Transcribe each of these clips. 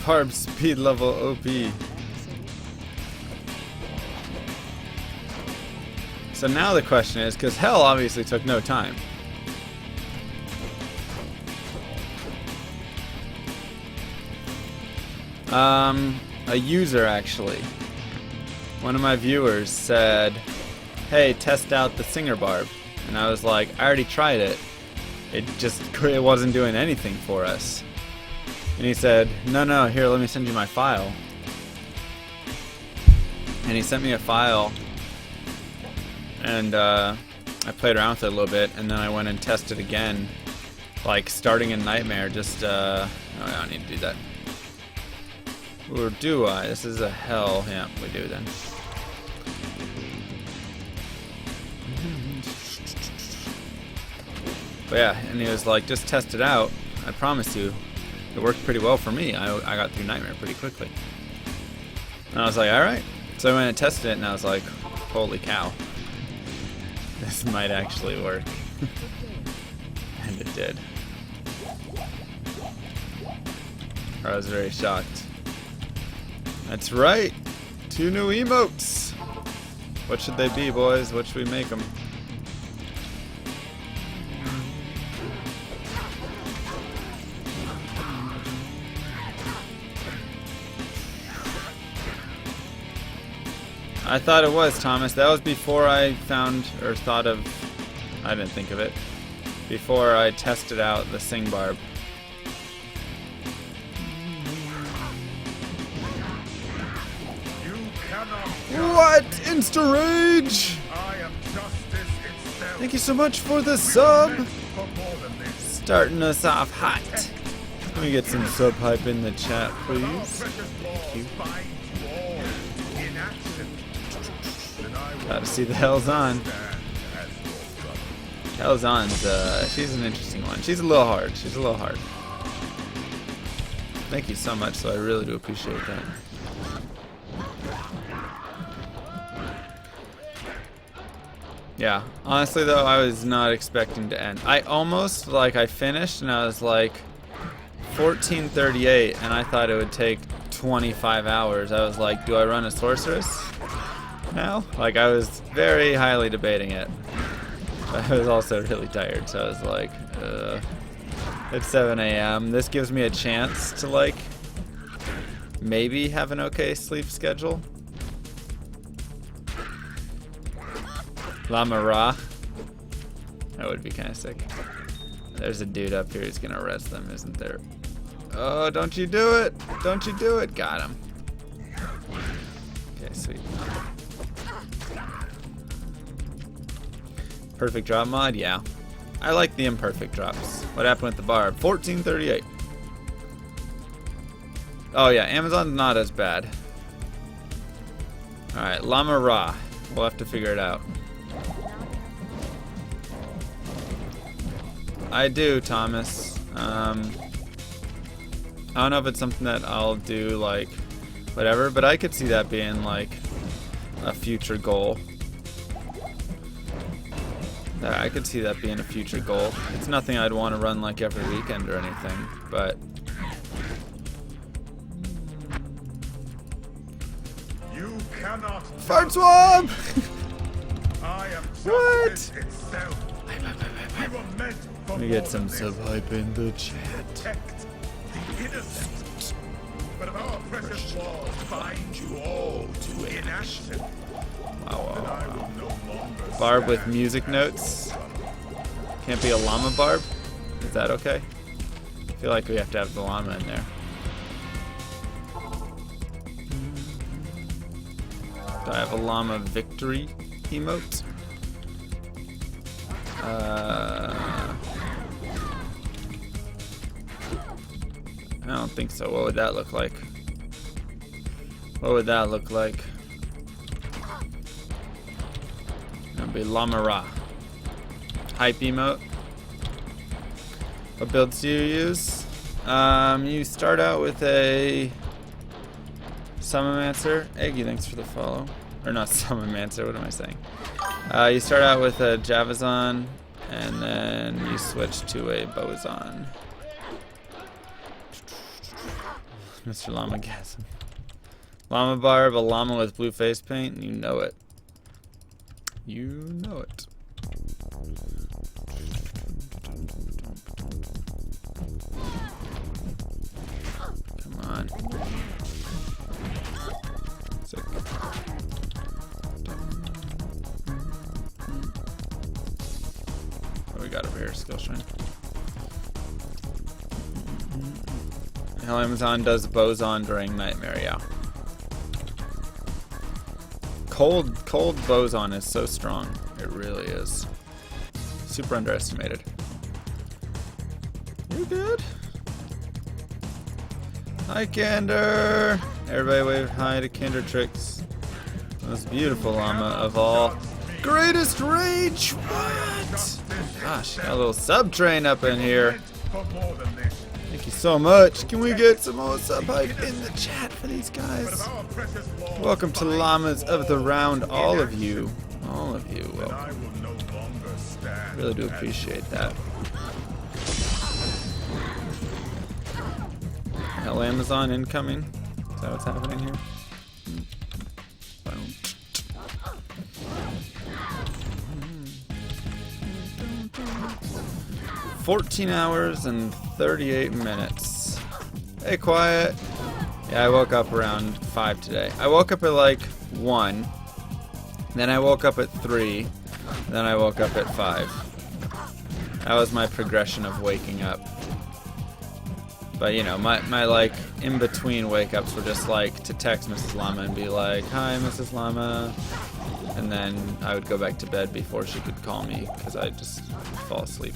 Barb speed level OP. So now the question is, because hell obviously took no time. A user actually, one of my viewers said, hey, test out the Singer Barb. And I was like, I already tried it. It wasn't doing anything for us. And he said, no, here, let me send you my file. And he sent me a file. And I played around with it a little bit. And then I went and tested again. Like starting in Nightmare, no, I don't need to do that. Or do I? This is a hell. Yeah, we do then. But yeah, and he was like, just test it out. I promise you, it worked pretty well for me. I got through Nightmare pretty quickly. And I was like, alright. So I went and tested it, and I was like, holy cow. This might actually work. And it did. I was very shocked. That's right! 2 new emotes! What should they be, boys? What should we make them? I thought it was, Thomas. That was before I found, or thought of, I didn't think of it, before I tested out the Sing Barb. What? Insta-rage! Thank you so much for the sub! Starting us off hot. Let me get some sub hype in the chat, please. Thank you. Gotta see the Hell's On. Hell's On's, she's an interesting one. She's a little hard. Thank you so much, so I really do appreciate that. Yeah, honestly though, I was not expecting to end. I finished and I was like 14:38 and I thought it would take 25 hours. I was like, do I run a sorceress now? Like, I was very highly debating it. But I was also really tired, so I was like, it's 7 a.m. This gives me a chance to like maybe have an okay sleep schedule. Lama Ra. That would be kind of sick. There's a dude up here who's gonna arrest them, isn't there? Oh, don't you do it! Don't you do it! Got him. Okay, sweet. Perfect drop mod? Yeah. I like the imperfect drops. What happened with the Barb? 14:38. Oh yeah, Amazon's not as bad. Alright, Lama Ra. We'll have to figure it out. I do, Thomas. I don't know if it's something that I'll do, like, whatever, but I could see that being, like, a future goal. I could see that being a future goal. It's nothing I'd want to run, like, every weekend or anything, but... You cannot Fart Swamp! I am What? itself. We were meant for Let me get more some than sub this. hype in the chat. Protect the innocent. But if our precious laws bind you all to inaction, Wow, then wow, I wow. will no longer Barb with stand music as notes. one. Can't be a llama Barb? Is that okay? I feel like we have to have the llama in there. Do I have a llama victory emote? I don't think so. What would that look like? What would that look like? That'd be Llama Ra. Hype emote. What builds do you use? You start out with a Summomancer. Eggy, thanks for the follow. Or not Summomancer, what am I saying? You start out with a Javazon, and then you switch to a Bozon. Mr. Llama Gasm. Llama Barb, a llama with blue face paint, you know it. You know it. Come on. Sick. What do we got over here? Skill shrine. Hell Amazon does boson during nightmare, yeah. Cold boson is so strong. It really is. Super underestimated. You good? Hi, Kander! Everybody wave hi to Kander Tricks. Most beautiful llama of all. Greatest rage! What? Gosh, got a little sub train up in here. For more than this. Thank you so much. Can we get some more sub hype in the chat for these But guys? if our precious laws Welcome to bind Llamas you of the all Round, to all of you. inaction, All of you. then Well, I will no longer stand really do as appreciate that. Hell Amazon incoming. Is that what's happening here? Boom. 14 hours and 38 minutes. Hey, quiet. Yeah, I woke up around 5 today. I woke up at like 1. Then I woke up at 3. Then I woke up at 5. That was my progression of waking up. But you know, my like in between wake ups were just like to text Mrs. Llama and be like, "Hi, Mrs. Llama," and then I would go back to bed before she could call me because I just fall asleep.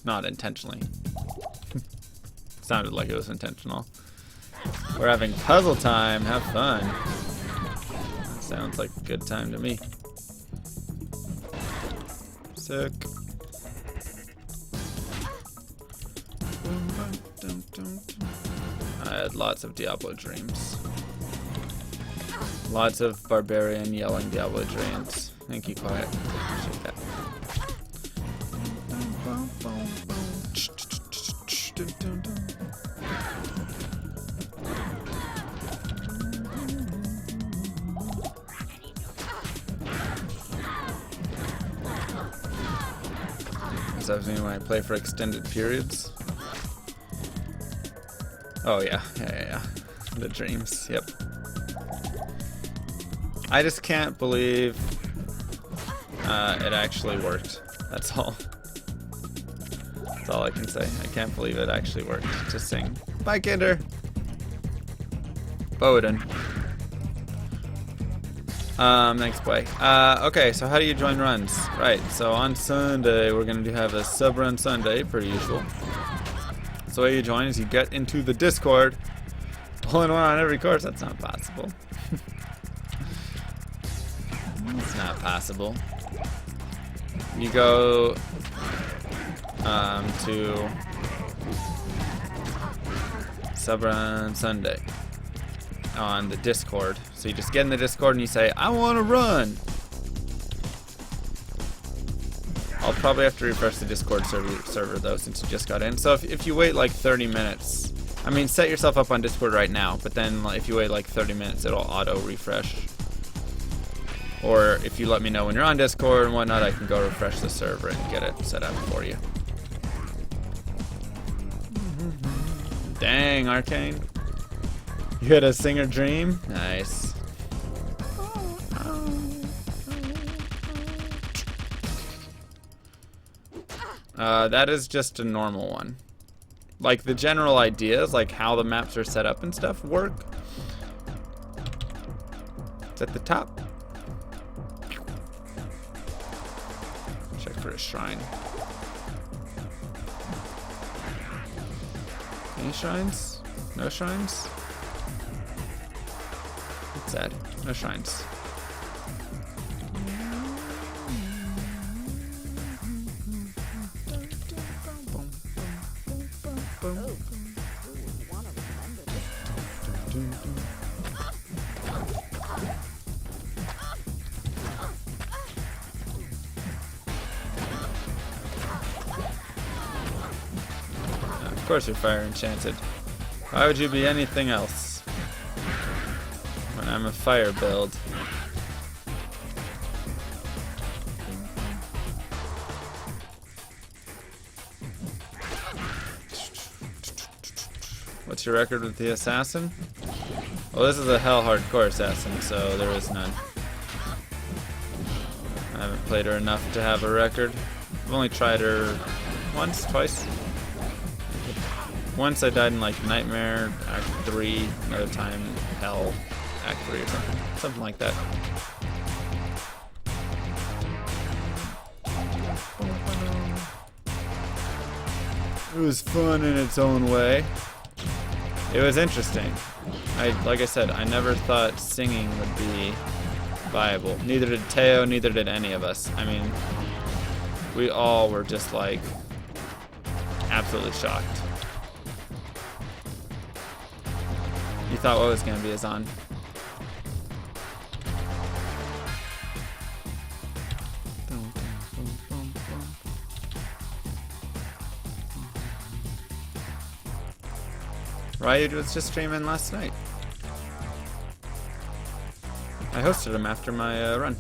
Not intentionally. Sounded like it was intentional. We're having puzzle time. Have fun. Sounds like a good time to me. Sick. I had lots of Diablo dreams. Lots of Barbarian yelling Diablo dreams. Thank you, Quiet. Appreciate that. Does that mean when I play for extended periods? Oh yeah. The dreams, yep. I just can't believe it actually worked. That's all. That's all I can say. I can't believe it actually worked to sing. Bye, Kinder. Bowden. Thanks, Play. Okay, so how do you join runs? Right, so on Sunday, we're going to have a sub run Sunday, per usual. So the way you join is you get into the Discord. All in one on every course, that's not possible. It's not possible. You go to sub run Sunday on the Discord. So you just get in the Discord and you say, I want to run. I'll probably have to refresh the Discord server though, since you just got in. So if you wait like 30 minutes, I mean, set yourself up on Discord right now, but then if you wait like 30 minutes, it'll auto refresh. Or if you let me know when you're on Discord and whatnot, I can go refresh the server and get it set up for you. Dang, Arcane. You had a singer dream? Nice. That is just a normal one. Like the general ideas, like how the maps are set up and stuff, work. It's at the top. Check for a shrine. Any shrines? No shrines? That's sad. No shrines. Of course you're fire enchanted. Why would you be anything else when I'm a fire build? What's your record with the assassin? Well, this is a hell hardcore assassin, so there is none. I haven't played her enough to have a record. I've only tried her once, twice. Once I died in like Nightmare, Act 3, another time Hell, Act 3 or something. Something like that. It was fun in its own way. It was interesting. Like I said, I never thought singing would be viable. Neither did Teo, neither did any of us. I mean, we all were just like absolutely shocked. You thought what was going to be a Zon? Ryud was just streaming last night. I hosted him after my run.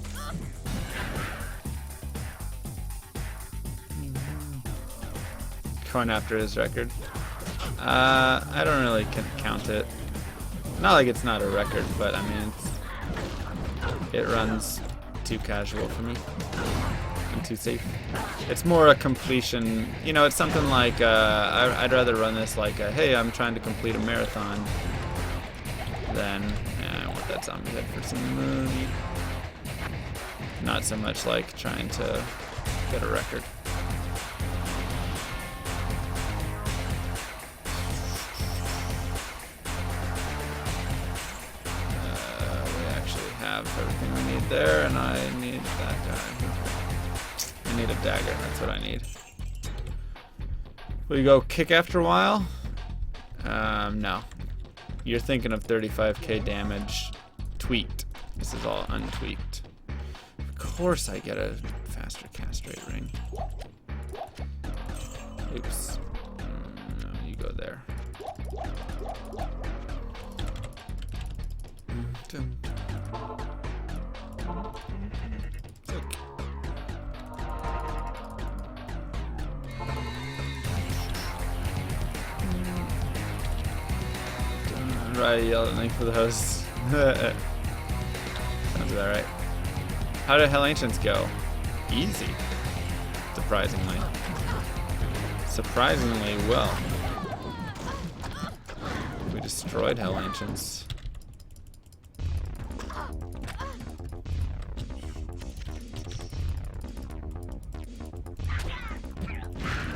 Going after his record. I don't really count it. Not like it's not a record, but I mean, it runs too casual for me. And too safe. It's more a completion. You know, it's something like I'd rather run this like, hey, I'm trying to complete a marathon, than I want that zombie head for some money. Not so much like trying to get a record. Everything we need there, and I need that guy. I need a dagger, that's what I need. Will you go kick after a while? No. You're thinking of 35k damage tweaked. This is all untweaked. Of course I get a faster cast rate ring. Oops. No, you go there. Right, yell at me for the host. Sounds about right. How did Hell Ancients go? Easy. Surprisingly. Surprisingly well. We destroyed Hell Ancients.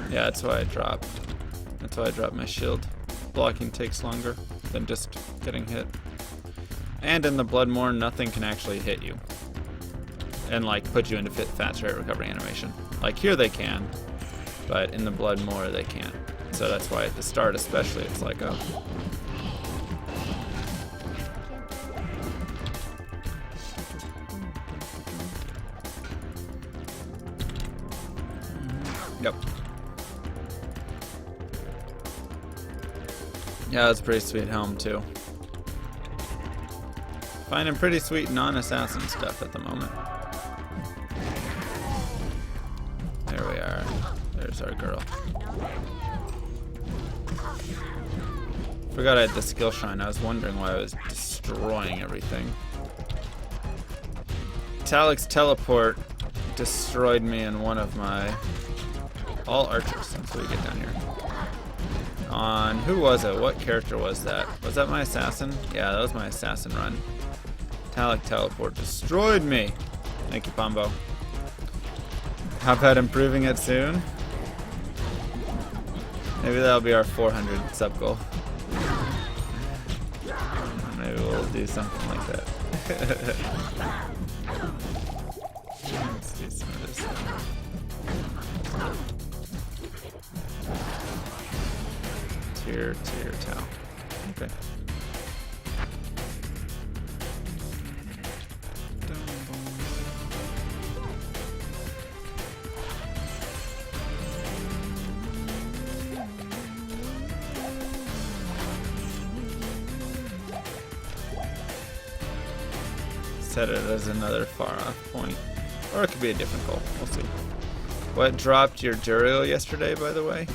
Yeah, that's why I drop. That's why I drop my shield. Blocking takes longer than just getting hit. And in the Bloodmore, nothing can actually hit you and like put you into fast rate recovery animation. Like here they can, but in the Bloodmore they can't. So that's why at the start especially it's like, oh. Yep. Yeah, that's a pretty sweet helm too. Finding pretty sweet non-assassin stuff at the moment. There we are. There's our girl. Forgot I had the skill shrine. I was wondering why I was destroying everything. Talik's teleport destroyed me in one of my... All archers. That's what we get down here. On who was it? What character was that? Was that my assassin? Yeah, that was my assassin run. Talik teleport destroyed me. Thank you, Pombo. How about improving it soon? Maybe that'll be our 400 sub goal. Maybe we'll do something like that. Let's do some of this. Tier tau. Okay. set it as another far off point. Or it could be a different goal. We'll see. What dropped your Duriel yesterday, by the way?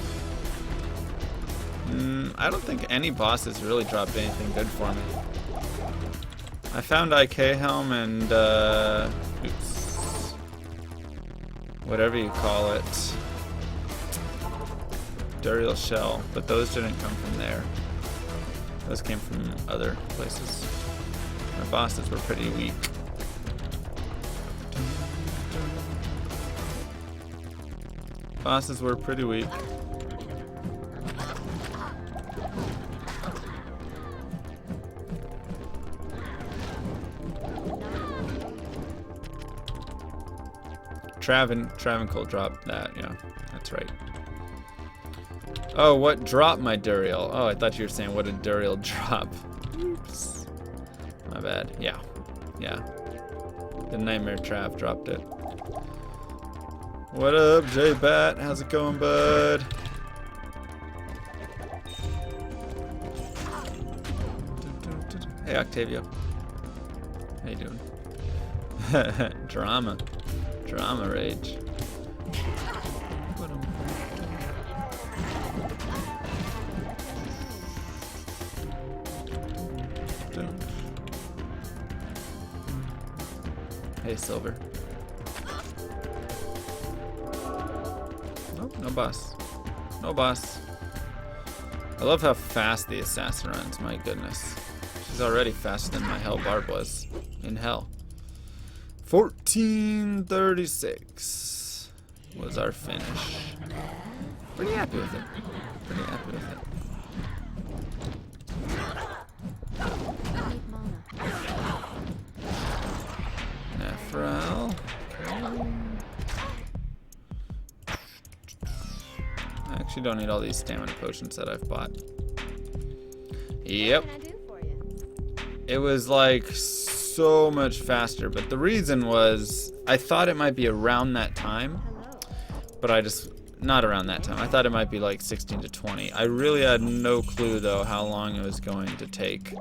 I don't think any bosses really dropped anything good for me. I found IK Helm and, oops. Whatever you call it. Duriel Shell, but those didn't come from there. Those came from other places. My bosses were pretty weak. Bosses were pretty weak. Travancore dropped that, yeah, that's right. Oh, what dropped my Duriel? Oh, I thought you were saying what did Duriel drop? Oops. My bad. Yeah. Yeah. The Nightmare Trav dropped it. What up, J-Bat? How's it going, bud? Hey, Octavio. How you doing? Drama. Drama rage. Hey, Silver. Nope, no boss. No boss. I love how fast the assassin runs, my goodness. She's already faster than my Hell Barb was in Hell. 1436 was our finish. Pretty happy with it. Pretty happy with it. Nephral. Okay. I actually don't need all these stamina potions that I've bought. Yep. It was like so much faster, but the reason was I thought it might be around that time, but not around that time. I thought it might be like 16 to 20. I really had no clue though how long it was going to take,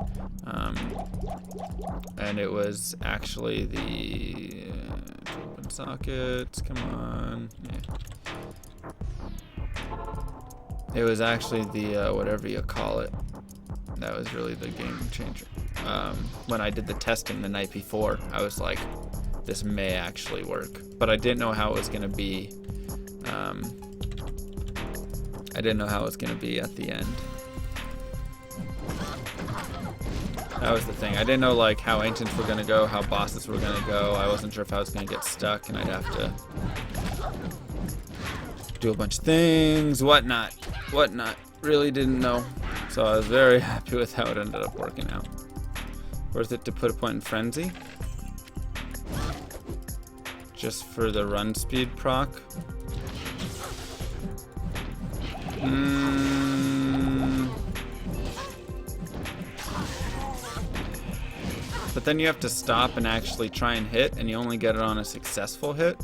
and it was actually the open sockets. Come on, yeah. It was actually the whatever you call it. That was really the game changer. When I did the testing the night before, I was like, this may actually work. But I didn't know how it was going to be. I didn't know how it was going to be at the end. That was the thing. I didn't know like how ancients were going to go, how bosses were going to go. I wasn't sure if I was going to get stuck and I'd have to do a bunch of things, whatnot. Really didn't know. So I was very happy with how it ended up working out. Worth it to put a point in Frenzy? Just for the run speed proc? But then you have to stop and actually try and hit, and you only get it on a successful hit.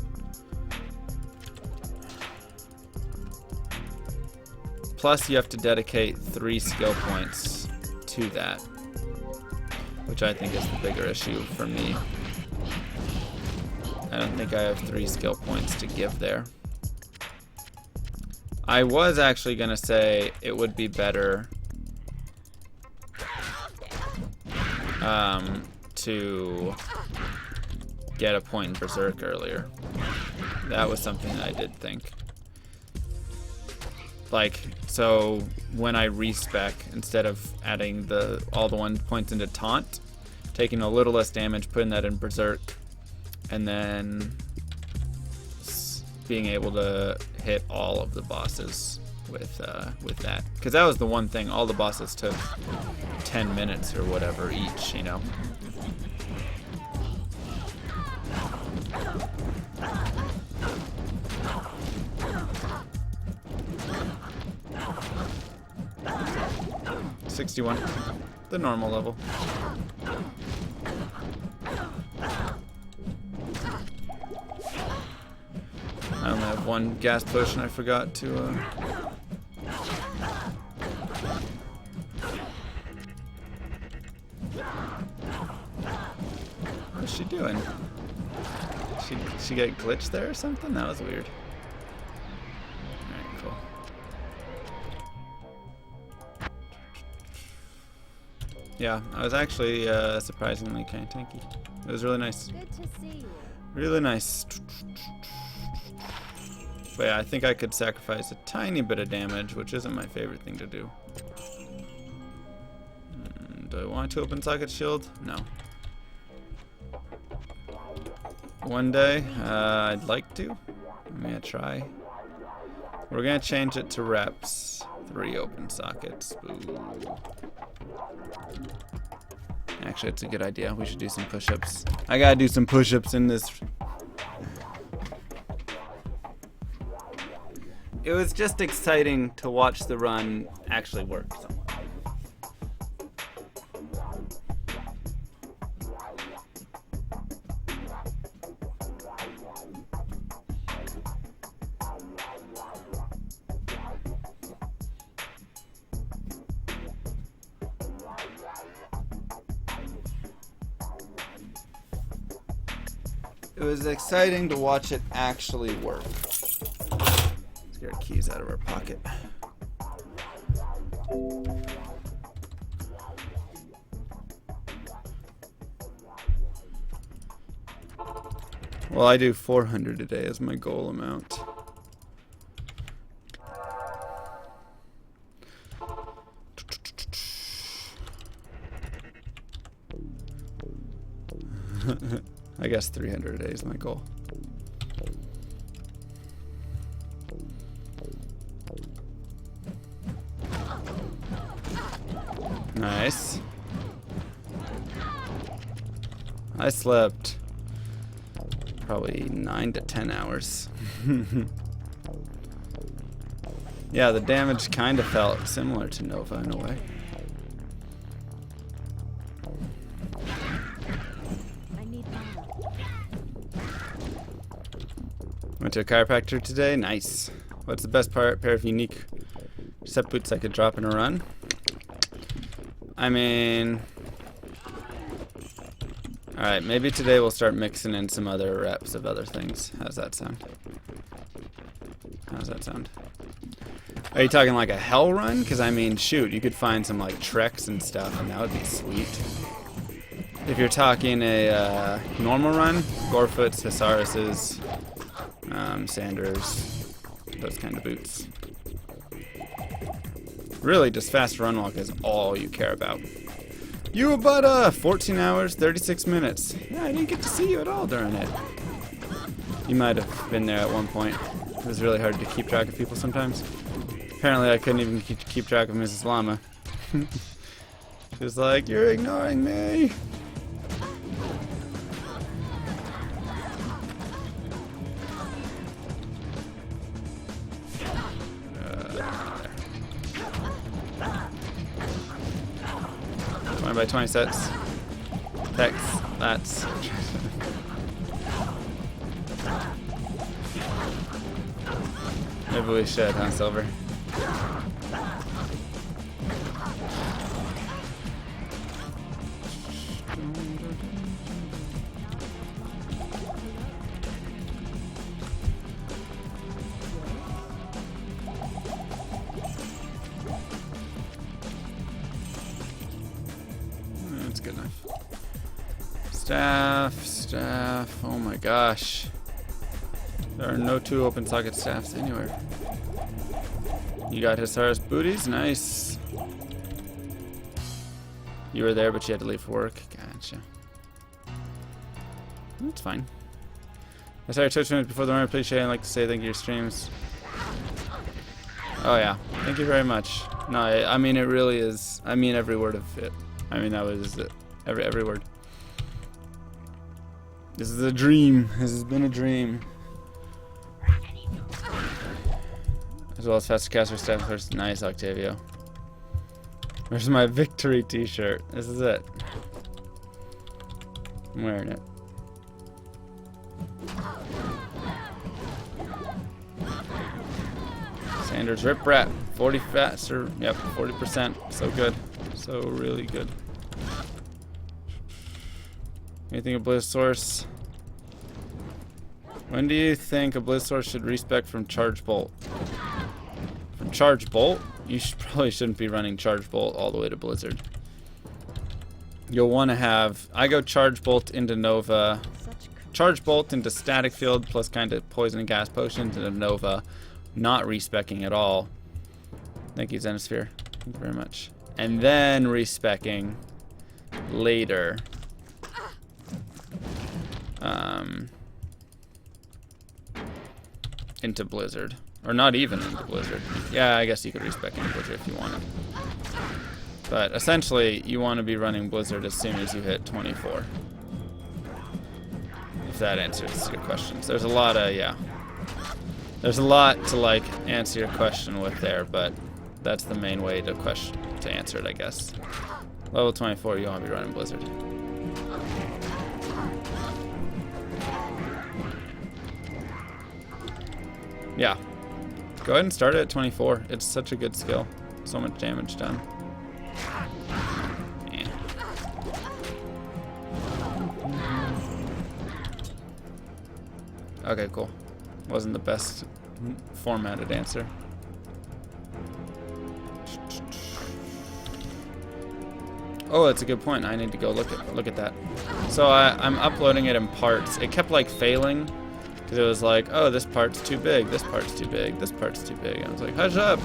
Plus, you have to dedicate 3 skill points to that, which I think is the bigger issue for me. I don't think I have 3 skill points to give there. I was actually going to say it would be better to get a point in Berserk earlier. That was something that I did think. Like, so when I respec, instead of adding all the 1 points into Taunt, taking a little less damage, putting that in Berserk, and then being able to hit all of the bosses with that. Because that was the one thing, all the bosses took 10 minutes or whatever each, you know. $61, the normal level. I only have 1 gas push and I forgot to what's she doing? doing? She get glitched there or something? That was weird. Alright, cool. Yeah, I was actually surprisingly kind of tanky. It was really nice. Good to see you. Really nice. But yeah, I think I could sacrifice a tiny bit of damage, which isn't my favorite thing to do. Do I want to open socket shield? No. One day, I'd like to. I'm gonna try. We're gonna change it to reps. 3 open sockets. Boo. Actually, it's a good idea. We should do some push-ups. I gotta do some push-ups in this. It was just exciting to watch the run actually work somewhat. It was exciting to watch it actually work. Let's get our keys out of our pocket. Well, I do 400 a day as my goal amount. I guess 300 a day is my goal. Nice. I slept probably 9 to 10 hours. Yeah, the damage kind of felt similar to Nova in a way. Went to a chiropractor today. Nice. What's the best pair of unique step boots I could drop in a run? I mean, alright, maybe today we'll start mixing in some other reps of other things. How's that sound? How's that sound? Are you talking like a hell run? Because I mean, shoot, you could find some like treks and stuff and that would be sweet. If you're talking a normal run, Gorefoots, Thesaurus's, Sanders, those kind of boots. Really, just fast run walk is all you care about. You about 14 hours, 36 minutes. Yeah, I didn't get to see you at all during it. You might have been there at one point. It was really hard to keep track of people sometimes. Apparently I couldn't even keep track of Mrs. Llama. She was like, "You're ignoring me." By 20 sets. Tex, that's. Maybe we should, huh, Silver? That's good enough. Staff, oh my gosh. There are no 2 open socket staffs anywhere. You got Hisaris booties, nice. You were there, but you had to leave for work. Gotcha. That's fine. I started Twitch minutes before the run. Please share. I'd like to say thank you to your streams. Oh yeah, thank you very much. No, I mean it really is. I mean every word of it. I mean that was it. Every word. This is a dream. This has been a dream. As well as faster caster staff first. Nice, Octavio. Where's my victory t-shirt? This is it. I'm wearing it. Sanders rip rat. 40 faster. Yep, 40%. So good. So really good. Anything a Blizz source? When do you think a Blizz source should respec from Charge Bolt? From Charge Bolt? You probably shouldn't be running Charge Bolt all the way to Blizzard. You'll want to have... I go Charge Bolt into Nova. Charge Bolt into Static Field plus kind of Poison and Gas Potions into Nova. Not respecking at all. Thank you, Xenosphere. Thank you very much. And then respecking later. Into Blizzard. Or not even into Blizzard. Yeah, I guess you could respec into Blizzard if you wanted. But essentially, you want to be running Blizzard as soon as you hit 24. If that answers your questions. There's a lot of, yeah. There's a lot to, like, answer your question with there, but that's the main way to answer it, I guess. Level 24, you want to be running Blizzard. Yeah. Go ahead and start it at 24. It's such a good skill. So much damage done. Yeah. Okay, cool. Wasn't the best formatted answer. Oh, that's a good point. I need to go look at that. So I'm uploading it in parts. It kept like failing because it was like, oh, this part's too big, this part's too big, this part's too big. I was like, hush up.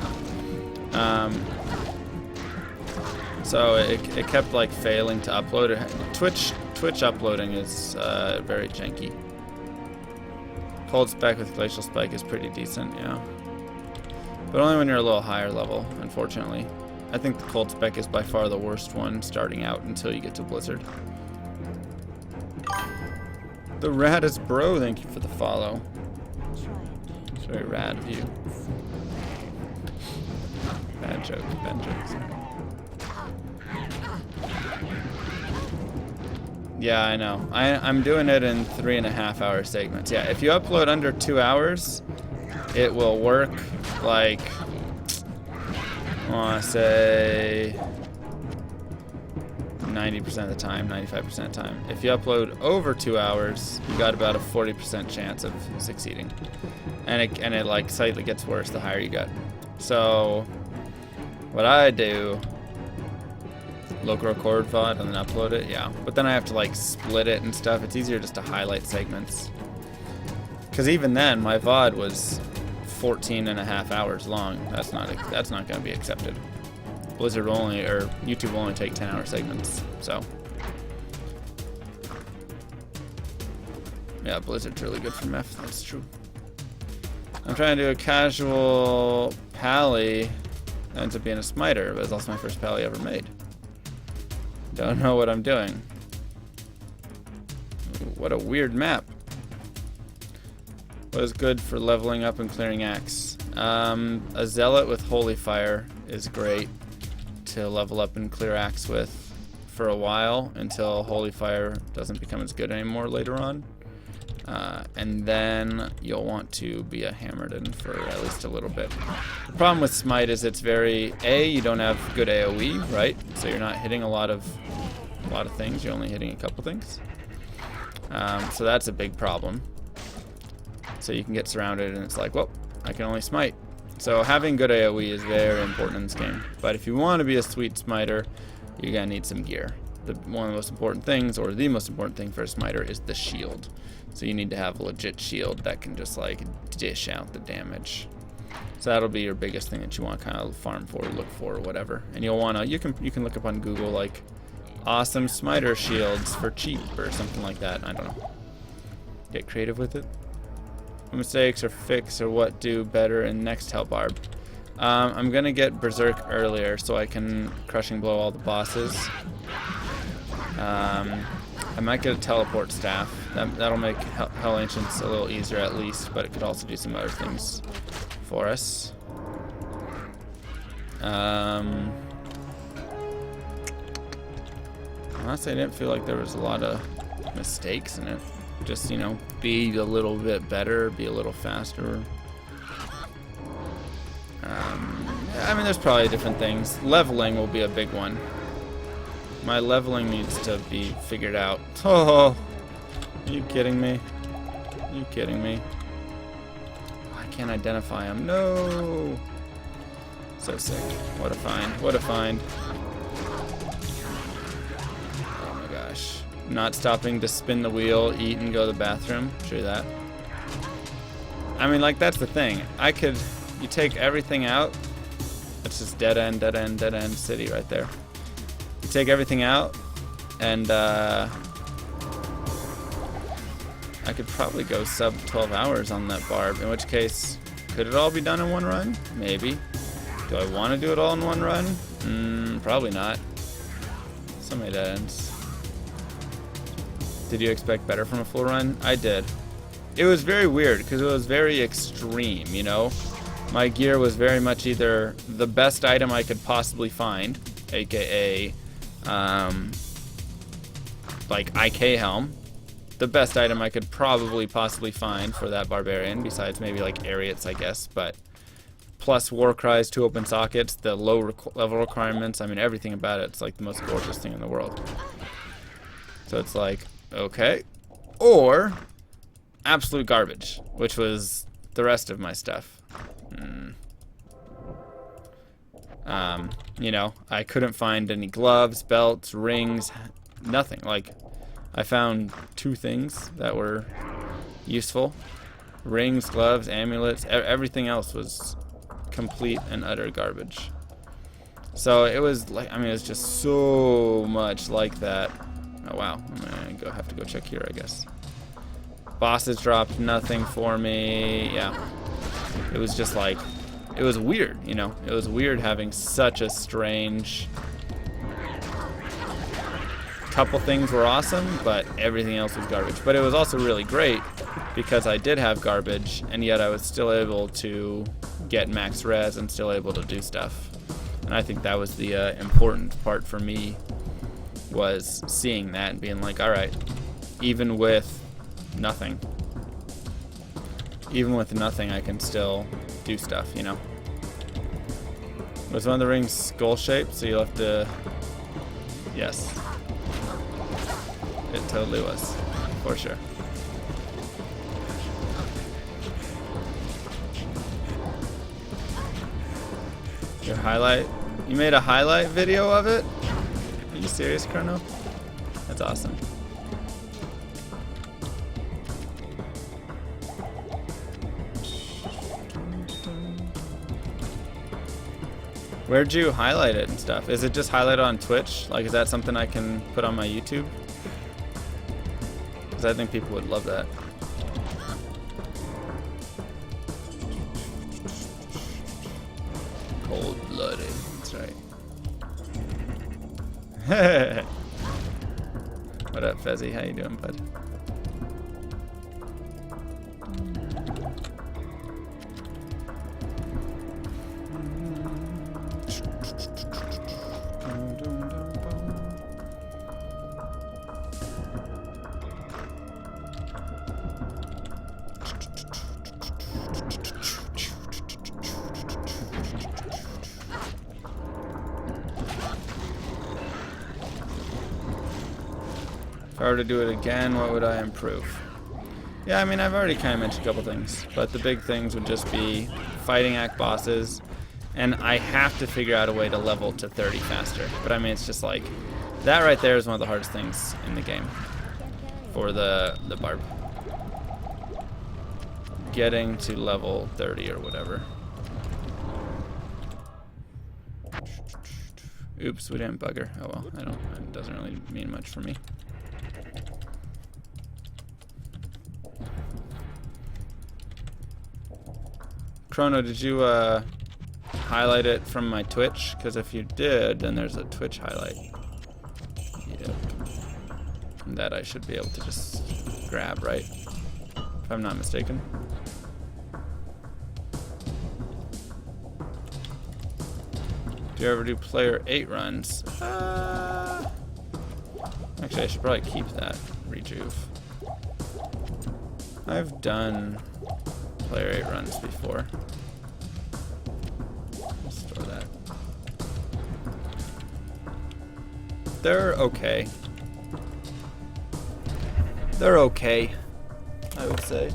So it kept like failing to upload it. Twitch uploading is very janky. Cold spec with Glacial Spike is pretty decent, yeah. But only when you're a little higher level, unfortunately. I think the Cold spec is by far the worst one starting out until you get to Blizzard. The raddest bro, thank you for the follow. It's very rad of you. Bad joke, bad jokes. Yeah, I know. I'm doing it in 3.5 hour segments. Yeah, if you upload under 2 hours, it will work like, I want to say 90% of the time, 95% of the time. If you upload over 2 hours, you got about a 40% chance of succeeding. And it like slightly gets worse the higher you get. So what I do, local record VOD and then upload it, yeah. But then I have to like split it and stuff. It's easier just to highlight segments. Because even then, my VOD was 14.5 hours long. That's not going to be accepted. Blizzard will only, or YouTube will only take 10-hour segments. So yeah, Blizzard's really good for meth. That's true. I'm trying to do a casual pally. That ends up being a smiter, but it's also my first pally ever made. Don't know what I'm doing. What a weird map. What is good for leveling up and clearing axe? A zealot with holy fire is great to level up and clear axe with for a while until holy fire doesn't become as good anymore later on. And then you'll want to be a hammerden for at least a little bit. The problem with smite is it's very you don't have good AoE, right? So you're not hitting a lot of things. You're only hitting a couple things. So that's a big problem. So you can get surrounded and it's like, well, I can only smite. So having good AoE is very important in this game. But if you want to be a sweet smiter, you're gonna need some gear. One of the most important things, or the most important thing for a smiter, is the shield. So you need to have a legit shield that can just like dish out the damage. So that'll be your biggest thing that you want to kind of farm for, look for, or whatever. And you'll want to, you can look up on Google like awesome smiter shields for cheap or something like that. I don't know. Get creative with it. What mistakes or fix or what do better in next Hell Barb? I'm gonna get Berserk earlier so I can crushing blow all the bosses. I might get a teleport staff. That'll make Hell Ancients a little easier at least, but it could also do some other things for us. Honestly, I didn't feel like there was a lot of mistakes in it. Just, you know, be a little bit better, be a little faster. I mean, there's probably different things. Leveling will be a big one. My leveling needs to be figured out. Oh, are you kidding me? Are you kidding me? I can't identify him. No. So sick. What a find. What a find. Oh my gosh. Not stopping to spin the wheel, eat, and go to the bathroom. Show you that. I mean, like, that's the thing. You take everything out. That's just dead end city right there. You take everything out, and I could probably go sub 12 hours on that barb, in which case, could it all be done in one run? Maybe. Do I want to do it all in one run? Probably not. So many dead ends. Did you expect better from a full run? I did. It was very weird, because it was very extreme, you know? My gear was very much either the best item I could possibly find, aka like IK helm, the best item I could probably possibly find for that barbarian, besides maybe like Ariats, I guess, but plus war cries, 2 open sockets, the low level requirements, I mean everything about it, it's like the most gorgeous thing in the world. So it's like, okay. Or absolute garbage, which was the rest of my stuff. You know, I couldn't find any gloves, belts, rings, nothing. Like, I found 2 things that were useful. Rings, gloves, amulets, everything else was complete and utter garbage. So it was like, I mean, it was just so much like that. Oh wow, I'm gonna have to go check here, I guess. Bosses dropped nothing for me. Yeah. It was just like, it was weird, you know? It was weird having such a strange... Couple things were awesome, but everything else was garbage. But it was also really great because I did have garbage, and yet I was still able to get max res and still able to do stuff. And I think that was the important part for me, was seeing that and being like, alright, even with nothing, I can still do stuff, you know? Was one of the rings skull shaped, so you'll have to... Yes. It totally was, for sure. Your highlight? You made a highlight video of it? Are you serious, Chrono? That's awesome. Where'd you highlight it and stuff? Is it just highlighted on Twitch? Like, is that something I can put on my YouTube? Because I think people would love that. Cold-blooded, that's right. What up, Fezzy? How you doing, bud? If I were to do it again, what would I improve? Yeah, I mean, I've already kind of mentioned a couple things, but the big things would just be fighting act bosses, and I have to figure out a way to level to 30 faster. But I mean, it's just like, that right there is one of the hardest things in the game for the barb. Getting to level 30 or whatever. Oops, we didn't bug her. Oh well, it doesn't really mean much for me. Chrono, did you highlight it from my Twitch? Because if you did, then there's a Twitch highlight. Yep. And that I should be able to just grab, right? If I'm not mistaken. Do you ever do player 8 runs? Actually, I should probably keep that rejuve. I've done player 8 runs before. Store that. they're okay. They're okay, I would say.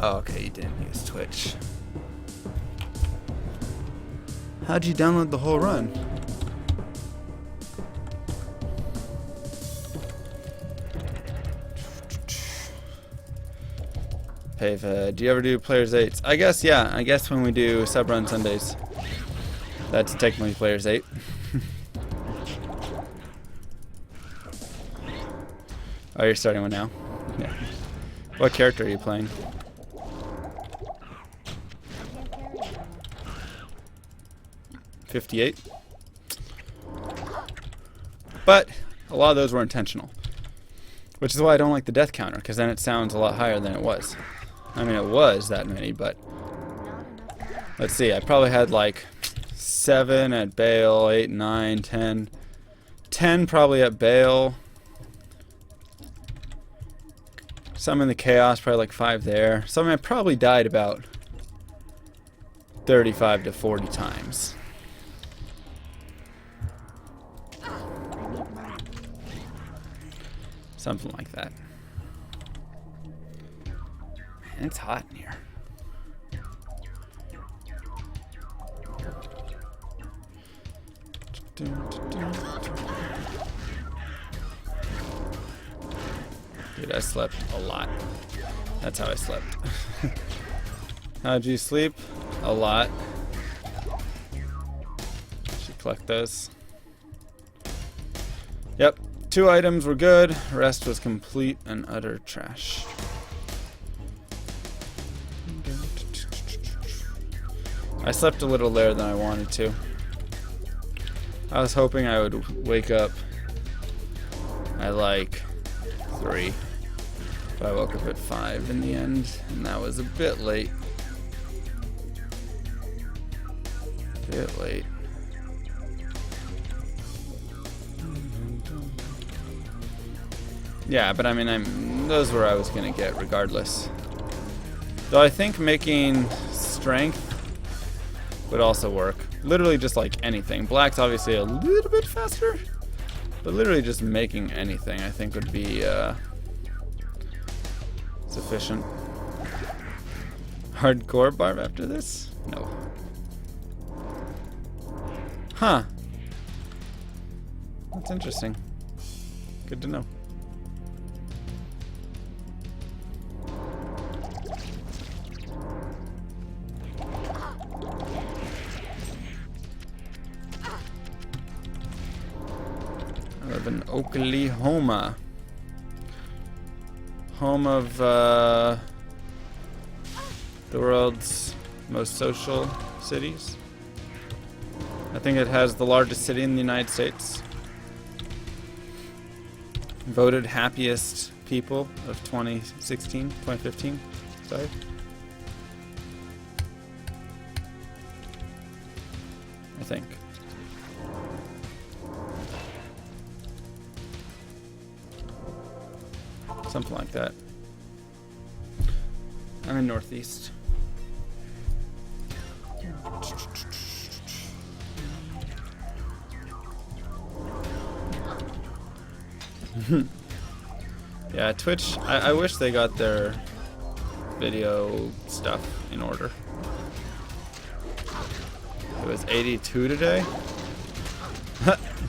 Oh, okay, you didn't use Twitch. How'd you download the whole run? Pave, do you ever do Players 8s? I guess, yeah. I guess when we do sub-run Sundays. That's technically Players 8. Oh, you're starting one now? Yeah. What character are you playing? $58. But a lot of those were intentional, which is why I don't like the death counter, because then it sounds a lot higher than it was. I mean, it was that many, but let's see. I probably had like 7 at Bale, 8, 9, 10. 10 probably at Bale. Some in the Chaos, probably like 5 there. So I mean, I probably died about 35 to 40 times. Something like that. Man, it's hot in here. Dude, I slept a lot. That's how I slept. How'd you sleep? A lot. Should collect those. Yep. 2 items were good, rest was complete and utter trash. I slept a little later than I wanted to. I was hoping I would wake up at like 3. But I woke up at 5 in the end, and that was a bit late. Bit late. Yeah, but I mean, those were I was gonna get regardless. Though I think making strength would also work. Literally just like anything. Black's obviously a little bit faster, but literally just making anything I think would be sufficient. Hardcore barb after this? No. Huh. That's interesting. Good to know. I live in Oklahoma. Home of the world's most social cities. I think it has the largest city in the United States. Voted happiest people of 2015. Sorry. I think. Something like that. I'm in Northeast. Yeah, Twitch, I wish they got their video stuff in order. It was 82 today?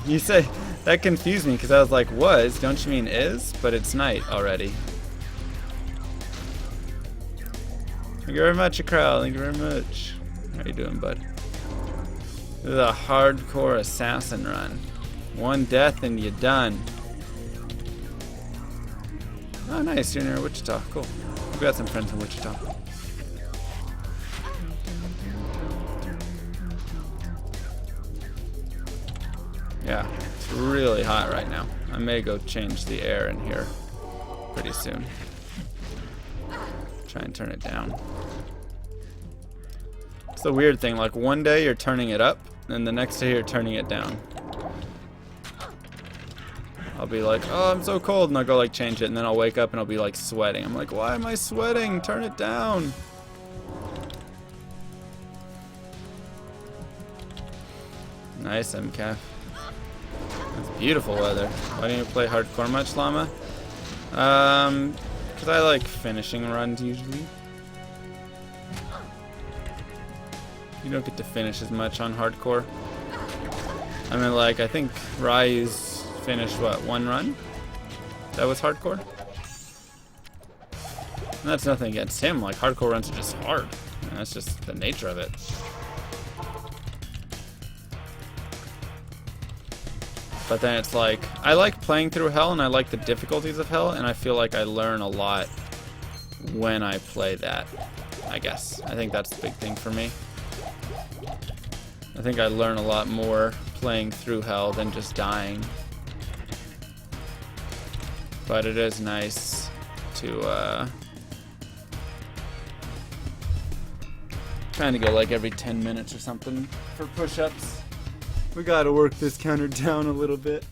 You say, that confused me because I was like, was, don't you mean is? But it's night already. Thank you very much, Akral. Thank you very much. How you doing, bud? This is a hardcore assassin run. 1 death and you're done. Oh, nice. You're near Wichita. Cool. We got some friends in Wichita. Yeah, it's really hot right now. I may go change the air in here pretty soon. Try and turn it down. It's the weird thing, like one day you're turning it up, and the next day you're turning it down. I'll be like, oh, I'm so cold, and I'll go like change it, and then I'll wake up and I'll be like sweating. I'm like, why am I sweating? Turn it down. Nice, MCAF. That's beautiful weather. Why don't you play hardcore much, Llama? Because I like finishing runs usually. You don't get to finish as much on hardcore. I mean, like, I think Ryu's finished, what, one run? That was hardcore? And that's nothing against him. Like, hardcore runs are just hard. And that's just the nature of it. But then it's like, I like playing through hell and I like the difficulties of hell, and I feel like I learn a lot when I play that, I guess. I think that's the big thing for me. I think I learn a lot more playing through hell than just dying. But it is nice to, trying to go like every 10 minutes or something for push-ups. We gotta work this counter down a little bit.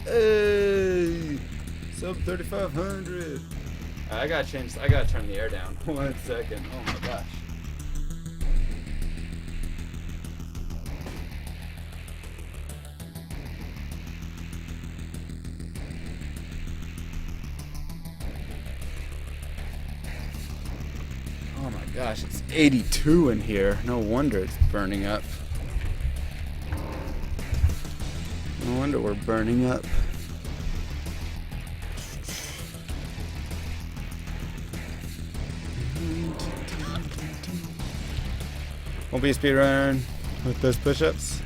Hey! Sub 3500! I gotta turn the air down. 1 second. Oh my gosh. Oh my gosh, it's 82 in here. No wonder it's burning up. No wonder we're burning up. Won't be a speedrun with those push-ups.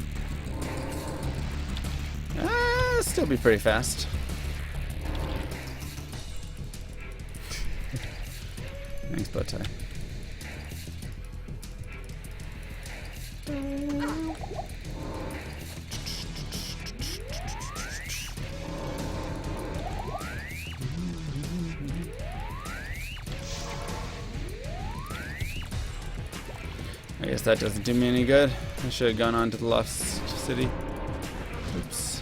Still be pretty fast. Thanks, bow tie. I guess that doesn't do me any good. I should have gone on to the Lost City. Oops.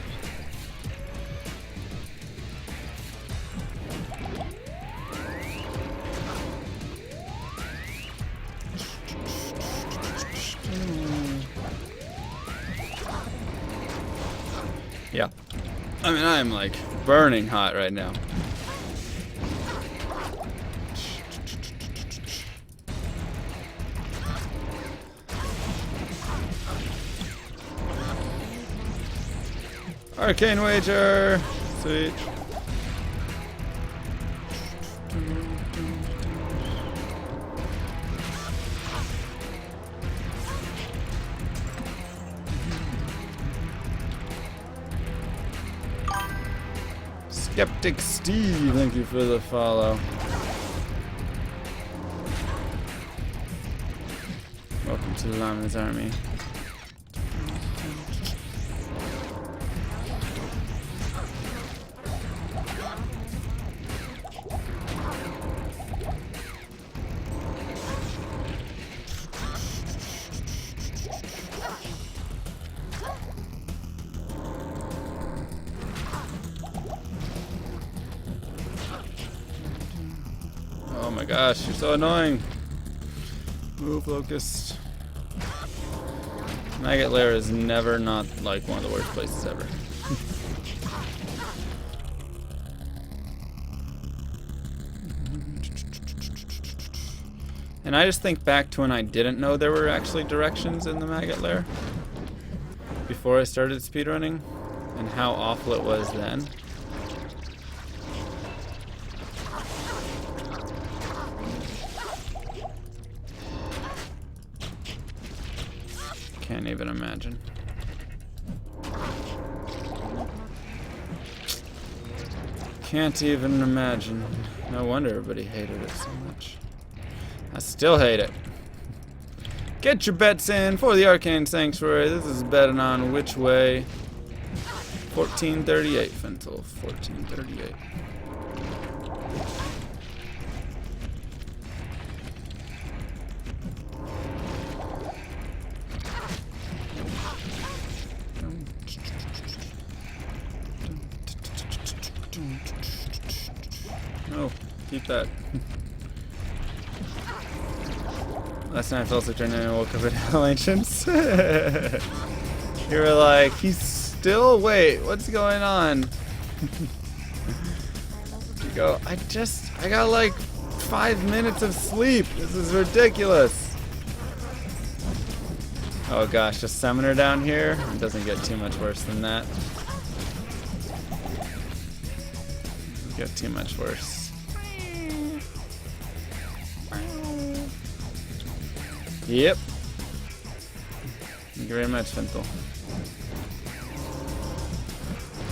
Yeah. I mean, I'm like burning hot right now. Arcane wager! Sweet. Skeptic Steve, thank you for the follow. Welcome to the Llama's Army. Oh my gosh, you're so annoying. Move, Locust. Maggot Lair is never not like one of the worst places ever. And I just think back to when I didn't know there were actually directions in the Maggot Lair before I started speedrunning, and how awful it was then. even imagine. Can't even imagine. No wonder everybody hated it so much. I still hate it. Get your bets in for the Arcane Sanctuary. This is betting on which way. 1438, Fentel. 1438. No, keep that. Last night I fell asleep during the night and woke up at Hell Ancients. You were like, he's still, wait, what's going on? You go, I got like 5 minutes of sleep. This is ridiculous. Oh gosh, a summoner down here? It doesn't get too much worse than that. Doesn't get too much worse. Yep. Thank you very much, Fentel.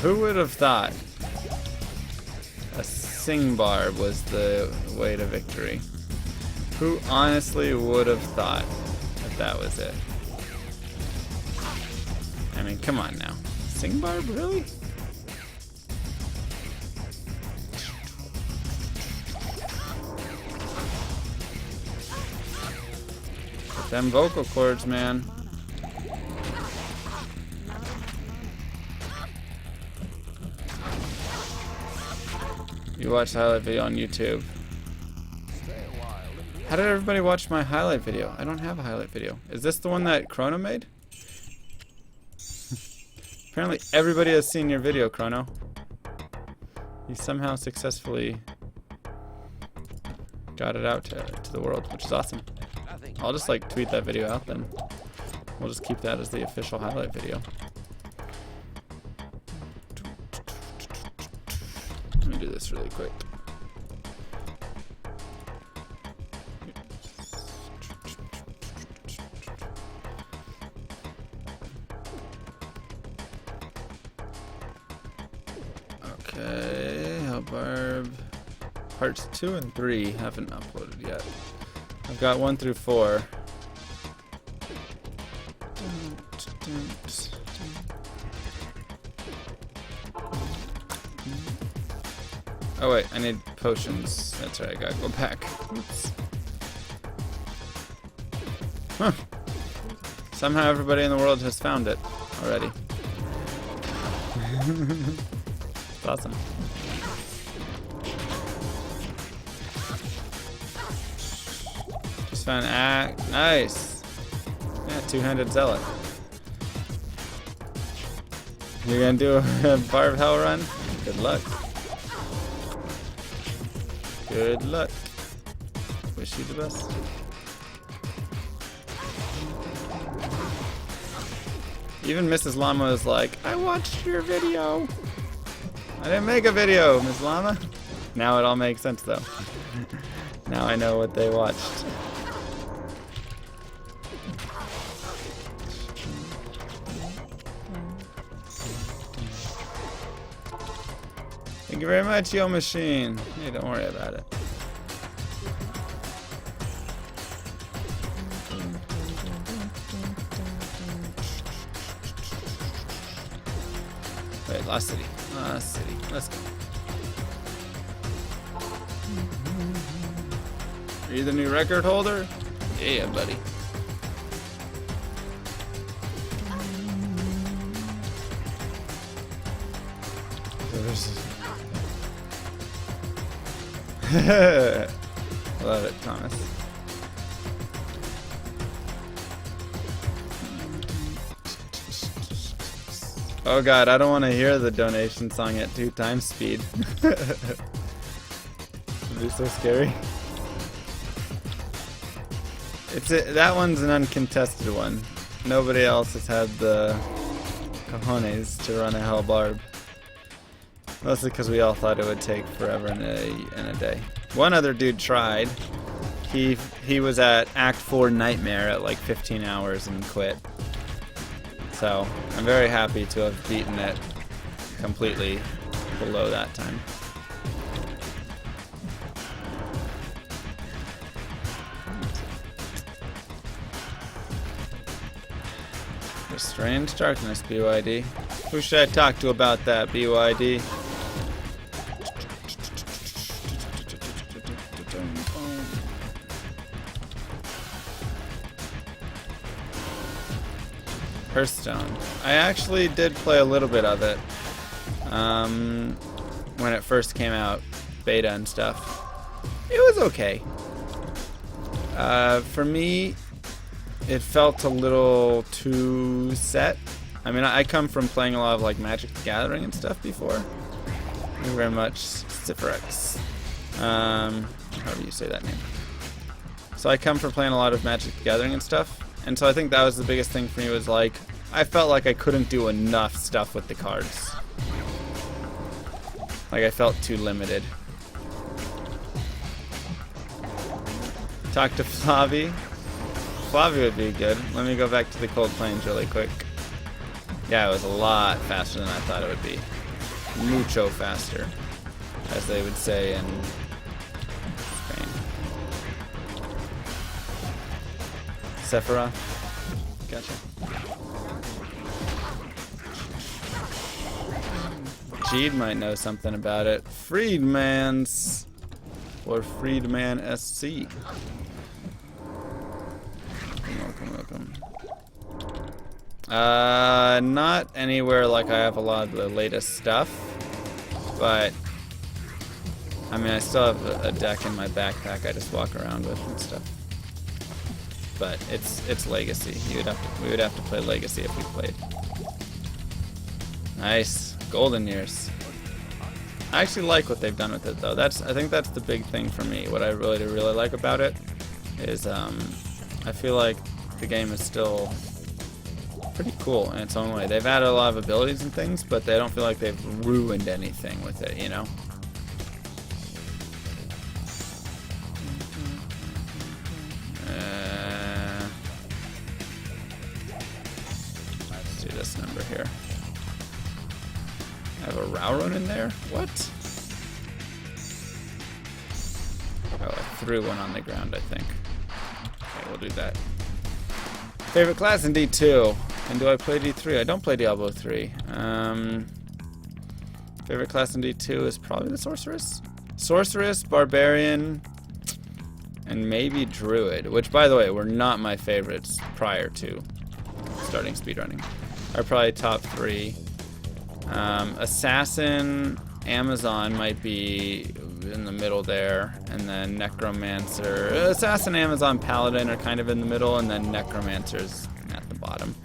Who would have thought a sing barb was the way to victory? Who honestly would have thought that that was it? I mean, come on now. Sing barb, really? Them vocal cords, man. You watched the highlight video on YouTube. How did everybody watch my highlight video? I don't have a highlight video. Is this the one that Chrono made? Apparently everybody has seen your video, Chrono. You somehow successfully got it out to the world, which is awesome. I'll just like tweet that video out then. We'll just keep that as the official highlight video. Let me do this really quick. Okay, Hellbarb. Parts 2 and 3 haven't uploaded yet. I've got 1 through 4. Oh wait, I need potions. That's right, I gotta go back. Oops. Huh. Somehow everybody in the world has found it already. It's awesome. Just found nice. Yeah, two-handed zealot. You're gonna do a Barb Hell run? Good luck. Good luck. Wish you the best. Even Mrs. Llama is like, I watched your video. I didn't make a video, Ms. Llama. Now it all makes sense though. Now I know what they watched. Thank you very much, Yo Machine. Hey, don't worry about it. Wait, Lost City. Lost City. Let's go. Are you the new record holder? Yeah, buddy. Love it, Thomas. Oh god, I don't want to hear the donation song at 2 times speed. It'd be so scary. That one's an uncontested one. Nobody else has had the cojones to run a Hell Barb. Mostly because we all thought it would take forever in a day. One other dude tried. He was at Act 4 Nightmare at like 15 hours and quit. So I'm very happy to have beaten it completely below that time. Strange darkness, BYD. Who should I talk to about that, BYD? Hearthstone. I actually did play a little bit of it when it first came out, beta and stuff. It was okay. For me, it felt a little too set. I mean, I come from playing a lot of like Magic the Gathering and stuff before. Thank you very much, Ciferex. However you say that name. So I come from playing a lot of Magic the Gathering and stuff. And so I think that was the biggest thing for me, was like, I felt like I couldn't do enough stuff with the cards. Like I felt too limited. Talk to Flavi. Flavi would be good. Let me go back to the Cold Plains really quick. Yeah, it was a lot faster than I thought it would be. Mucho faster, as they would say in Spain. Sephora. Gotcha. Jeed might know something about it. Freedman's or Freedman SC. Welcome. Not anywhere like I have a lot of the latest stuff, but I mean I still have a deck in my backpack I just walk around with and stuff. But it's Legacy. We would have to play Legacy if we played. Nice. Golden Years. I actually like what they've done with it though. I think that's the big thing for me. What I really like about it is I feel like the game is still pretty cool in its own way. They've added a lot of abilities and things, but they don't feel like they've ruined anything with it, you know? Let's do this number here. I have a Rowrun in there? What? Oh, I threw one on the ground, I think. Okay, we'll do that. Favorite class in D2. And do I play D3? I don't play Diablo 3. Favorite class in D2 is probably the Sorceress. Sorceress, Barbarian, and maybe Druid. Which, by the way, were not my favorites prior to starting speedrunning. Are probably top 3. Assassin, Amazon might be in the middle there, and then Necromancer. Assassin, Amazon, Paladin are kind of in the middle, and then Necromancer's at the bottom.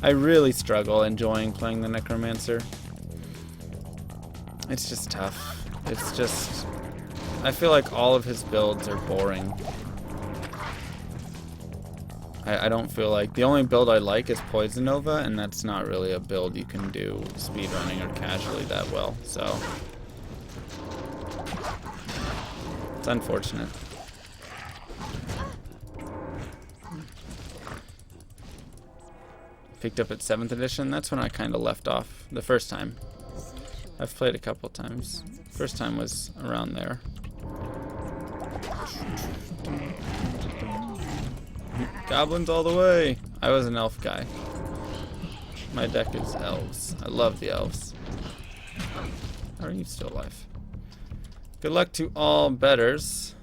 I really struggle enjoying playing the Necromancer. It's just tough. It's just... I feel like all of his builds are boring. I don't feel like... The only build I like is Poison Nova, and that's not really a build you can do speedrunning or casually that well, so... It's unfortunate. Picked up at 7th edition. That's when I kind of left off the first time. I've played a couple times. First time was around there. Goblins all the way. I was an elf guy. My deck is elves. I love the elves. How are you still alive? Good luck to all betters.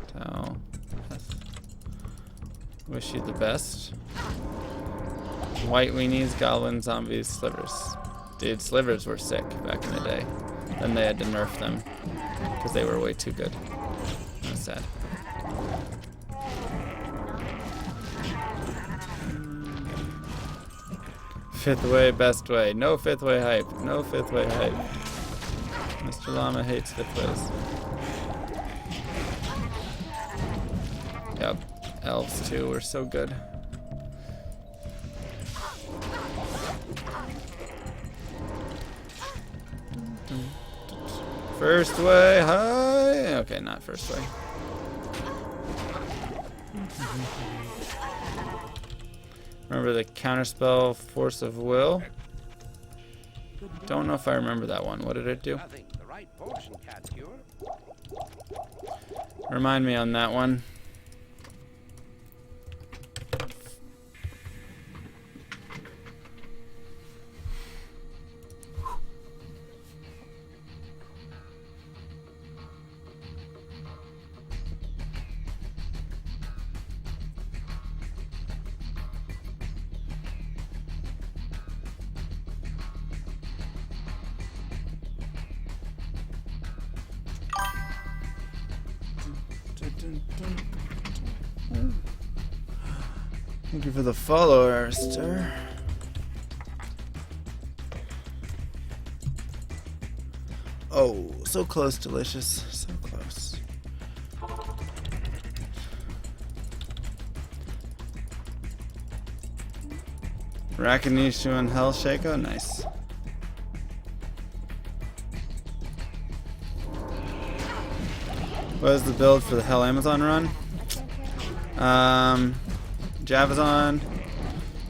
Tau. Wish you the best. White weenies, goblins, zombies, slivers. Dude, slivers were sick back in the day. Then they had to nerf them because they were way too good. That's sad. Fifth way, best way. No fifth way hype. No fifth way hype. Mr. Llama hates fifth ways. Yep. Elves too were so good. First way high. Okay, not first way. Remember the counterspell Force of Will? Don't know if I remember that one. What did it do? Remind me on that one. Thank you for the follow, Arister. Oh, so close, delicious. So close. Rakanishu and Hell Shaco, nice. What is the build for the Hell Amazon run? Javazon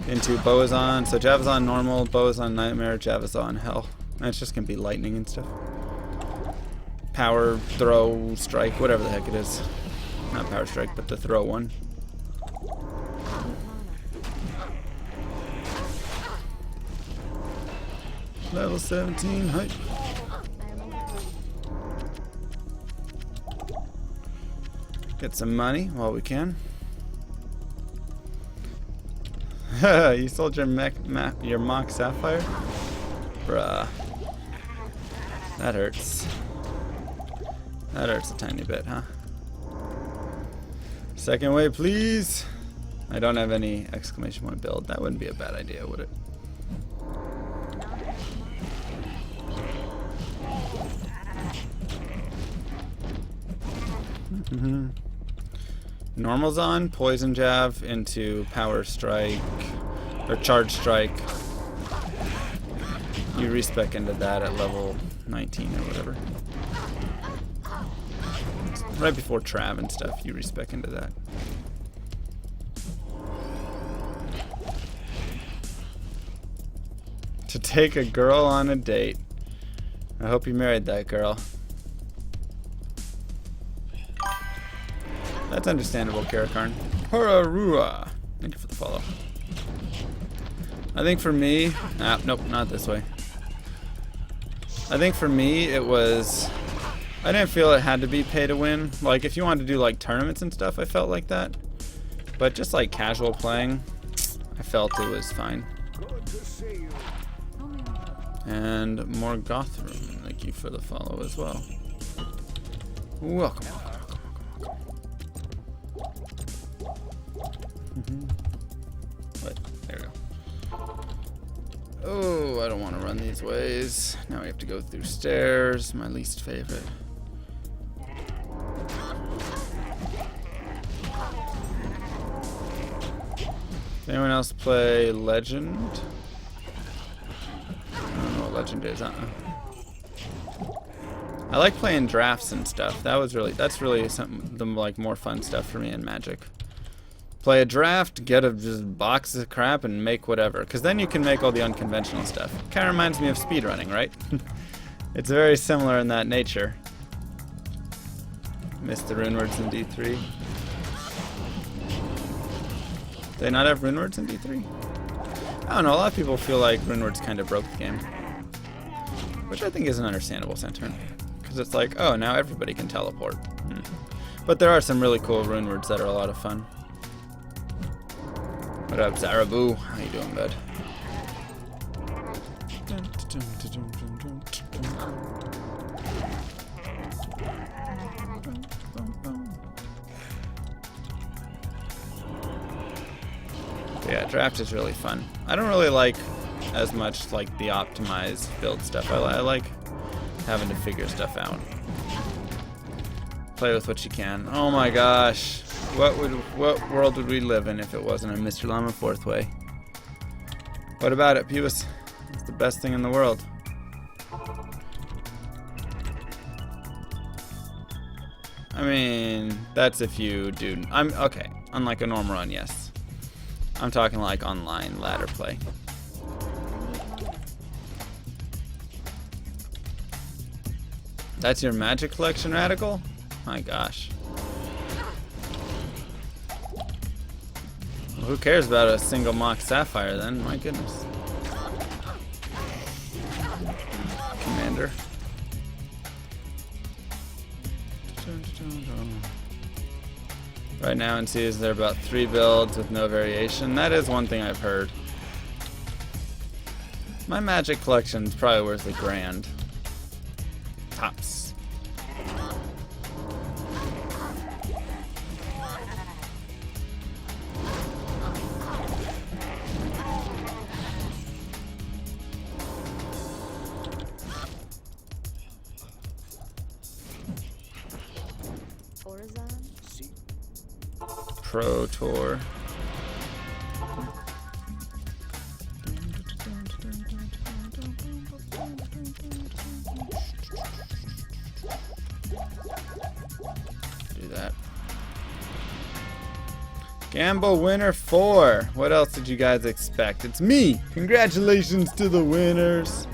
into Boazon. So Javazon normal, Boazon nightmare, Javazon hell. And it's just gonna be lightning and stuff. Power, throw, strike, whatever the heck it is. Not power strike, but the throw one. Level 17, hype. Get some money while we can. You sold your mock sapphire? Bruh. That hurts. That hurts a tiny bit, huh? Second wave, please! I don't have any exclamation point build. That wouldn't be a bad idea, would it? Normal's on, poison jab into power strike or charge strike. You respec into that at level 19 or whatever. Right before Trav and stuff, you respec into that. To take a girl on a date. I hope you married that girl. That's understandable, Karakarn. Horarua! Thank you for the follow. I think for me... nope, not this way. I think for me, it was... I didn't feel it had to be pay to win. Like, if you wanted to do, like, tournaments and stuff, I felt like that. But just, like, casual playing, I felt it was fine. And more Gothram. Thank you for the follow as well. Welcome. What? There we go. Oh, I don't want to run these ways. Now we have to go through stairs. My least favorite. Does anyone else play Legend? I don't know what Legend is. I like playing drafts and stuff. That's really something the like more fun stuff for me in Magic. Play a draft, get a just box of crap, and make whatever. Because then you can make all the unconventional stuff. Kind of reminds me of speedrunning, right? It's very similar in that nature. Missed the rune words in D3. Do they not have rune words in D3? I don't know, a lot of people feel like rune words kind of broke the game. Which I think is an understandable sentiment. Because it's like, oh, now everybody can teleport. But there are some really cool rune words that are a lot of fun. What up, Zarabu? How you doing, bud? Yeah, draft is really fun. I don't really like as much like the optimized build stuff. I like having to figure stuff out. Play with what you can. Oh my gosh. What world would we live in if it wasn't a Mr. Llama 4th way? What about it, Pubis? It's the best thing in the world. I mean, that's if you do... okay, unlike a normal run, yes. I'm talking like online ladder play. That's your magic collection, Radical? My gosh. Well, who cares about a single mock sapphire then? My goodness. Commander. Right now in Seas there are about 3 builds with no variation. That is one thing I've heard. My magic collection is probably worth $1,000. Tops. Pro Tour. Do that. Gamble winner 4. What else did you guys expect? It's me. Congratulations to the winners.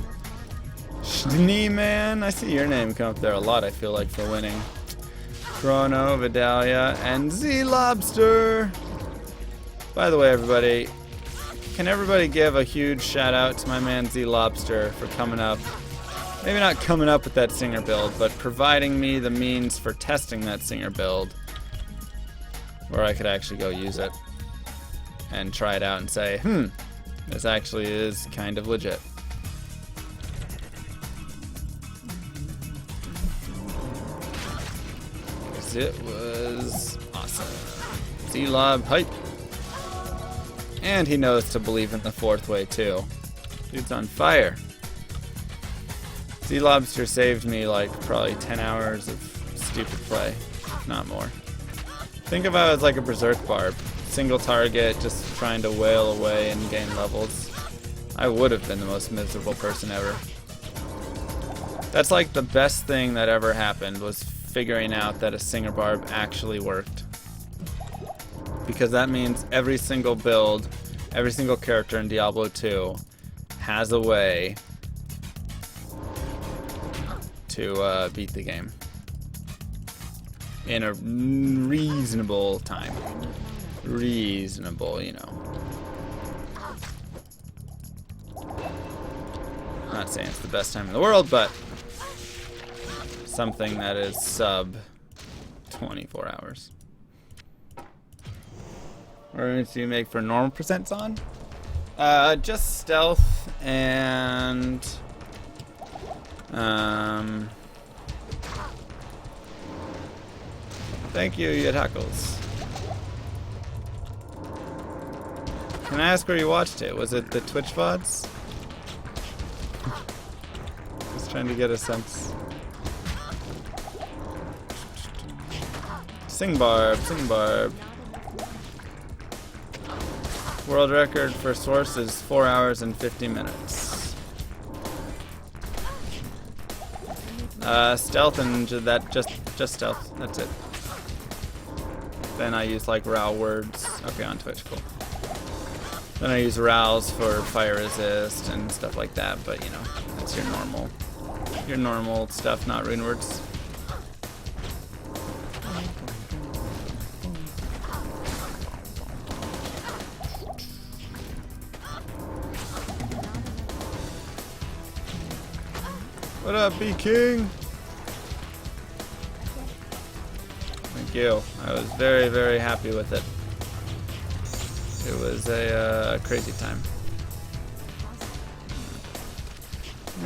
Shnee Man. I see your name come up there a lot, I feel like, for winning. Chrono, Vidalia, and Z-Lobster. By the way, everybody, can everybody give a huge shout out to my man Z-Lobster for coming up, maybe not coming up with that Singer build, but providing me the means for testing that Singer build where I could actually go use it and try it out and say, this actually is kind of legit. It was awesome. Z-Lob hype. And he knows to believe in the 4th way too. Dude's on fire. Z-Lobster saved me like probably 10 hours of stupid play, if not more. Think of it as like a Berserk Barb. Single target, just trying to wail away and gain levels. I would have been the most miserable person ever. That's like the best thing that ever happened, was figuring out that a Singer Barb actually worked. Because that means every single build, every single character in Diablo 2 has a way to beat the game in a reasonable time. Reasonable, you know. I'm not saying it's the best time in the world, but something that is sub 24 hours. What do you make for normal percents on? Just stealth and thank you, Yatakos. Can I ask where you watched it? Was it the Twitch VODs? Just trying to get a sense. Sing Barb, Sing Barb. World record for source is 4 hours and 50 minutes. Stealth and that just stealth. That's it. Then I use like RAL words. Okay, on Twitch, cool. Then I use RALs for fire resist and stuff like that. But you know, that's your normal stuff, not rune words. What up, B-King? Thank you. I was very, very happy with it. It was a crazy time.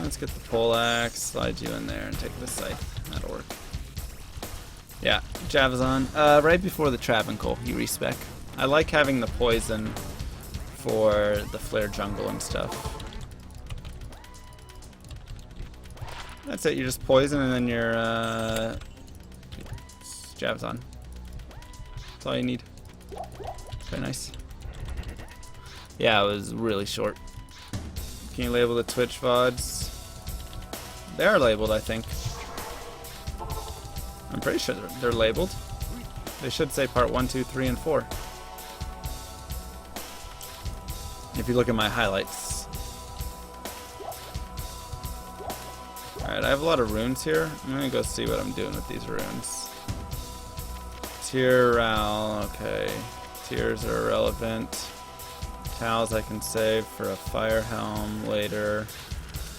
Let's get the poleaxe, slide you in there, and take the scythe. That'll work. Yeah, Javazon. Right before the Travancore, you respec. I like having the poison for the flare jungle and stuff. That's it, you just poison and then you're jabs on. That's all you need. Very nice. Yeah, it was really short. Can you label the Twitch VODs? They are labeled, I think. I'm pretty sure they're labeled. They should say part 1, 2, 3, and 4. you look at my highlights. Alright, I have a lot of runes here. I'm gonna go see what I'm doing with these runes. Tier Ral, okay. Tiers are irrelevant. Towels I can save for a fire helm later.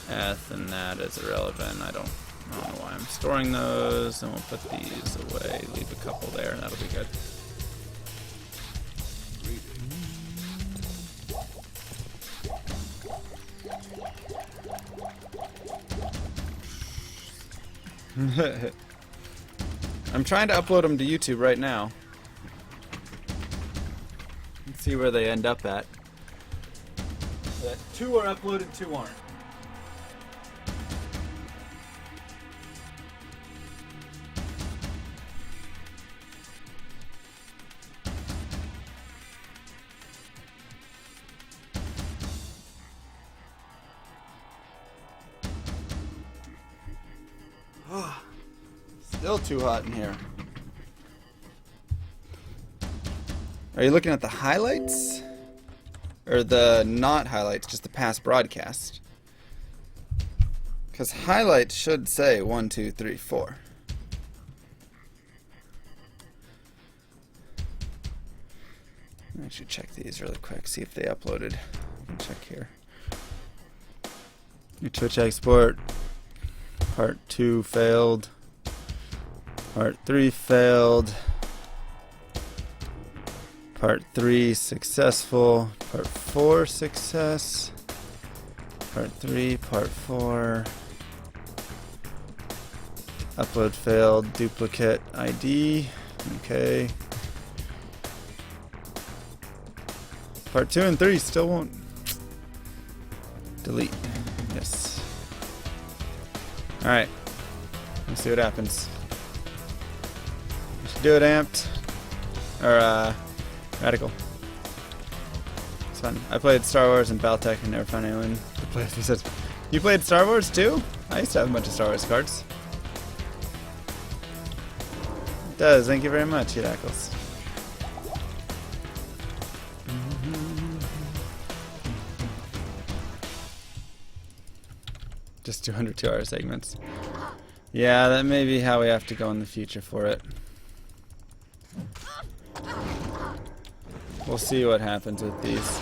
And that is irrelevant. I don't know why I'm storing those. And we'll put these away. Leave a couple there, and that'll be good. I'm trying to upload them to YouTube right now. Let's see where they end up at. That 2 are uploaded, 2 aren't. Still too hot in here. Are you looking at the highlights? Or the not highlights, just the past broadcast? Because highlights should say 1, 2, 3, 4. I should check these really quick, see if they uploaded. I can check here. Your Twitch export. Part 2 failed. Part 3 failed. Part 3 successful. Part 4 success. Part 3, Part 4. Upload failed. Duplicate ID. Okay. Part 2 and 3 still won't. Delete. Yes. Alright. Let's see what happens. Do it, Amped. Or, Radical. It's fun. I played Star Wars and Baltech and never found anyone to play with me since. You played Star Wars too? I used to have a bunch of Star Wars cards. It does. Thank you very much, Radicals. Just 202-hour segments. Yeah, that may be how we have to go in the future for it. We'll see what happens with these,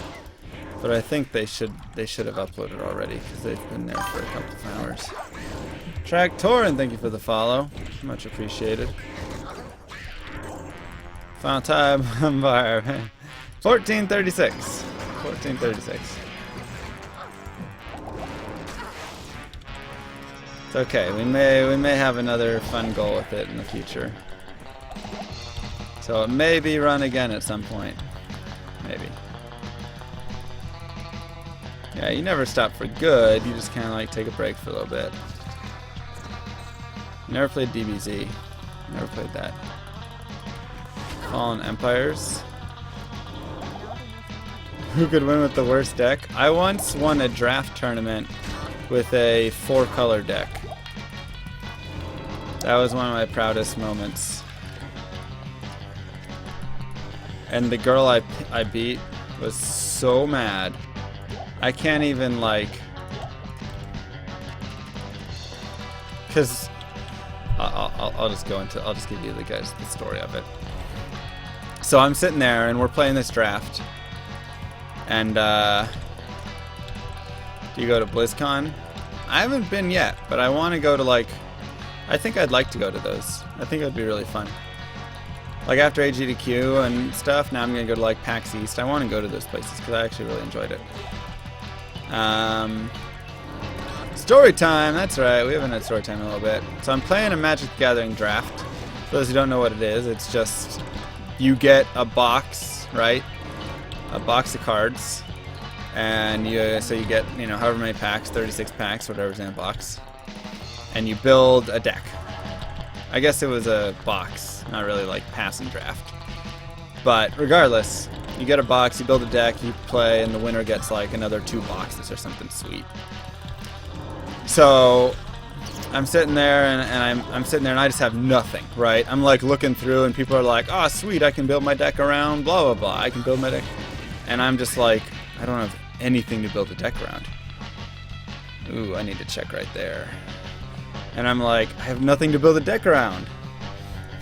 but I think they should have uploaded already because they've been there for a couple of hours. Tractorin, thank you for the follow, much appreciated. Final time, Barb. 1436. 1436. It's okay. We may have another fun goal with it in the future. So it may be run again at some point. Maybe. Yeah, you never stop for good. You just kind of like take a break for a little bit. Never played DBZ. Never played that. Fallen Empires. Who could win with the worst deck? I once won a draft tournament with a 4-color deck. That was one of my proudest moments. And the girl I beat was so mad. I can't even like, cause I'll just give you the story of it. So I'm sitting there and we're playing this draft, and do you go to BlizzCon? I haven't been yet, but I want to go to I think I'd like to go to those. I think it would be really fun. Like after AGDQ and stuff, now I'm going to go to PAX East. I want to go to those places because I actually really enjoyed it. Story time, that's right. We haven't had story time in a little bit. So I'm playing a Magic the Gathering draft. For those who don't know what it is, it's just you get a box, right? A box of cards. And you get, however many packs, 36 packs, whatever's in a box. And you build a deck. I guess it was a box, not really pass and draft. But regardless, you get a box, you build a deck, you play, and the winner gets another 2 boxes or something sweet. So I'm sitting there and I'm sitting there and I just have nothing, right? I'm looking through and people are like, oh sweet, I can build my deck around blah blah blah. I can build my deck. And I'm just I don't have anything to build a deck around. Ooh, I need to check right there. And I'm like, I have nothing to build a deck around.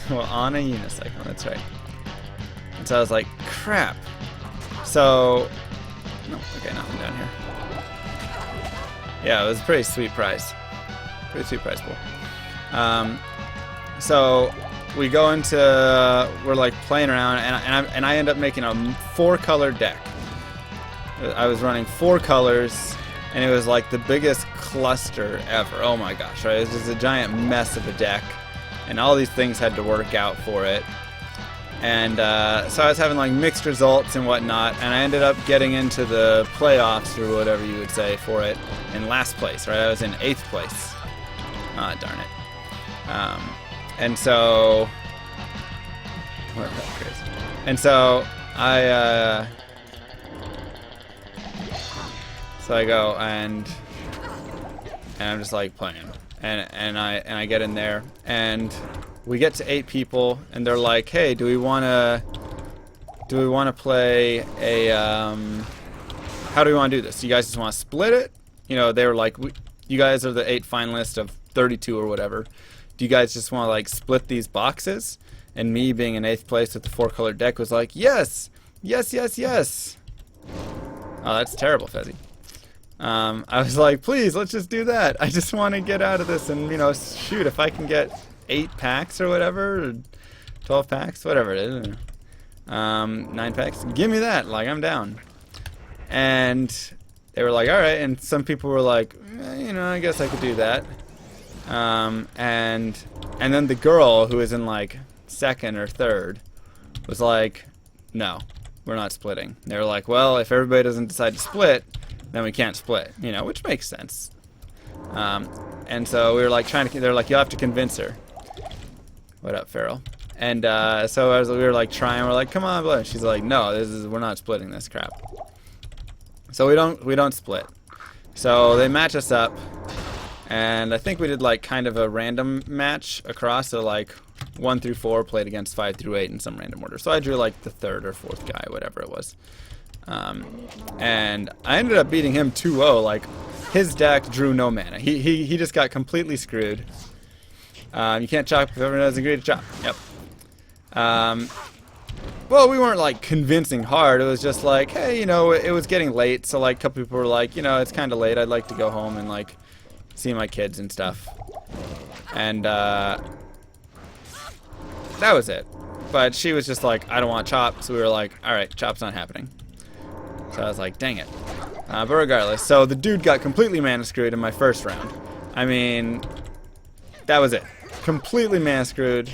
Well, on a unicycle, that's right. And so I was like, crap. So, no, okay, nothing down here. Yeah, it was a pretty sweet prize. Pretty sweet prize pool. So we go into, we're like playing around, and I end up making a 4-color deck. I was running 4 colors, and it was like the biggest cluster ever. Oh my gosh, right? It was just a giant mess of a deck, and all these things had to work out for it. And so I was having like mixed results and whatnot, and I ended up getting into the playoffs, or whatever you would say, for it in last place, right? I was in 8th place. Ah, darn it. And so, what the heck is? And so I go and I'm just like playing, and I get in there, and we get to 8 people, and they're like, hey, do we want to play a how do we want to do this? Do you guys just want to split it? You know, they were like, you guys are the 8 finalists of 32 or whatever. Do you guys just want to like split these boxes? And me, being in 8th place with the 4-color deck, was like, yes, yes, yes, yes. Oh, that's terrible, Fezzy. I was like, please, let's just do that. I just want to get out of this, and, you know, shoot, if I can get 8 packs or whatever, or 12 packs, whatever it is, 9 packs, give me that, like, I'm down. And they were like, all right, and some people were like, you know, I guess I could do that. And then the girl who was in like 2nd or 3rd was like, no, we're not splitting. They were like, well, if everybody doesn't decide to split, then we can't split, you know, which makes sense. And so we were like they're like, you'll have to convince her. What up, Farrell? And so we were like trying, we're like, come on, blah. She's like, no, we're not splitting this crap. So we don't split. So they match us up, and I think we did like kind of a random match across, so like 1 through 4 played against 5 through 8 in some random order. So I drew like the 3rd or 4th guy, whatever it was. And I ended up beating him 2-0. Like, his deck drew no mana. He just got completely screwed. You can't chop if everyone doesn't agree to chop. Yep. Well, we weren't like convincing hard. It was just like, hey, you know, it was getting late, so like a couple people were like, you know, it's kind of late. I'd like to go home and like see my kids and stuff. And that was it. But she was just like, I don't want chop. So we were like, all right, chop's not happening. So I was like, dang it. But regardless, so the dude got completely mana screwed in my first round. I mean, that was it. Completely mana screwed.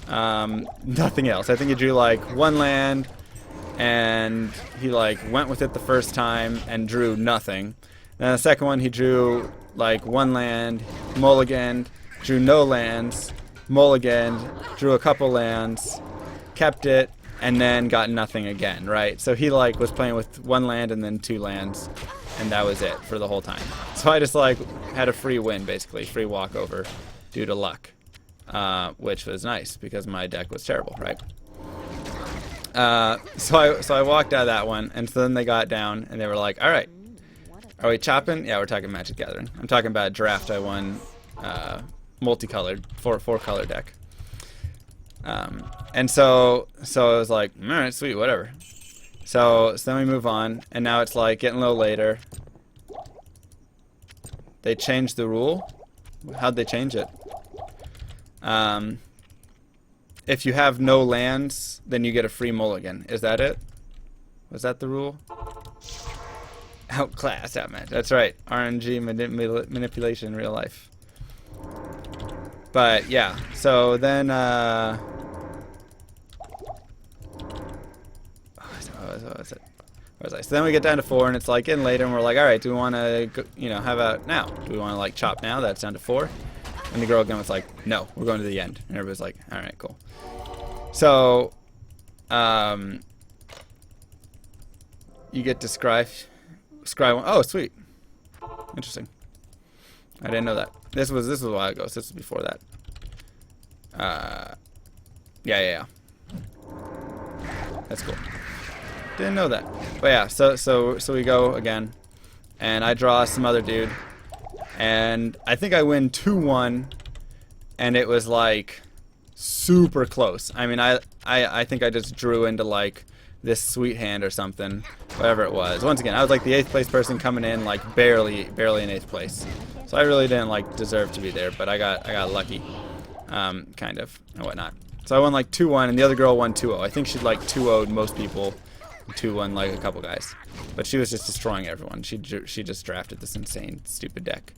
Nothing else. I think he drew like 1 land, and he like went with it the first time and drew nothing. Then the second one, he drew like 1 land, mulliganed, drew no lands, mulliganed, drew a couple lands, kept it, and then got nothing again, right? So he like was playing with 1 land and then 2 lands, and that was it for the whole time. So I just like had a free win, basically, free walkover due to luck, which was nice because my deck was terrible, right? So I walked out of that one, and so then they got down and they were like, all right, are we chopping? Yeah, we're talking Magic Gathering. I'm talking about a draft I won, multicolored, 4-color deck. And so I was like, all right, sweet, whatever. So then we move on, and now it's like getting a little later. They changed the rule. How'd they change it? If you have no lands, then you get a free mulligan. Is that it? Was that the rule? Outclass, outmatch. That's right. RNG manipulation in real life. But yeah, so then what was I? So then we get down to 4, and it's like getting later, and we're like, all right, do we want to, you know, how about now? Do we want to like chop now? That's down to 4. And the girl again was like, no, we're going to the end. And everybody's like, all right, cool. So, you get to scry 1. Oh, sweet. Interesting. I didn't know that. This was a while ago, so this was before that. Yeah. That's cool. Didn't know that. But yeah, so we go again, and I draw some other dude, and I think I win 2-1, and it was like super close. I mean, I think I just drew into like this sweet hand or something, whatever it was. Once again, I was like the 8th place person coming in, like barely in 8th place. So I really didn't like deserve to be there, but I got lucky, kind of, and whatnot. So I won like 2-1, and the other girl won 2-0. I think she'd like 2-0'd most people, 2-1 like a couple guys. But she was just destroying everyone. She just drafted this insane, stupid deck.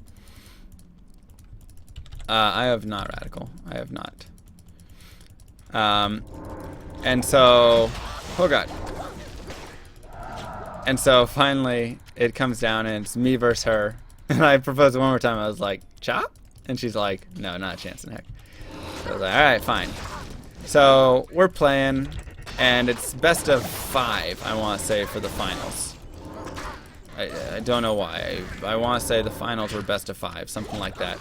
I have not Radical. I have not. And so, oh god. And so finally it comes down and it's me versus her. And I proposed it one more time. I was like, chop? And she's like, no, not a chance in heck. So I was like, alright, fine. So we're playing, and it's best of 5, I want to say, for the finals. I don't know why. I want to say the finals were best of 5, something like that.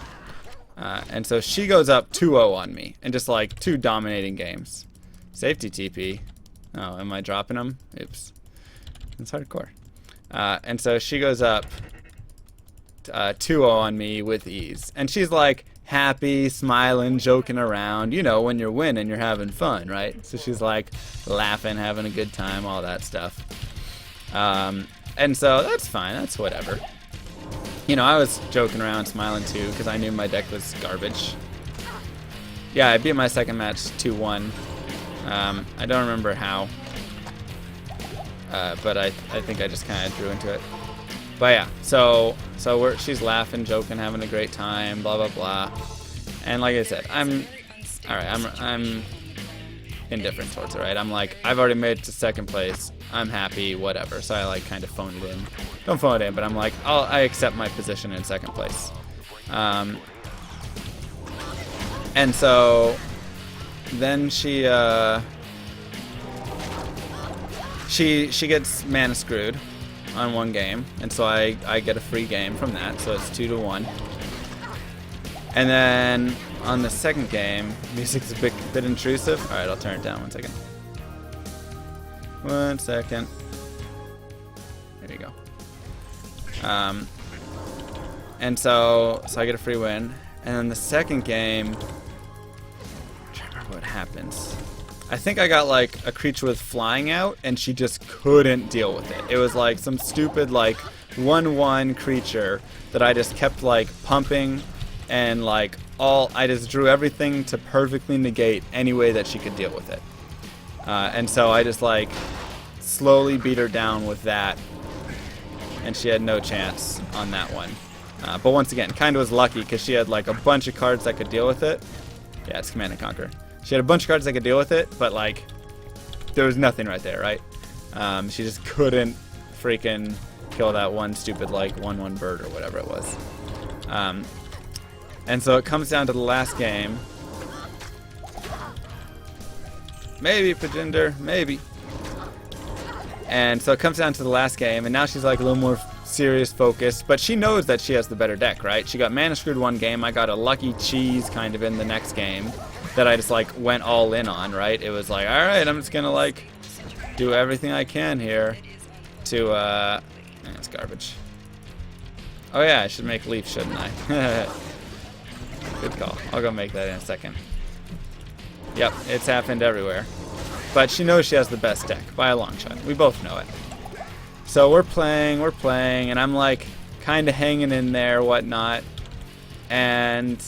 And so she goes up 2-0 on me, in just like 2 dominating games. Safety TP. Oh, am I dropping them? Oops. It's hardcore. And so she goes up 2-0 on me with ease. And she's like happy, smiling, joking around. You know, when you're winning, you're having fun, right? So she's like laughing, having a good time, all that stuff. And so that's fine. That's whatever. You know, I was joking around, smiling too, because I knew my deck was garbage. Yeah, I beat my second match 2-1. I don't remember how. But I think I just kind of drew into it. But yeah, so she's laughing, joking, having a great time, blah blah blah. And like I said, I'm indifferent towards it, right? I'm like, I've already made it to second place. I'm happy, whatever. So I like kind of phone it in. Don't phone it in, but I'm like, I accept my position in second place. And so then she gets mana screwed on one game, and so I get a free game from that, so it's 2-1. And then on the second game, music's a bit intrusive. All right, I'll turn it down 1 second. 1 second. There you go. And so I get a free win, and then the second game, I'm trying to remember what happens. I think I got like a creature with flying out, and she just couldn't deal with it. It was like some stupid like 1/1 creature that I just kept like pumping, and like I just drew everything to perfectly negate any way that she could deal with it. And so I just like slowly beat her down with that, and she had no chance on that one. But once again, kind of was lucky because she had like a bunch of cards that could deal with it. Yeah, it's Command and Conquer. She had a bunch of cards that could deal with it, but like there was nothing right there, right? She just couldn't freaking kill that one stupid like 1/1 bird or whatever it was. And so it comes down to the last game. Maybe Pajinder, maybe. And so it comes down to the last game, and now she's like a little more serious focused, but she knows that she has the better deck, right? She got mana screwed one game. I got a lucky cheese kind of in the next game that I just like went all in on, right? It was like, all right, I'm just gonna like do everything I can here to it's garbage. Oh yeah, I should make Leaf, shouldn't I? Good call. I'll go make that in a second. Yep, it's happened everywhere. But she knows she has the best deck by a long shot. We both know it. So we're playing, and I'm like kind of hanging in there, whatnot. And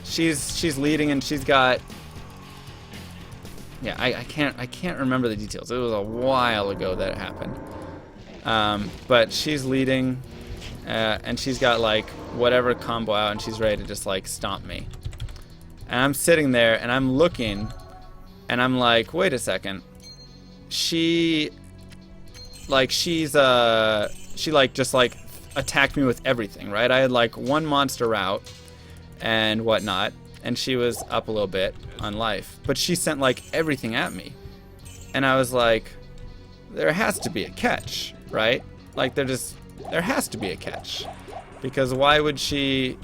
she's leading, and she's got. Yeah, I can't remember the details. It was a while ago that it happened. But she's leading, and she's got like whatever combo out, and she's ready to just like stomp me. And I'm sitting there, and I'm looking, and I'm like, wait a second. She like just like attacked me with everything, right? I had like one monster out and whatnot, and she was up a little bit on life, but she sent like everything at me, and I was like, there has to be a catch, right? Like there has to be a catch, because why would she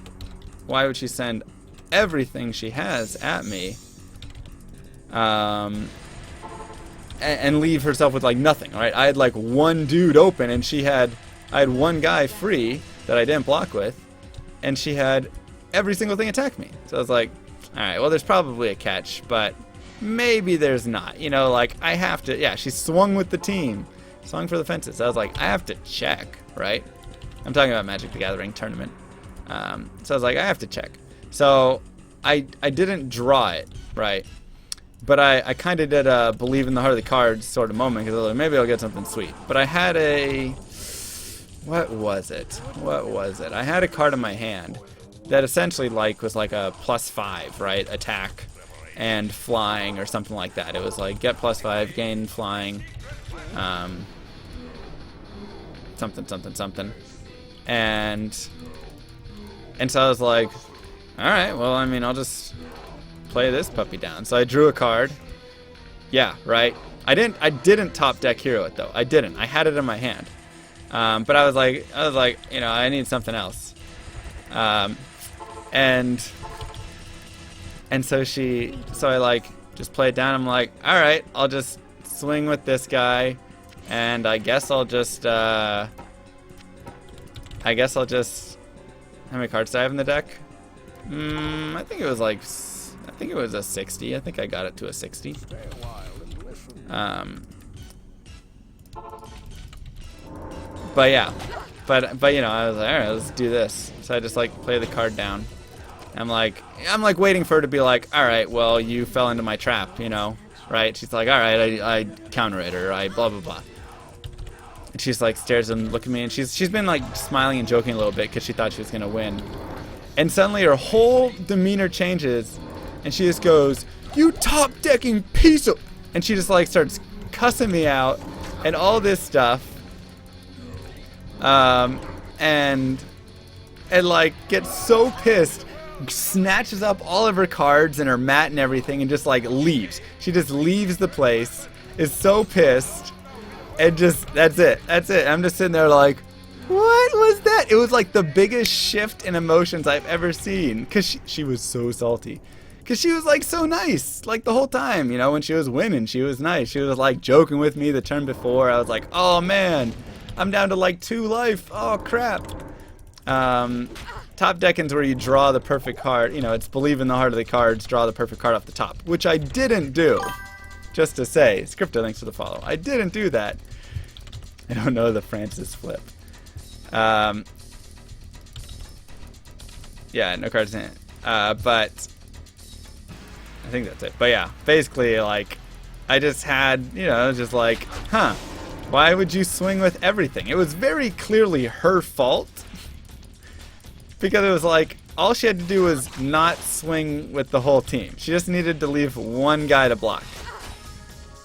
send everything she has at me? and leave herself with like nothing, right? I had like one dude open, and I had one guy free that I didn't block with, and she had every single thing attack me. So I was like, all right, well, there's probably a catch, but maybe there's not. You know, like, I have to, yeah, she swung with the team, swung for the fences. I was like, I have to check, right? I'm talking about Magic the Gathering tournament. So I was like, I have to check. So I didn't draw it, right? But I kind of did a believe in the heart of the cards sort of moment, because I was like, maybe I'll get something sweet. But I had what was it? I had a card in my hand that essentially was like a +5, right? Attack and flying or something like that. It was like get +5, gain flying, something. And so I was like, all right, well, I mean, I'll just play this puppy down. So I drew a card. Yeah, right. I didn't top deck hero it though. I didn't. I had it in my hand. But I was like, you know, I need something else. And so I like just play it down. I'm like, all right, I'll just swing with this guy, and I guess I'll just how many cards do I have in the deck? I think it was a 60. I think I got it to a 60. But yeah, but you know, I was like, all right, let's do this. So I just like play the card down. I'm like waiting for her to be like, all right, well, you fell into my trap, you know, right? She's like, all right, I counter it, or I blah blah blah. And she's like stares and look at me, and she's been like smiling and joking a little bit because she thought she was gonna win. And suddenly her whole demeanor changes, and she just goes, "You top decking piece of," and she just like starts cussing me out and all this stuff. And like gets so pissed, snatches up all of her cards and her mat and everything, and just like leaves. She just leaves the place, is so pissed, and just that's it. I'm just sitting there like, what was that? It was like the biggest shift in emotions I've ever seen, because she was so salty. Because she was like so nice, like the whole time, you know, when she was winning, she was nice. She was like joking with me the turn before. I was like, oh man, I'm down to like 2 life. Oh crap. Top decking's where you draw the perfect card. You know, it's believe in the heart of the cards, draw the perfect card off the top, which I didn't do. Just to say, Scripto, thanks for the follow. I didn't do that. I don't know the Francis flip. Yeah, no cards in it. But I think that's it. But yeah, basically, like, I just had, you know, just like, huh, why would you swing with everything? It was very clearly her fault. Because it was like, all she had to do was not swing with the whole team. She just needed to leave one guy to block.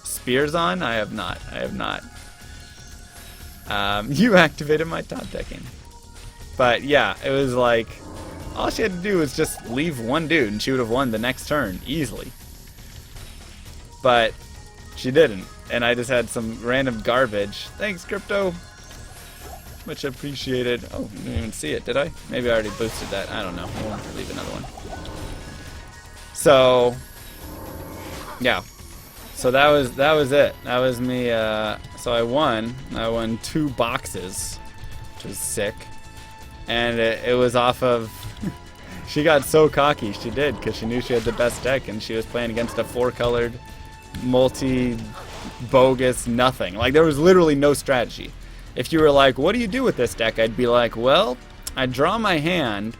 Spears on? I have not. You activated my top decking. But yeah, it was like, all she had to do was just leave one dude and she would have won the next turn easily. But she didn't. And I just had some random garbage. Thanks, Crypto. Much appreciated. Oh, didn't even see it, did I? Maybe I already boosted that. I don't know. We'll leave another one. So, yeah. So that was it. That was me. So I won. I won 2 boxes, which was sick. And it was off of. She got so cocky. She did, because she knew she had the best deck, and she was playing against a 4-colored, multi-bogus nothing. Like, there was literally no strategy. If you were like, what do you do with this deck? I'd be like, well, I draw my hand,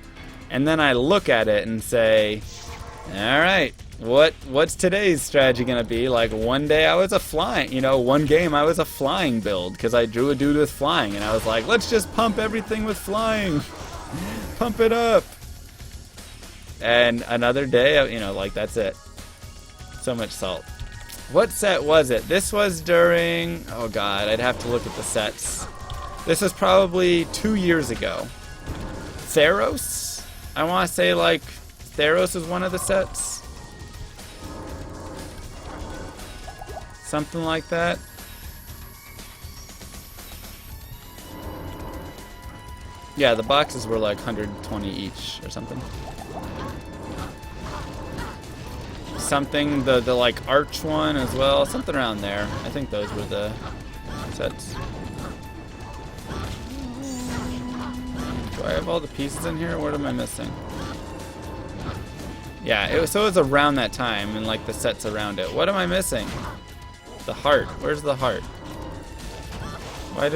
and then I look at it and say, all right, what's today's strategy going to be? Like, one day I was one game I was a flying build, because I drew a dude with flying, and I was like, let's just pump everything with flying. Pump it up. And another day, you know, like, that's it. So much salt. What set was it? This was during... Oh, God. I'd have to look at the sets. This was probably 2 years ago. Theros? I want to say, like, Theros is one of the sets. Something like that. Yeah, the boxes were like 120 each or something. something, the like arch one as well, something around there. I think those were the sets. Do I have all the pieces in here? What am I missing? Yeah, so it was around that time, and like the sets around it. What am I missing? The heart. Where's the heart? Why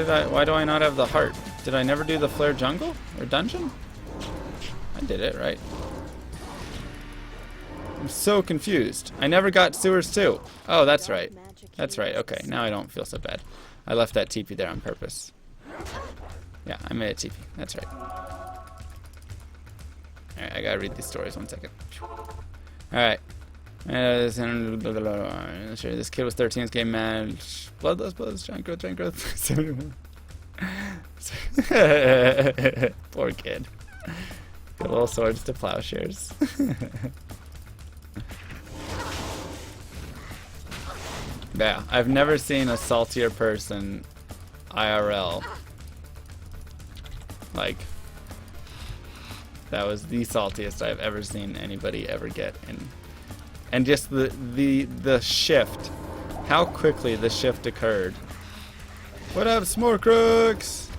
do I not have the heart? Did I never do the Flare Jungle or dungeon? I did it, right? I'm so confused. I never got sewers too. Oh, that's right. That's right. Okay, now I don't feel so bad. I left that teepee there on purpose. Yeah, I made a teepee. That's right. Alright, I gotta read these stories. 1 second. Alright. This kid was 13, this game man. Bloodless, giant growth, 71. Poor kid. Got little swords to plowshares. Yeah, I've never seen a saltier person IRL. Like, that was the saltiest I've ever seen anybody ever get, and just the shift, how quickly the shift occurred. What up, S'more Crooks?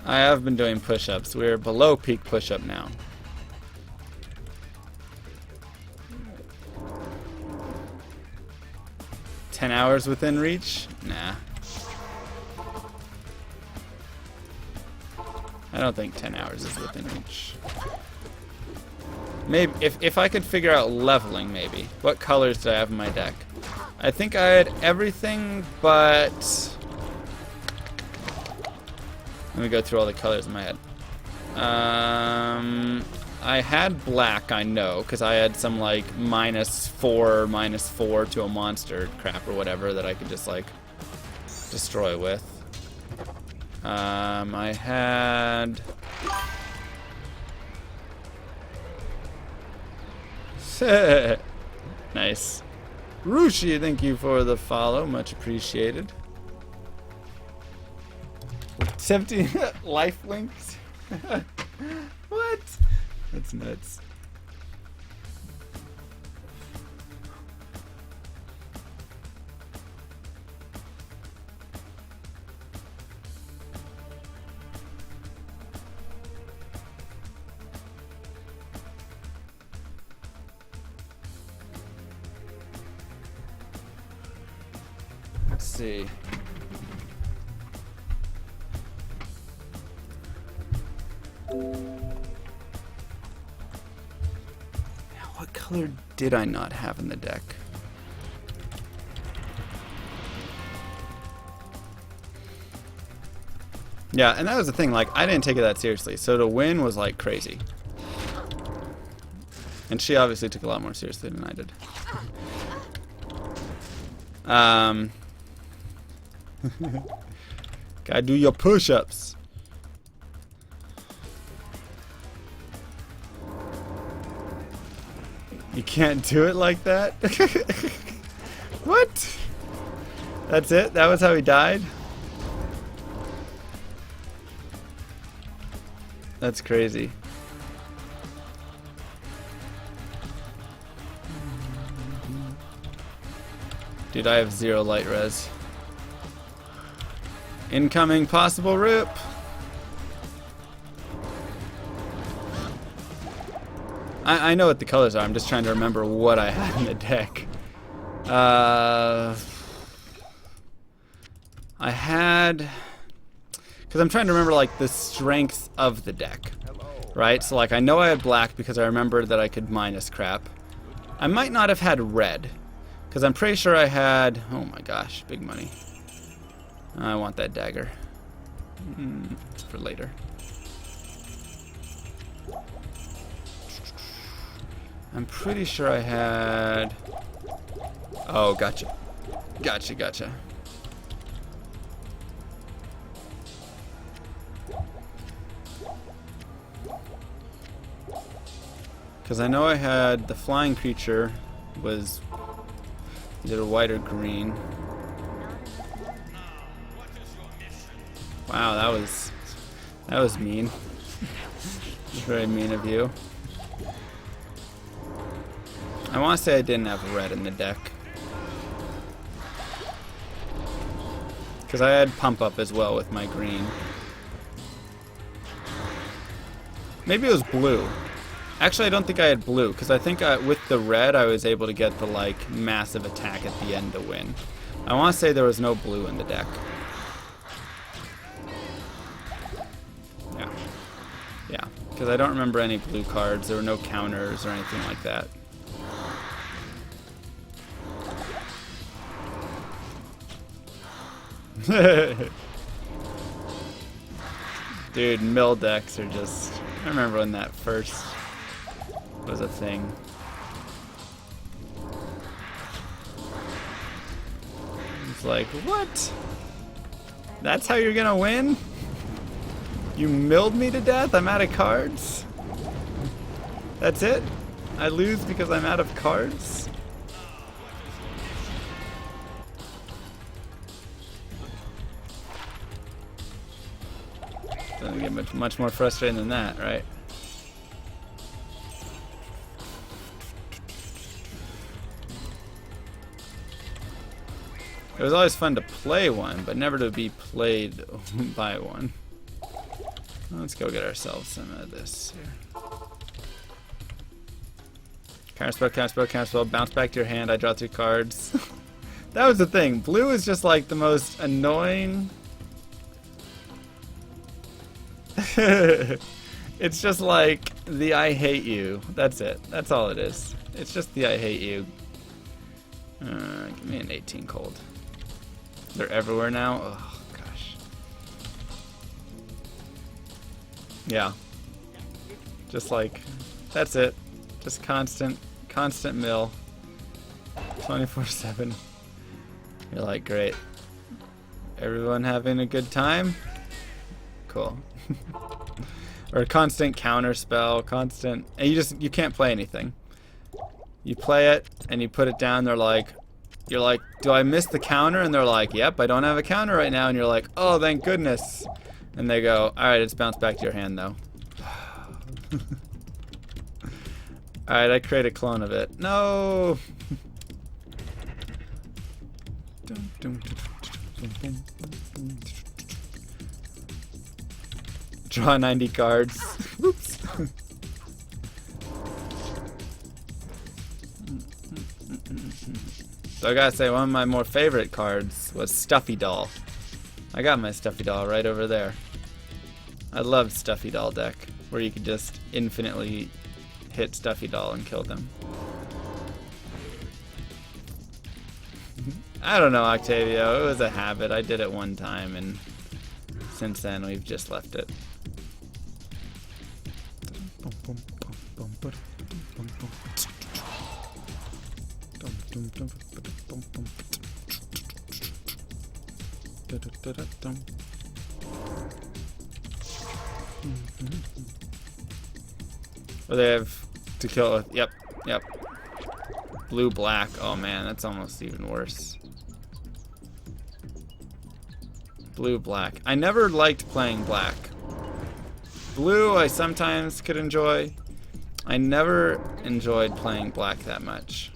I have been doing push-ups. We're below peak push-up now. $10 hours within reach? Nah. I don't think 10 hours is within reach. Maybe if I could figure out leveling, maybe. What colors did I have in my deck? I think I had everything but... Let me go through all the colors in my head. I had black, I know, because I had some like -4 to a monster crap or whatever that I could just like destroy with. I had... Nice. Rushi, thank you for the follow. Much appreciated. 17 life links? What? That's nuts. Let's see. What color did I not have in the deck? Yeah, and that was the thing, like, I didn't take it that seriously, so to win was, like, crazy. And she obviously took it a lot more seriously than I did. Gotta do your push-ups. You can't do it like that? What? That's it? That was how he died? That's crazy. Dude, I have 0 light res. Incoming possible rip. I know what the colors are. I'm just trying to remember what I had in the deck. I had... Because I'm trying to remember, like, the strength of the deck. Right? So, like, I know I had black because I remember that I could minus crap. I might not have had red. Because I'm pretty sure I had... Oh my gosh, big money. I want that dagger. For later. I'm pretty sure I had... Oh, gotcha. Gotcha. Because I know I had the flying creature was either white or green. Wow, that was mean. Very mean of you. I want to say I didn't have red in the deck. Because I had pump up as well with my green. Maybe it was blue. Actually, I don't think I had blue, because I think with the red I was able to get the like massive attack at the end to win. I want to say there was no blue in the deck. Yeah. Yeah, because I don't remember any blue cards. There were no counters or anything like that. Dude, mill decks are just... I remember when that first was a thing. It's like, what? That's how you're gonna win? You milled me to death? I'm out of cards? That's it? I lose because I'm out of cards? Doesn't get much more frustrating than that, right? It was always fun to play one, but never to be played by one. Let's go get ourselves some of this here. Counterspell, counterspell, counterspell. Bounce back to your hand. I draw 2 cards. That was the thing. Blue is just like the most annoying... It's just like the I hate you. That's it. That's all it is. It's just the I hate you. Give me an 18 cold. They're everywhere now. Oh gosh. Yeah. Just like that's it. Just constant mill. 24/7. You're like, great. Everyone having a good time? Cool. Or constant counter spell, constant, and you can't play anything. You play it and you put it down. You're like, do I miss the counter? And they're like, yep, I don't have a counter right now. And you're like, oh, thank goodness. And they go, all right, it's bounced back to your hand though. All right, I create a clone of it. No. Draw 90 cards. Oops. So I gotta say, one of my more favorite cards was Stuffy Doll. I got my Stuffy Doll right over there. I loved Stuffy Doll deck, where you could just infinitely hit Stuffy Doll and kill them. I don't know, Octavio. It was a habit. I did it one time, and since then we've just left it. Or they have to kill it. Yep. Blue black. Oh man, that's almost even worse. Blue black. I never liked playing black. Blue I sometimes could enjoy. I never enjoyed playing black that much.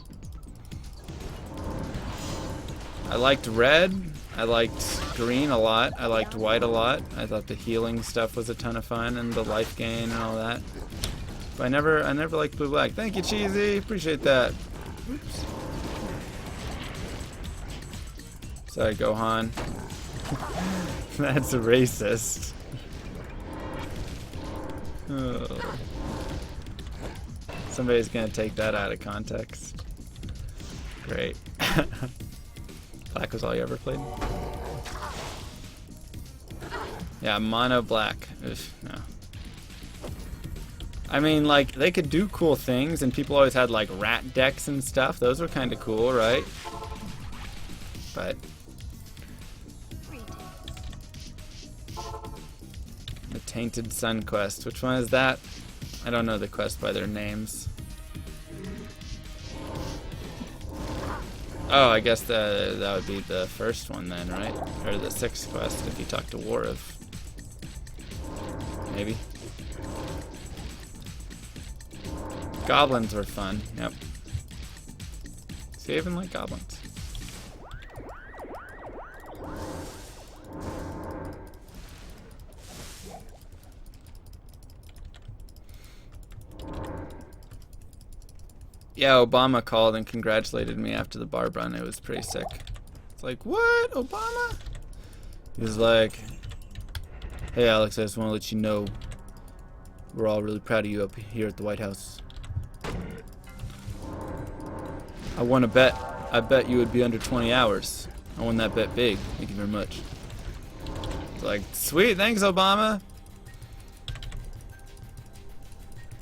I liked red. I liked green a lot. I liked white a lot. I thought the healing stuff was a ton of fun and the life gain and all that. But I never liked blue black. Thank you, Cheesy. Appreciate that. Oops. Sorry, Gohan. That's racist. Oh. Somebody's gonna take that out of context. Great. Black was all you ever played? Yeah, mono black. Oof, no. I mean, like, they could do cool things, and people always had, like, rat decks and stuff. Those were kind of cool, right? But... the Tainted Sun quest. Which one is that? I don't know the quest by their names. Oh, I guess that would be the first one then, right? Or the 6th quest if you talk to Warav. Maybe. Goblins were fun, yep. They even like goblins. Yeah, Obama called and congratulated me after the barb run. It was pretty sick. It's like, what? Obama? He was like, hey Alex, I just want to let you know we're all really proud of you up here at the White House. I won a bet. I bet you would be under 20 hours. I won that bet big. Thank you very much. It's like, sweet, thanks Obama.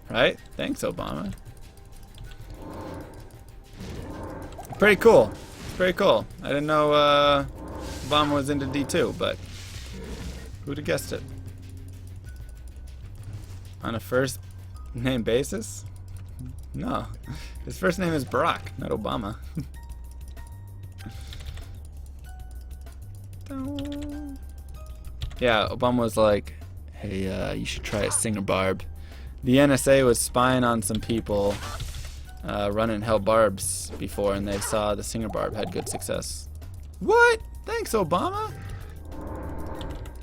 Right? Thanks Obama. Pretty cool. It's pretty cool. I didn't know Obama was into D2, but who'd have guessed it? On a first name basis? No. His first name is Barack, not Obama. Yeah, Obama was like, hey, you should try a singer barb. The NSA was spying on some people running hell barbs before, and they saw the singer barb had good success. What? Thanks, Obama.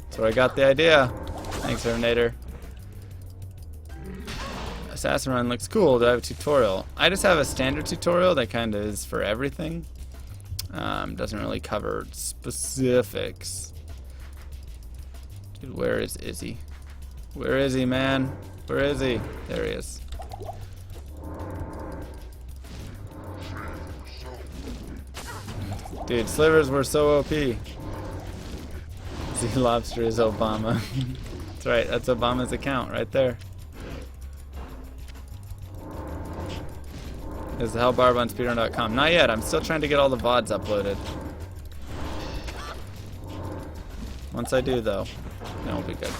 That's where I got the idea. Thanks, Terminator. Assassin Run looks cool. Do I have a tutorial? I just have a standard tutorial that kind of is for everything. Doesn't really cover specifics. Dude, where is Izzy? Where is he, man? Where is he? There he is. Dude, slivers were so OP. Z Lobster is Obama. That's right, that's Obama's account right there. Is the Hellbarb on speedrun.com? Not yet, I'm still trying to get all the VODs uploaded. Once I do though, then we'll be good.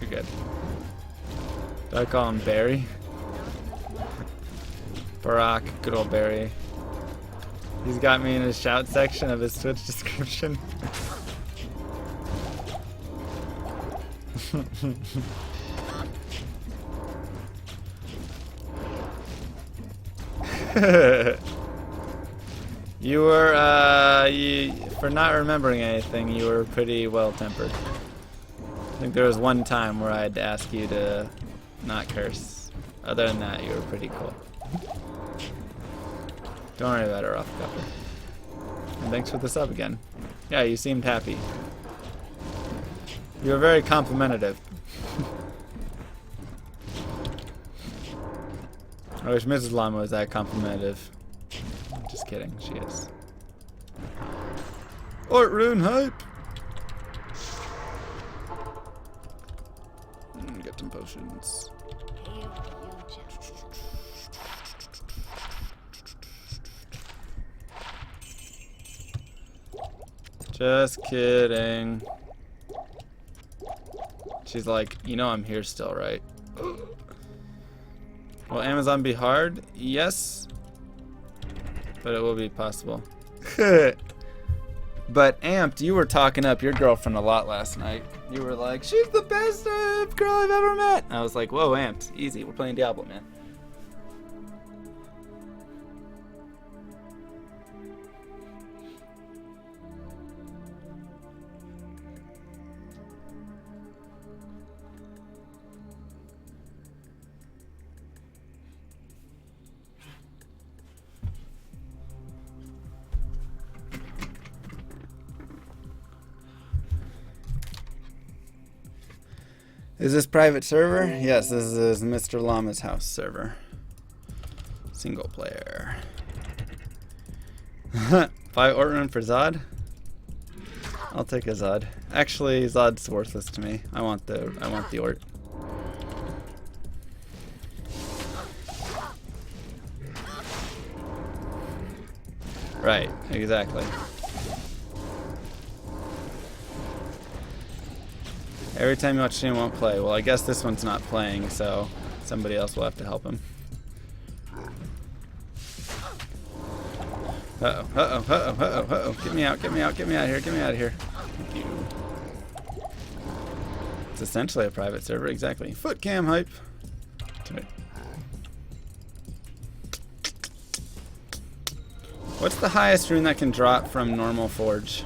You're good. Do I call him Barry? Barack, good old Barry. He's got me in his shout section of his Twitch description. You were, for not remembering anything, you were pretty well-tempered. I think there was one time where I had to ask you to not curse. Other than that, you were pretty cool. Don't worry about it, Rough Copper. And thanks for the sub again. Yeah, you seemed happy. You were very complimentative. I wish Mrs. Llama was that complimentive. Just kidding, she is. Art Rune hype! Get some potions. Just kidding. She's like, you know I'm here still, right? Will Amazon be hard? Yes. But it will be possible. But Amped, you were talking up your girlfriend a lot last night. You were like, she's the best girl I've ever met. I was like, whoa, Amped, easy. We're playing Diablo, man. Is this private server? Yes, this is Mr. Llama's house server. Single player. 5 Ortrun for Zod? I'll take a Zod. Actually, Zod's worthless to me. I want the Ort. Right, exactly. Every time you watch stream, won't play. Well, I guess this one's not playing, so somebody else will have to help him. Uh-oh, uh-oh, uh-oh, uh-oh, uh-oh. Get me out, get me out, get me out of here, get me out of here. Thank you. It's essentially a private server, exactly. Foot cam hype. Right. What's the highest rune that can drop from normal forge?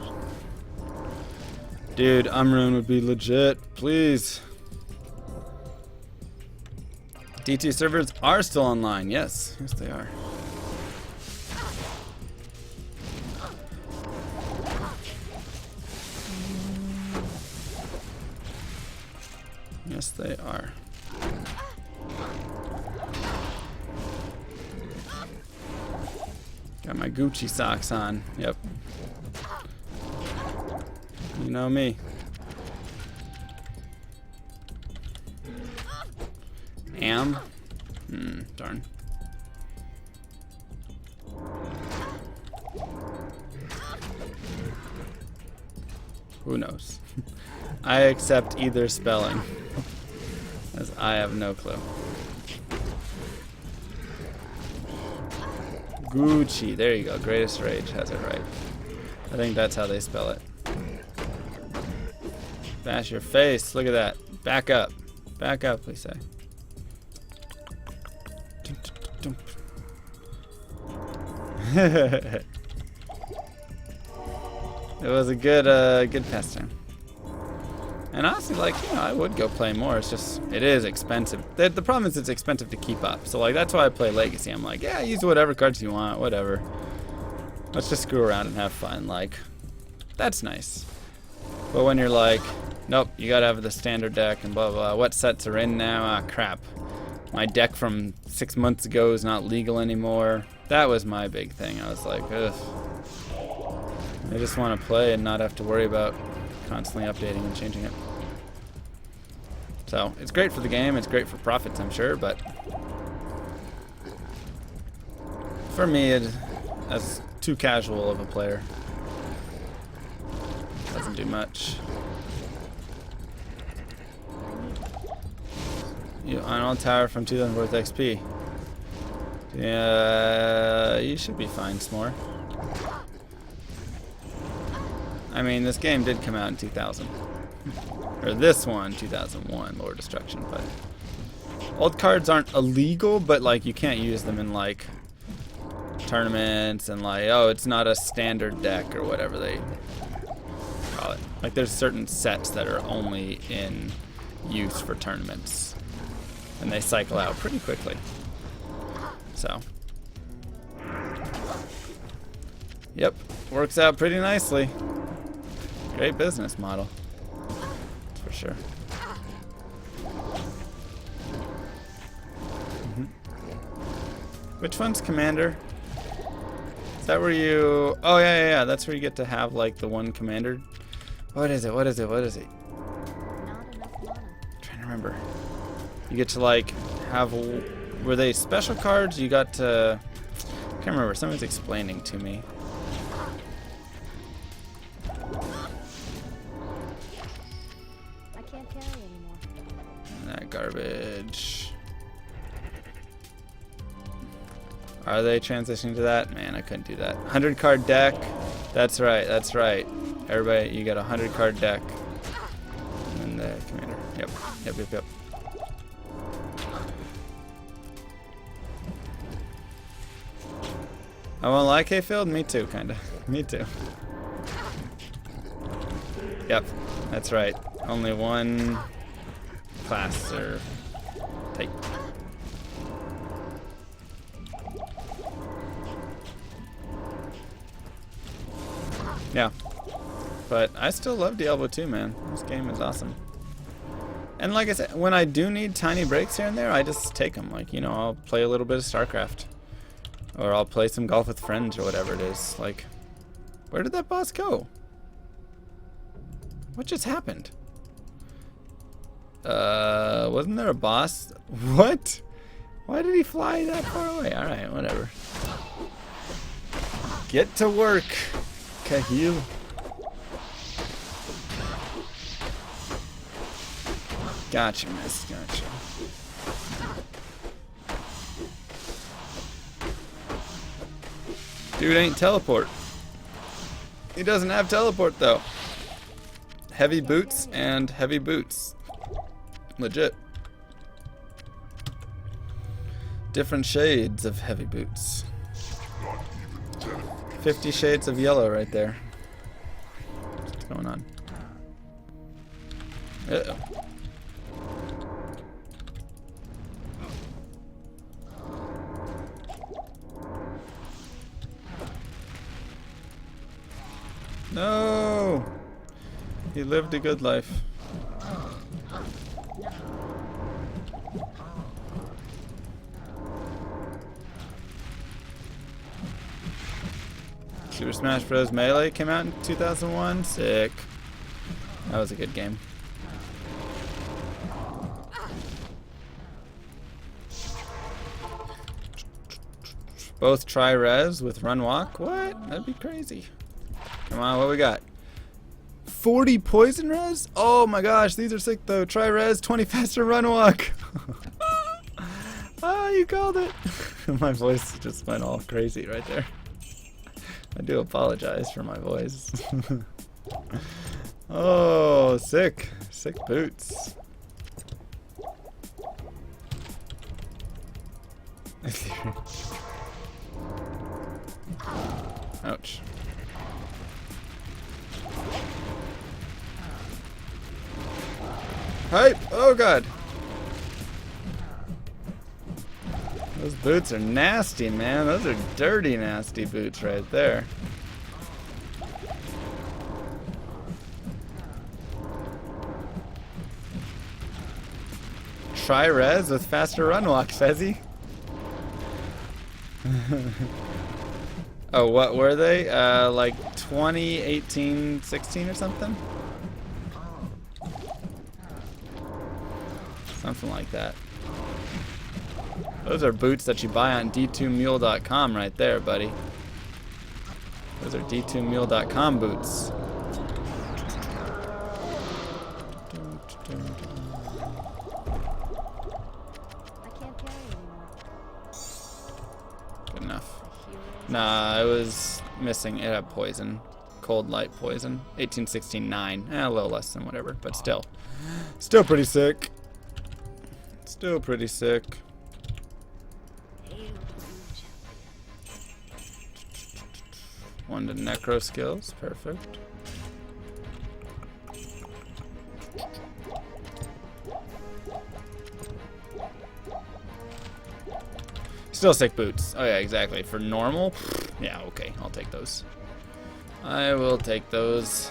Dude, Umrune would be legit, please. D2 servers are still online, yes. Yes, they are. Yes, they are. Got my Gucci socks on. Yep. You know me. Am? Darn. Who knows? I accept either spelling, as I have no clue. Gucci, there you go. Greatest Rage has it right. I think that's how they spell it. Bash your face. Look at that. Back up. Back up, please say. It was a good pastime. And honestly, like, you know, I would go play more. It's just, it is expensive. The problem is it's expensive to keep up. So, like, that's why I play Legacy. I'm like, yeah, use whatever cards you want, whatever. Let's just screw around and have fun. Like, that's nice. But when you're like, nope, you gotta have the standard deck and blah, blah, what sets are in now? Ah, crap. My deck from 6 months ago is not legal anymore. That was my big thing. I was like, ugh. I just want to play and not have to worry about constantly updating and changing it. So, it's great for the game, it's great for profits, I'm sure, but for me, as too casual of a player, doesn't do much. You on all tower from 2000 worth XP. Yeah, you should be fine, S'more. I mean, this game did come out in 2000. Or this one, 2001, Lord Destruction, but old cards aren't illegal, but like you can't use them in like tournaments and like, oh, it's not a standard deck or whatever they call it. Like there's certain sets that are only in use for tournaments and they cycle out pretty quickly. So, yep, works out pretty nicely. Great business model, that's for sure. Which one's Commander? Is that where you... Oh, yeah, that's where you get to have, like, the one Commander. What is it? What is it? What is it? I'm trying to remember. You get to, like, have... Were they special cards? You got to... I can't remember. Someone's explaining to me. I can't carry anymore. That garbage. Are they transitioning to that? Man, I couldn't do that. 100 card deck. That's right, that's right. Everybody, you got a 100 card deck. And the commander. Yep. I won't lie, K-Field? Me too, kinda. Me too. Yep, that's right. Only one class or type. Yeah. But I still love Diablo 2, man. This game is awesome. And like I said, when I do need tiny breaks here and there, I just take them. Like, you know, I'll play a little bit of StarCraft. Or I'll play some golf with friends or whatever it is. Like, where did that boss go? What just happened? Wasn't there a boss? What? Why did he fly that far away? Alright, whatever. Get to work, Kahil. Gotcha, miss. Gotcha. Dude ain't teleport. He doesn't have teleport though. Heavy boots and heavy boots. Legit. Different shades of heavy boots. 50 shades of yellow right there. What's going on? Uh-oh. No! He lived a good life. Super Smash Bros. Melee came out in 2001. Sick. That was a good game. Both tri-res with run walk? What? That'd be crazy. Come on, what we got? 40 poison res? Oh my gosh, these are sick though. Tri-res, 20 faster run walk. Ah, you called it. My voice just went all crazy right there. I do apologize for my voice. Oh, sick. Sick boots. Ouch. Hype! Oh god! Those boots are nasty, man. Those are dirty, nasty boots right there. Try res with faster run walk, Fezzy. Oh, what were they? Like 2018, 16 or something? Something like that. Those are boots that you buy on d2mule.com right there, buddy. Those are d2mule.com boots. I can't carry anymore. Good enough. Nah, it was missing. It had poison. Cold light poison. 1869. A little less than whatever, but still. Still pretty sick. Still pretty sick. One to necro skills. Perfect. Still sick boots. Oh yeah, exactly. For normal, yeah, okay, I'll take those. I will take those.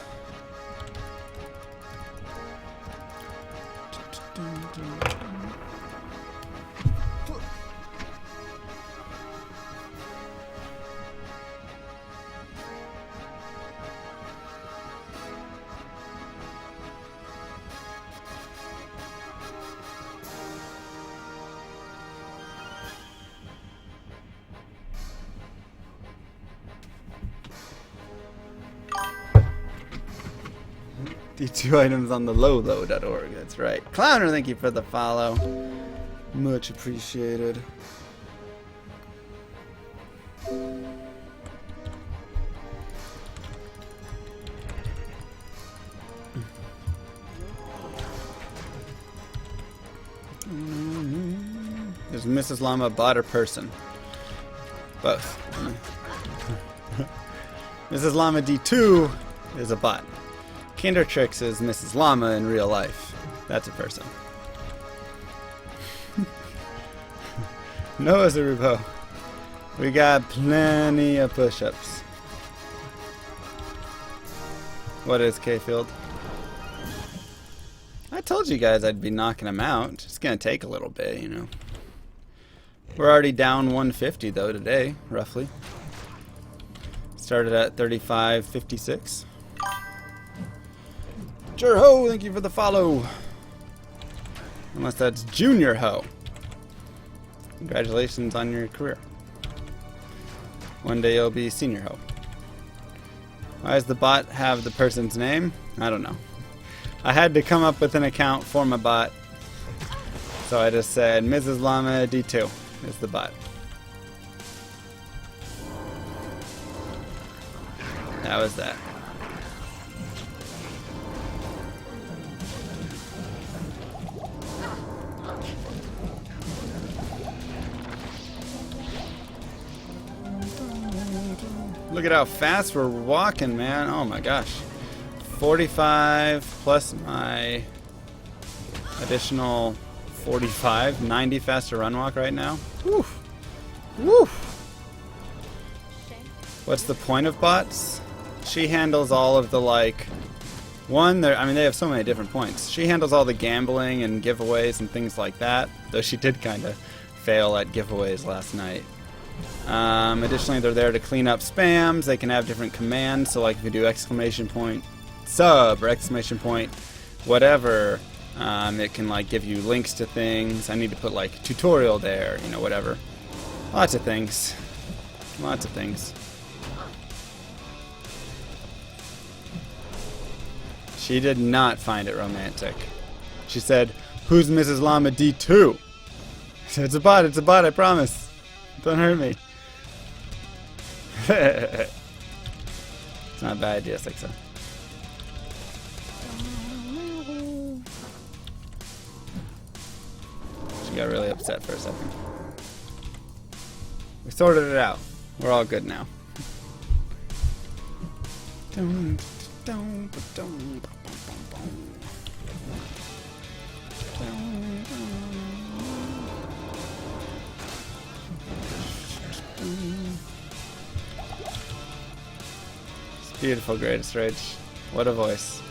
D2 items on the lowlow.org. That's right. Clowner, thank you for the follow. Much appreciated. Is Mrs. Llama a bot or person? Both. Mrs. Llama D2 is a bot. Kindertrix is Mrs. Llama in real life. That's a person. Noah's a repo. We got plenty of push-ups. What is K-Field? I told you guys I'd be knocking him out. It's gonna take a little bit, you know. We're already down 150 though today, roughly. Started at 35.56. Sure Ho, thank you for the follow. Unless that's Junior Ho. Congratulations on your career. One day you'll be Senior Ho. Why does the bot have the person's name? I don't know. I had to come up with an account for my bot. So I just said Mrs. Llama D2 is the bot. That was that. Look at how fast we're walking, man. Oh my gosh. 45 plus my additional 45, 90 faster run walk right now. Woo. Woo. What's the point of bots? She handles all of the like I mean, they have so many different points. She handles all the gambling and giveaways and things like that, though she did kind of fail at giveaways last night. Additionally, they're there to clean up spams. They can have different commands, so like if you do exclamation point sub or exclamation point whatever, it can like give you links to things. I need to put like tutorial there, you know, whatever. Lots of things. Lots of things. She did not find it romantic. She said, "Who's Mrs. Llama D2?" I said, it's a bot, I promise. Don't hurt me. It's not a bad idea, Sixa. She got really upset for a second. We sorted it out. We're all good now. It's beautiful, Greatest Rage. What a voice.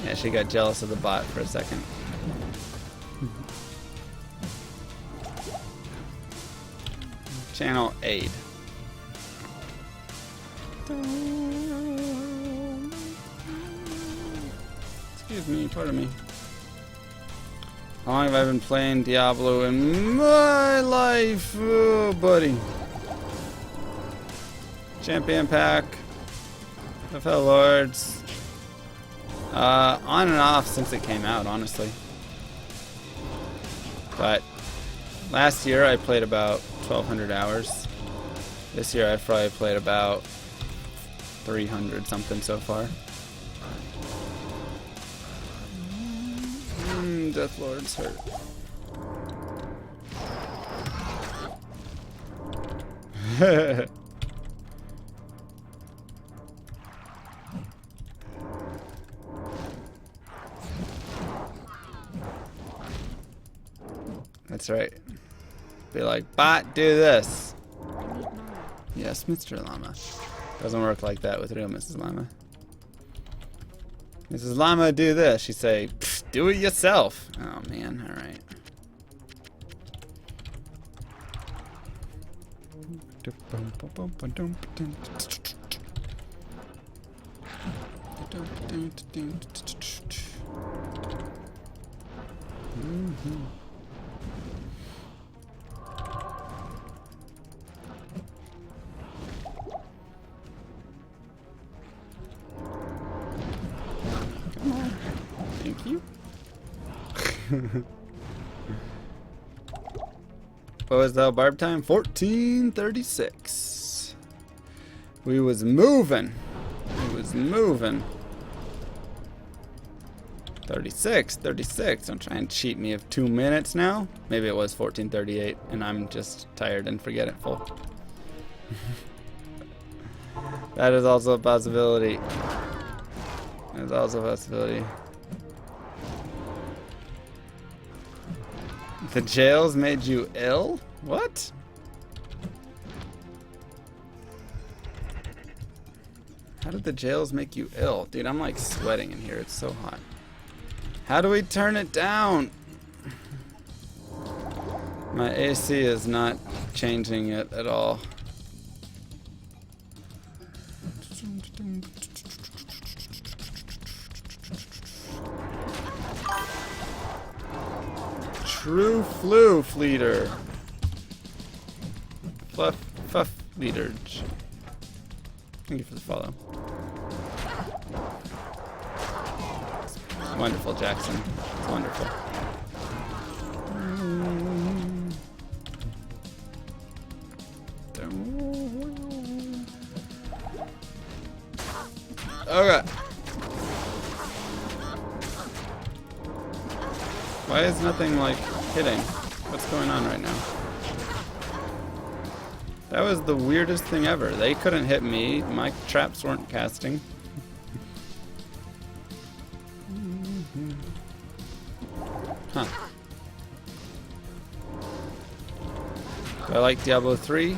Yeah, she got jealous of the bot for a second. Channel aid. Excuse me, pardon me. How long have I been playing Diablo in my life? Oh, buddy. Champion pack. FL Lords. On and off since it came out, honestly. But last year I played about 1,200 hours. This year I've probably played about 300 something so far. Death Lord's hurt. That's right. Be like, bot, do this. Yes, Mr. Llama. Doesn't work like that with real Mrs. Llama. Mrs. Llama, do this. She'd say, do it yourself. Oh, man. All right. Thank you. What was the barb time? 14:36. We was moving. We was moving. 36. Don't try and cheat me of 2 minutes now. Maybe it was 14:38 and I'm just tired and forgetful. That is also a possibility. That is also a possibility. The jails made you ill? What? How did the jails make you ill? Dude, I'm like sweating in here. It's so hot. How do we turn it down? My AC is not changing it at all. True Flu Fleeter. Fuff Leader. Thank you for the follow. It's wonderful, Jackson. It's wonderful. Okay. Why is nothing like hitting? What's going on right now? That was the weirdest thing ever. They couldn't hit me. My traps weren't casting. Huh. Do I like Diablo 3?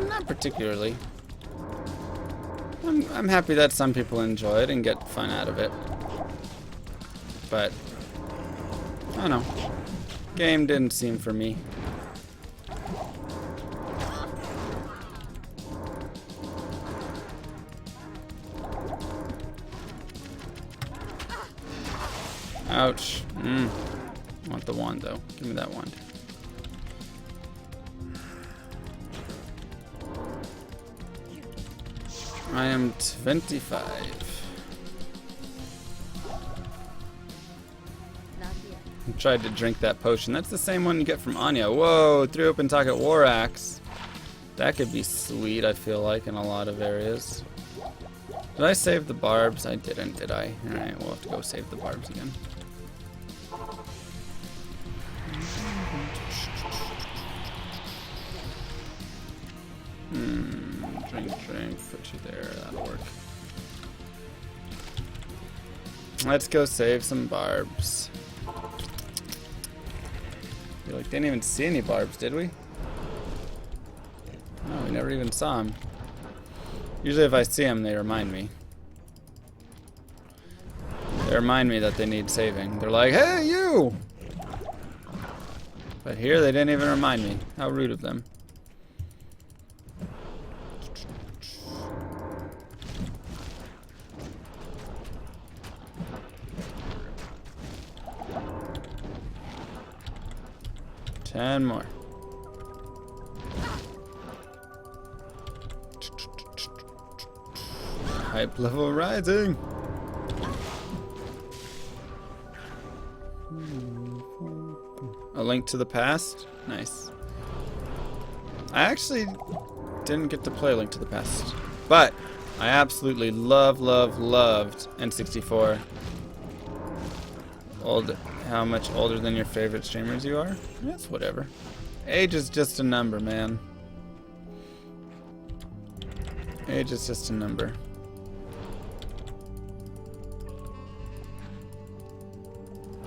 Not particularly. I'm happy that some people enjoy it and get fun out of it. But, I don't know. Game didn't seem for me. Ouch. I want the wand though. Give me that wand. I am 25. Not yet. I tried to drink that potion. That's the same one you get from Anya. Whoa, 3 open target war axe. That could be sweet, I feel like, in a lot of areas. Did I save the barbs? I didn't, did I? Alright, we'll have to go save the barbs again. Drink, put you there, that'll work. Let's go save some barbs. Feel like didn't even see any barbs, did we? No, we never even saw them. Usually if I see them, they remind me. They remind me that they need saving. They're like, hey, you! But here they didn't even remind me. How rude of them. Ten more. Hype level rising. A Link to the Past? Nice. I actually didn't get to play Link to the Past, but I absolutely loved N64. How much older than your favorite streamers you are? That's whatever. Age is just a number, man. Age is just a number.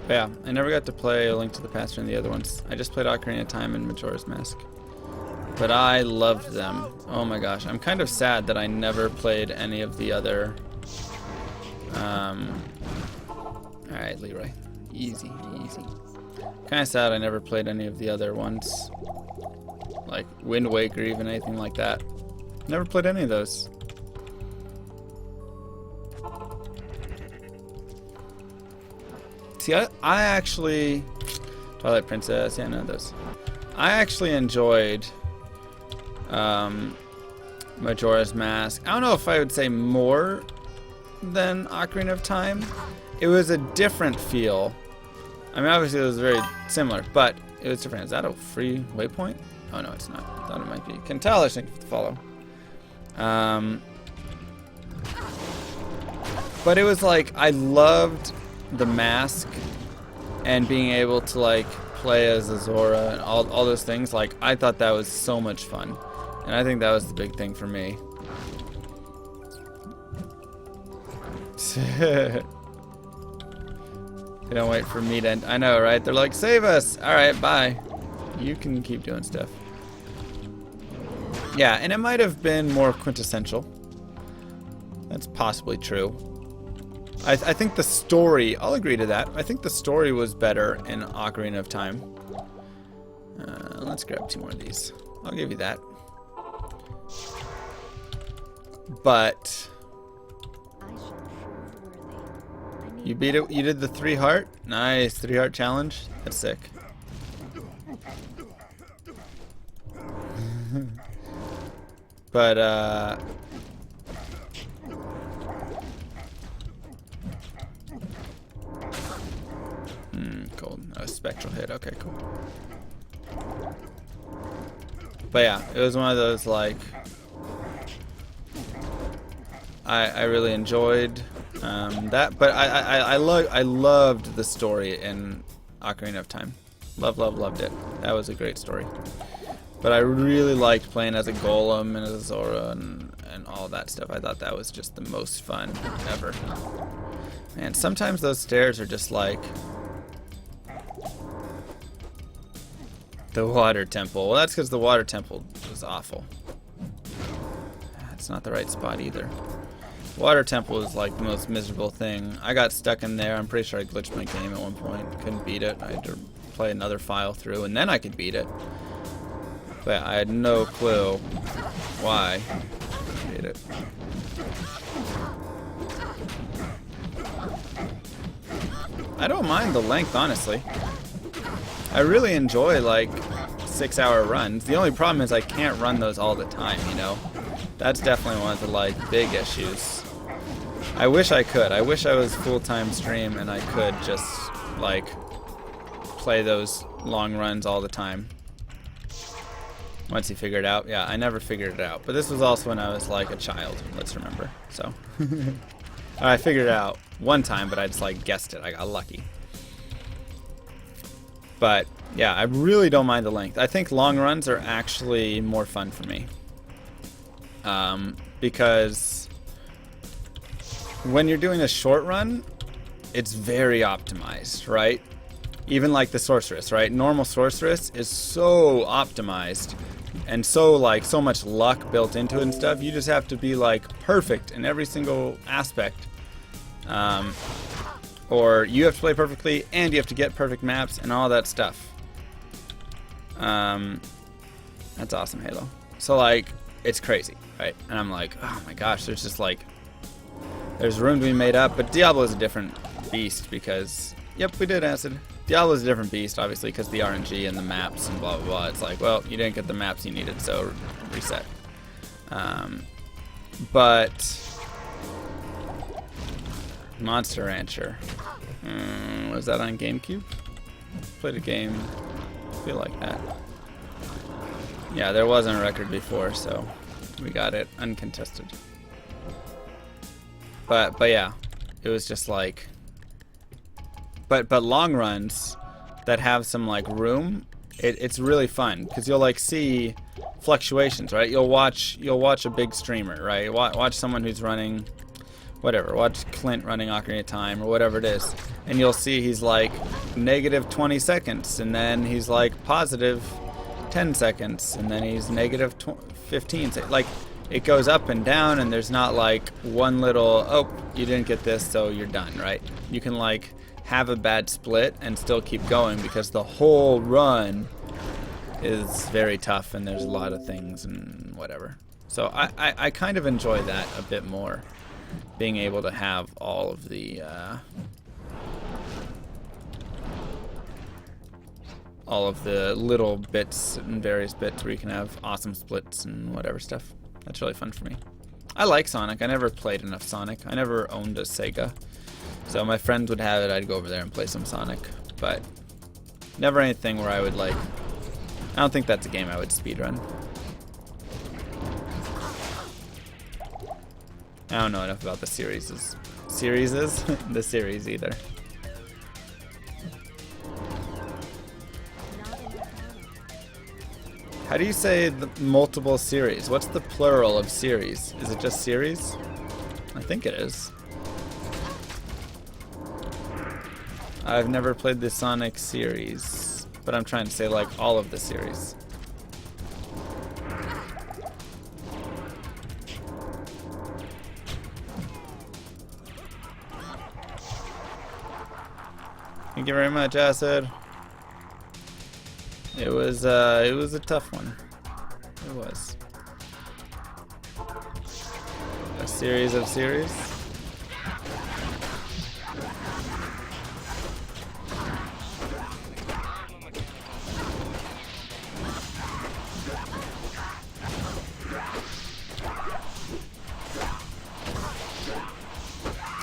But yeah, I never got to play A Link to the Past or any of the other ones. I just played Ocarina of Time and Majora's Mask. But I loved them. Oh my gosh, I'm kind of sad that I never played any of the other... Alright, Leroy. Easy, easy. Kind of sad I never played any of the other ones. Like Wind Waker, even anything like that. Never played any of those. See, I actually... Twilight Princess, yeah, none of those. I actually enjoyed Majora's Mask. I don't know if I would say more than Ocarina of Time. It was a different feel. I mean, obviously it was very similar, but it was different. Is that a free waypoint? Oh no, it's not. I thought it might be. Can tell, thank you for the follow. But it was like, I loved the mask and being able to like play as Azora and all those things. Like, I thought that was so much fun. And I think that was the big thing for me. They don't wait for me to end. I know, right? They're like, save us! Alright, bye. You can keep doing stuff. Yeah, and it might have been more quintessential. That's possibly true. I think the story, I'll agree to that. I think the story was better in Ocarina of Time. Let's grab 2 more of these. I'll give you that. But... You beat it. You did the 3 heart. Nice, 3 heart challenge. That's sick. But cold. Oh, spectral hit. Okay, cool. But yeah, it was one of those like I really enjoyed. That, but I loved the story in Ocarina of Time. Loved it. That was a great story. But I really liked playing as a golem and as a Zora and all that stuff. I thought that was just the most fun ever. And sometimes those stairs are just like the water temple. Well, that's because the water temple was awful. It's not the right spot either. Water temple is like the most miserable thing. I got stuck in there. I'm pretty sure I glitched my game at one point. Couldn't beat it. I had to play another file through and then I could beat it. But I had no clue why I beat it. I don't mind the length, honestly. I really enjoy like 6-hour runs. The only problem is I can't run those all the time, you know? That's definitely one of the like big issues. I wish I could. I wish I was full-time stream and I could just like play those long runs all the time. Once you figure it out. Yeah, I never figured it out. But this was also when I was like a child, let's remember. So I figured it out one time, but I just like guessed it. I got lucky. But yeah, I really don't mind the length. I think long runs are actually more fun for me. Because when you're doing a short run, it's very optimized, right? Even like the sorceress, right? Normal sorceress is so optimized and so like so much luck built into it and stuff. You just have to be like perfect in every single aspect. Or you have to play perfectly and you have to get perfect maps and all that stuff. That's awesome, Halo. So like, it's crazy, right? And I'm like, oh my gosh, there's just like, there's room to be made up. But Diablo is a different beast because, yep, we did acid. Diablo is a different beast, obviously, because the RNG and the maps and blah, blah, blah. It's like, well, you didn't get the maps you needed, so reset. But Monster Rancher. Was that on GameCube? Played a game. I feel like that. Yeah, there wasn't a record before, so we got it uncontested. But yeah, it was just like. But long runs that have some like room, it's really fun because you'll like see fluctuations, right? You'll watch a big streamer, right? Watch someone who's running, whatever. Watch Clint running Ocarina of Time or whatever it is, and you'll see he's like negative 20 seconds, and then he's like positive 10 seconds, and then he's negative 15 seconds. Like it goes up and down, and there's not like one little, oh, you didn't get this, so you're done, right? You can like have a bad split and still keep going because the whole run is very tough and there's a lot of things and whatever. So I kind of enjoy that a bit more, being able to have all of the little bits and various bits where you can have awesome splits and whatever stuff. That's really fun for me. I like Sonic. I never played enough Sonic. I never owned a Sega. So my friends would have it, I'd go over there and play some Sonic, but never anything where I would like, I don't think that's a game I would speedrun. I don't know enough about the series the series either. How do you say the multiple series? What's the plural of series? Is it just series? I think it is. I've never played the Sonic series, but I'm trying to say like all of the series. Thank you very much, Acid. It was a tough one. It was. A series of series.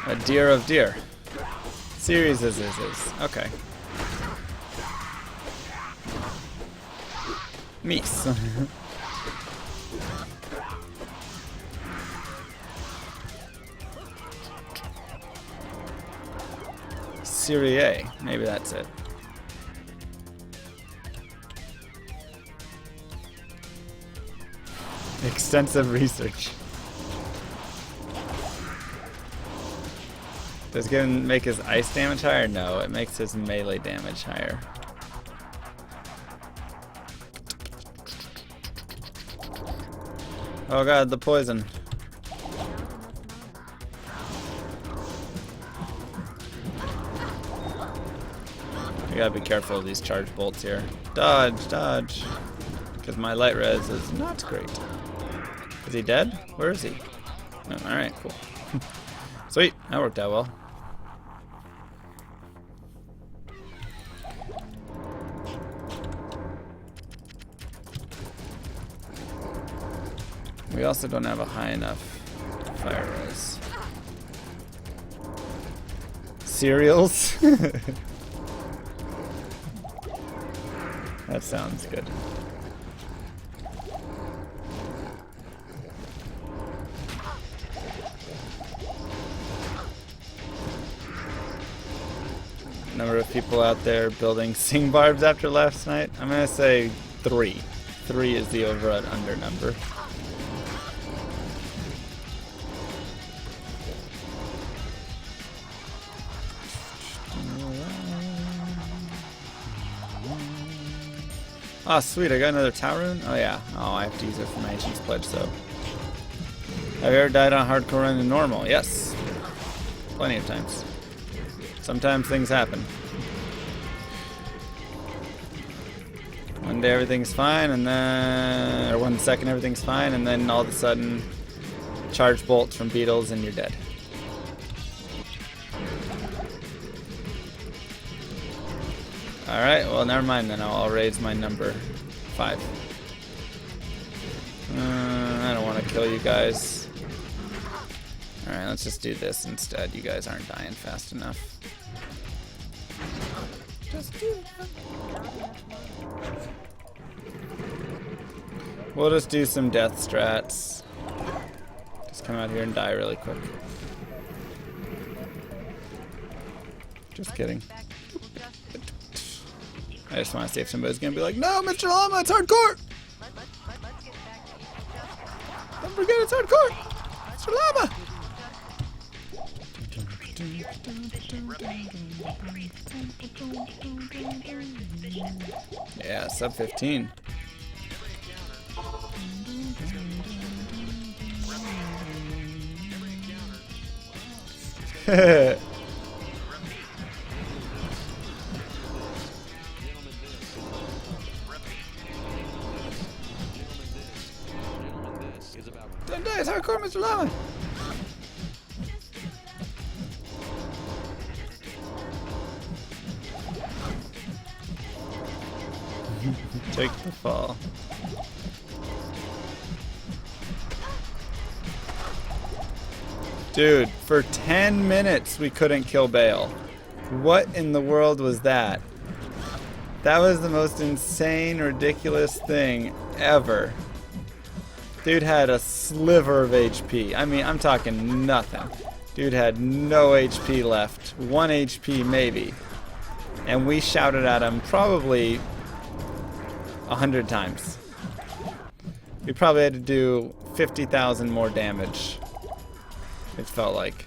A deer of deer. Series is. Okay. Mies. Serie A. Maybe that's it. extensive research. Does it make his ice damage higher? No, it makes his melee damage higher. Oh god, the poison. You gotta be careful of these charge bolts here. Dodge, dodge. Because my light res is not great. Is he dead? Where is he? Oh, alright, cool. Sweet, that worked out well. We also don't have a high enough fire res. Cereals? That sounds good. Number of people out there building sing barbs after last night? I'm gonna say 3. 3 is the over and under number. Oh, sweet, I got another Tau rune? Oh, yeah. Oh, I have to use it for my Ancient's Pledge, so. Have you ever died on hardcore run in normal? Yes. Plenty of times. Sometimes things happen. One day everything's fine, and then. Or 1 second everything's fine, and then all of a sudden, charge bolts from beetles and you're dead. Alright, well, never mind then. I'll raise my number 5. I don't want to kill you guys. Alright, let's just do this instead. You guys aren't dying fast enough. Just do it. We'll just do some death strats. Just come out here and die really quick. Just kidding. I just want to see if somebody's going to be like, no, Mr. Llama, it's hardcore! Don't forget it's hardcore! Mr. Llama! Yeah, sub 15. Don't die, it's hardcore, Mr. Llama! Take the fall. Dude, for 10 minutes we couldn't kill Bale. What in the world was that? That was the most insane, ridiculous thing ever. Dude had a sliver of HP. I mean, I'm talking nothing. Dude had no HP left. 1 HP maybe. And we shouted at him probably 100 times. We probably had to do 50,000 more damage. It felt like.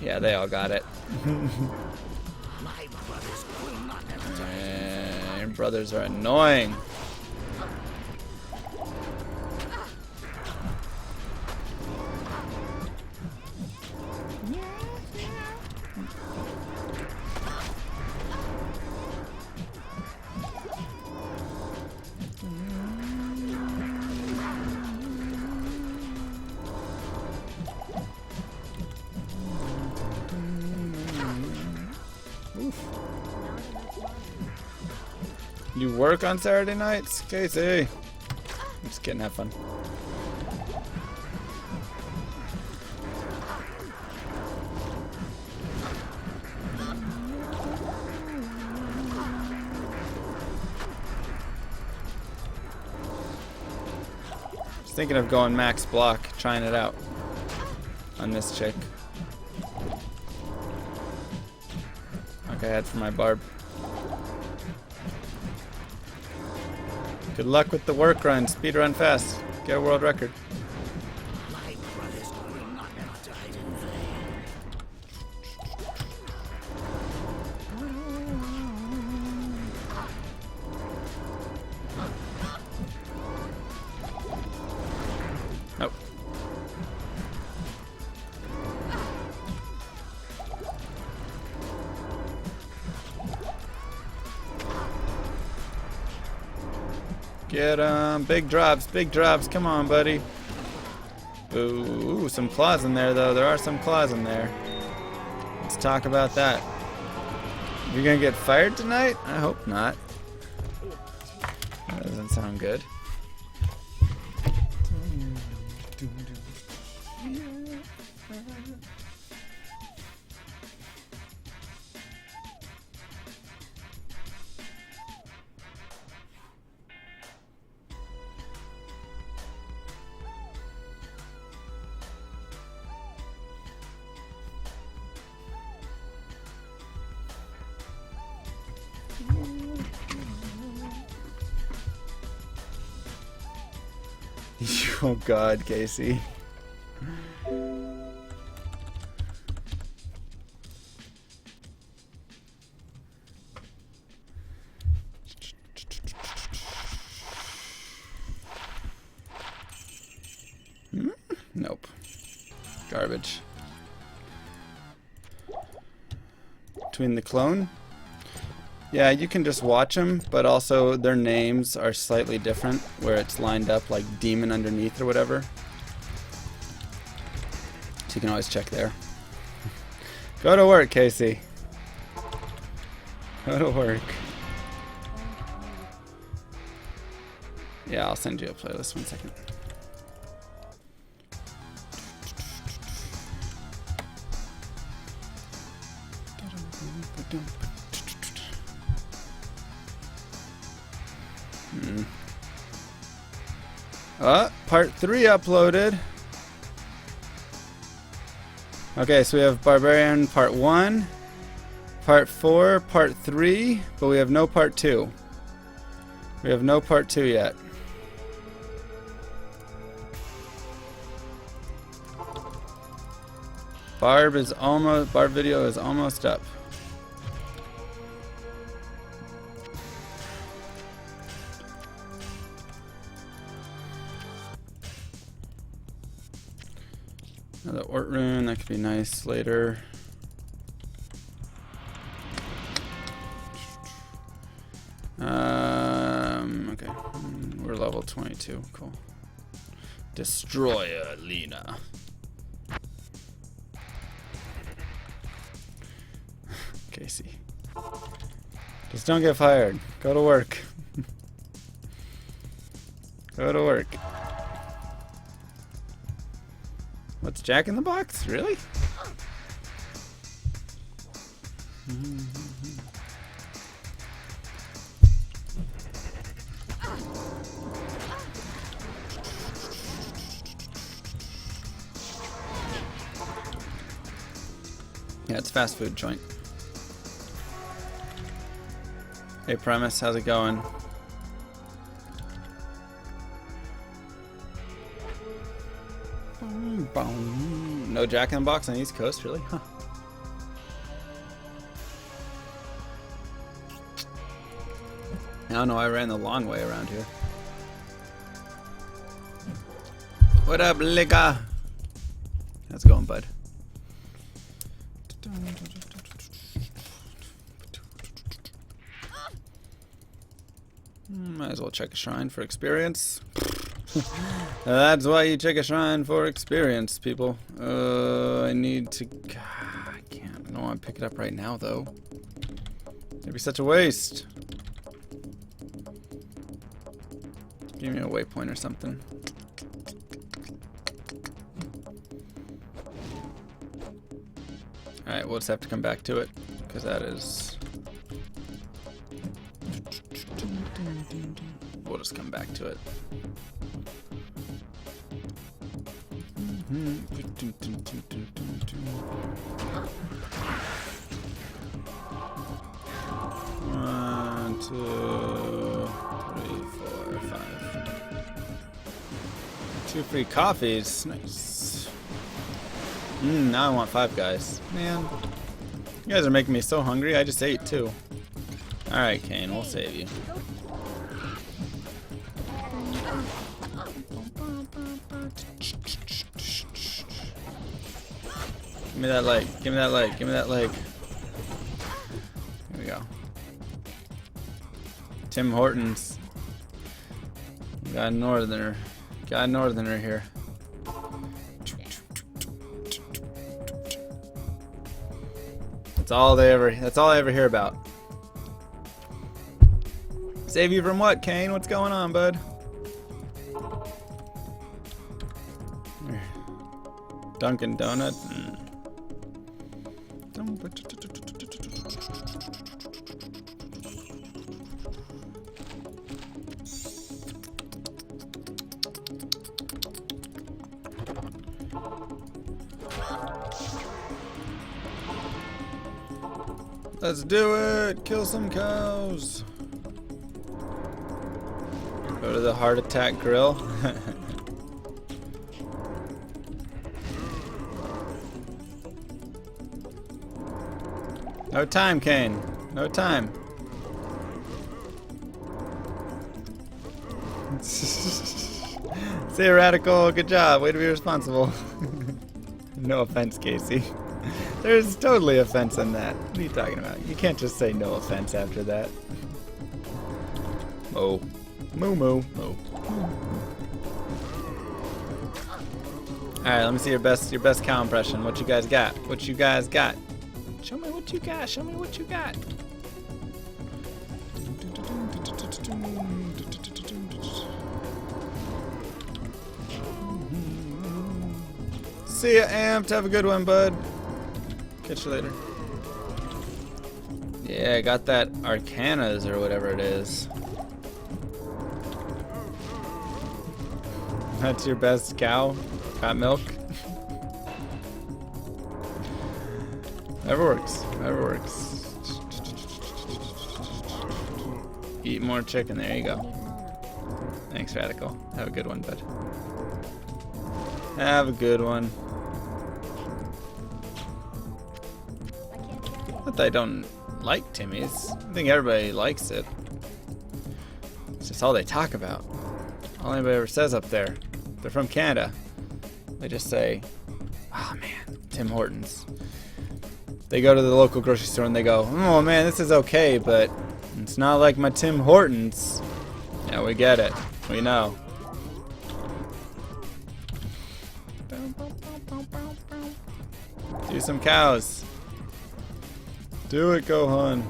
Yeah, they all got it. Your brothers are annoying. You work on Saturday nights? Casey. I'm just kidding, have fun. Just thinking of going max block, trying it out on this chick. Okay, head for my barb. Good luck with the work run. Speed run fast. Get a world record. My brothers will not have died in vain. Nope. Get 'em. Big drops, big drops. Come on, buddy. Ooh, some claws in there, though. There are some claws in there. Let's talk about that. You're gonna get fired tonight? I hope not. That doesn't sound good. Oh God, Casey. Nope. Garbage. Between the clone? Yeah, you can just watch them, but also their names are slightly different, where it's lined up like demon underneath or whatever. So you can always check there. Go to work, Casey. Go to work. Yeah, I'll send you a playlist. 1 second. Part 3 uploaded. Okay, so we have Barbarian Part 1, Part 4, Part 3, but we have no Part 2. We have no Part 2 yet. Barb video is almost up. Another Ort rune, that could be nice later. Okay, we're level 22, cool. Destroyer Lena. Casey. Just don't get fired. Go to work. Go to work. What's Jack in the Box? Really? Yeah, it's a fast food joint. Hey Premise, how's it going? No Jack in the Box on the East Coast, really? Huh. I don't know, I ran the long way around here. What up, Ligga? How's it going, bud? Might as well check a shrine for experience. That's why you check a shrine for experience, people. I need to... God, I can't. I don't want to pick it up right now, though. It'd be such a waste. Give me a waypoint or something. Alright, we'll just have to come back to it, because that is... We'll just come back to it. One, two, three, four, 2 free coffees. Nice. Now I want 5 guys. Man. You guys are making me so hungry. I just ate too. Alright, Kane, we'll save you. Give me that leg. Give me that leg. Give me that leg. Here we go. Tim Hortons. Got a northerner. Got a northerner here. That's all I ever hear about. Save you from what, Kane? What's going on, bud? Dunkin' Donut. Let's do it! Kill some cows! Go to the Heart Attack Grill. No time, Kane. No time. See you, Radical. Good job. Way to be responsible. No offense, Casey. There's totally offense in that. What are you talking about? You can't just say no offense after that. Moo. Moo moo. Moo. Alright, let me see your best cow impression. What you guys got? What you guys got? Show me what you got. Show me what you got. See ya, Amped. Have a good one, bud. Catch you later. Yeah, I got that Arcanas or whatever it is. That's your best cow? Got milk? Never works. Never works. Eat more chicken. There you go. Thanks, Radical. Have a good one, bud. Have a good one. Not that I don't like Timmy's. I think everybody likes it. It's just all they talk about. All anybody ever says up there. They're from Canada. They just say, oh man, Tim Hortons. They go to the local grocery store and they go, oh man, this is okay, but it's not like my Tim Hortons. Yeah, we get it. We know. Do some cows. Do it, Gohan.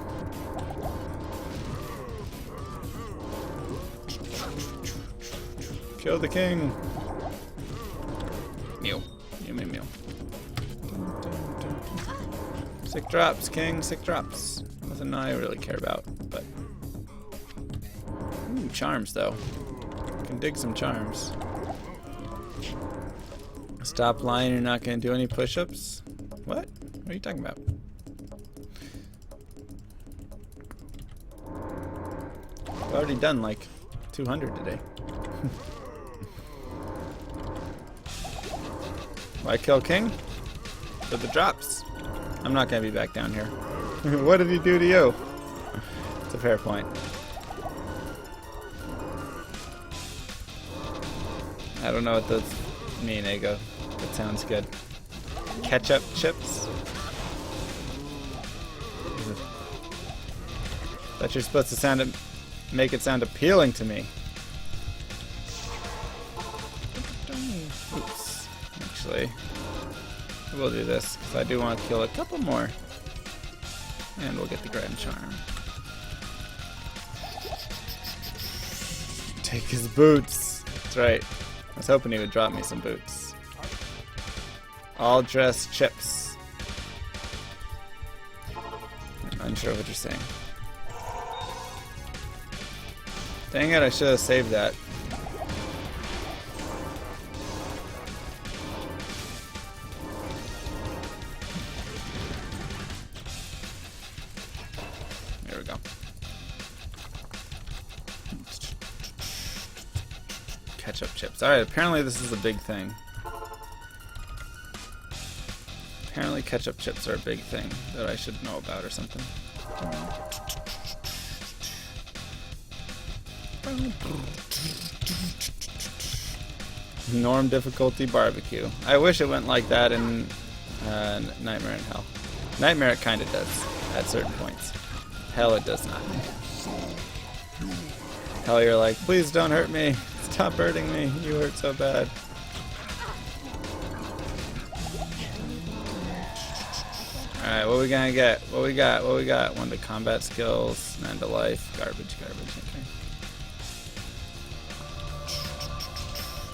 Kill the king. Mew. Mew, mew, mew. Sick drops, king. Sick drops. Nothing I really care about, but... Ooh, charms, though. Can dig some charms. Stop lying, you're not going to do any push-ups? What? What are you talking about? I've already done like 200 today. Why kill King? For the drops. I'm not going to be back down here. What did he do to you? It's a fair point. I don't know what those mean, Ego. That sounds good. Ketchup chips? Thought you're supposed to make it sound appealing to me. Oops. Actually, we'll do this because I do want to kill a couple more. And we'll get the Grand Charm. Take his boots. That's right. I was hoping he would drop me some boots. All dressed chips. I'm unsure what you're saying. Dang it, I should have saved that. There we go. Ketchup chips. Alright, apparently this is a big thing. Apparently ketchup chips are a big thing that I should know about or something. Norm difficulty barbecue. I wish it went like that in Nightmare in Hell. Nightmare it kind of does at certain points. Hell it does not. Hell you're like, please don't hurt me. Stop hurting me. You hurt so bad. Alright, what we gonna get? What we got? What we got? One to combat skills, 9 to life, garbage, okay.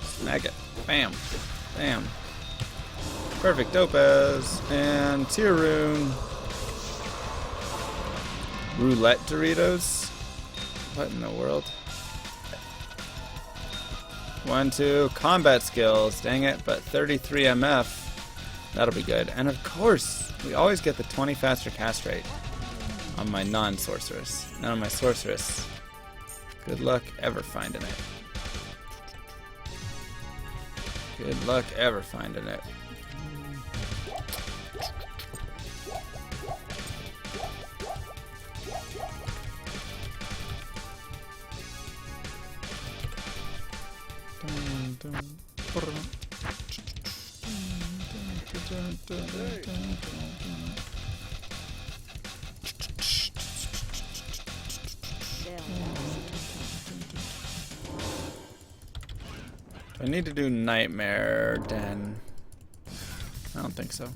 Smack it. Bam. Bam. Perfect Topaz. And Tier Rune. Roulette Doritos? What in the world? 1, 2, combat skills. Dang it, but 33 MF. That'll be good. And of course, we always get the 20 faster cast rate on my non-sorceress. And on my sorceress, good luck ever finding it. Good luck ever finding it. Do I need to do Nightmare Den? I don't think so.